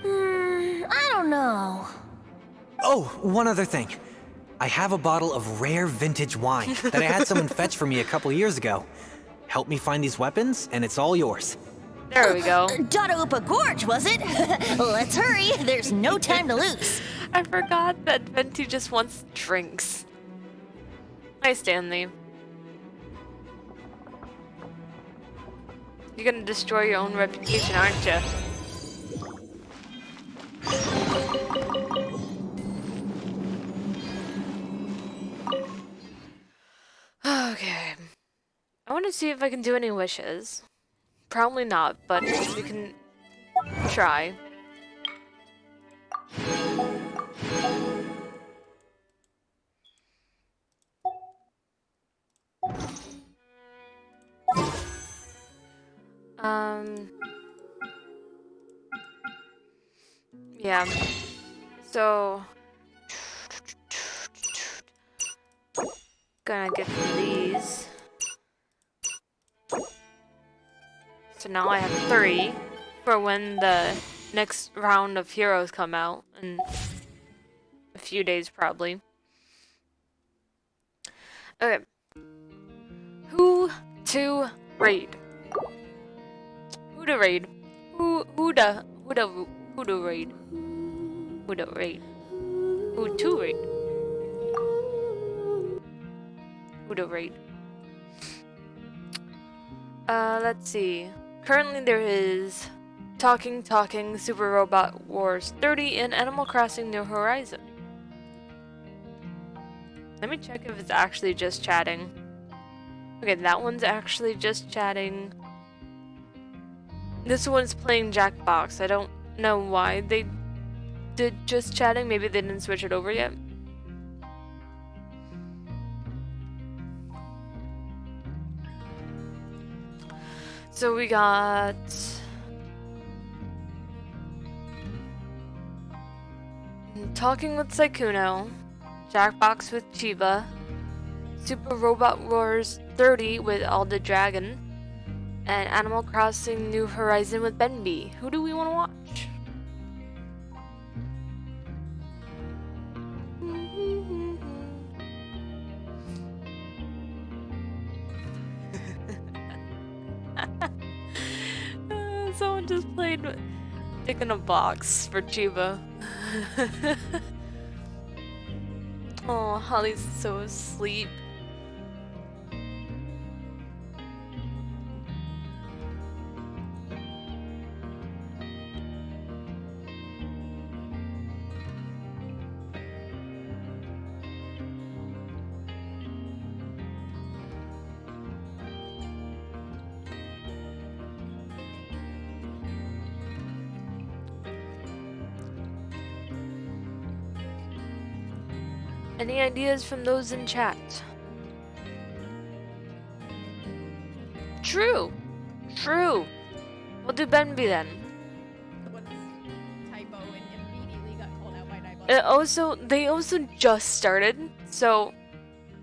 I don't know. Oh, one other thing. I have a bottle of rare vintage wine that I had someone fetch for me a couple years ago. Help me find these weapons, and it's all yours. There we go. Dadaupa Gorge, was it? Let's hurry. There's no time to lose. I forgot that Venti just wants drinks. Hi, Stanley. You're gonna destroy your own reputation, aren't you? Okay. I want to see if I can do any wishes. Probably not, but we can try. Yeah. So gonna get these. So now I have 3 for when the next round of heroes come out in a few days probably. Okay. Who to raid? Who to raid? Who to raid? Who to raid? Who to raid? Who to raid? Let's see. Currently there is Talking Super Robot Wars 30 and Animal Crossing New Horizon. Let me check if it's actually just chatting. Okay, that one's actually just chatting. This one's playing Jackbox. I don't know why they did just chatting. Maybe they didn't switch it over yet. So we got Talking with Sykkuno, Jackbox with Chiba, Super Robot Wars 30 with Alda Dragon, and Animal Crossing New Horizon with Benby. Who do we want to watch? Someone just played Dick in a Box for Chiba. Oh, Holly's so asleep. Any ideas from those in chat? True. True. We'll do Benby then. Typo and immediately got called out by They also just started, so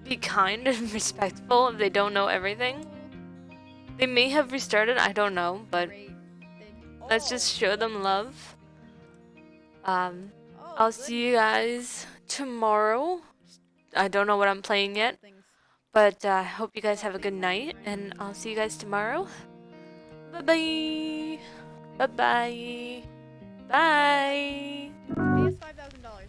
be kind and respectful if they don't know everything. They may have restarted, I don't know, but let's just show them love. I'll see you guys tomorrow. I don't know what I'm playing yet, but I hope you guys have a good night, and I'll see you guys tomorrow. Bye-bye. Bye-bye. Bye. Pay us $5,000.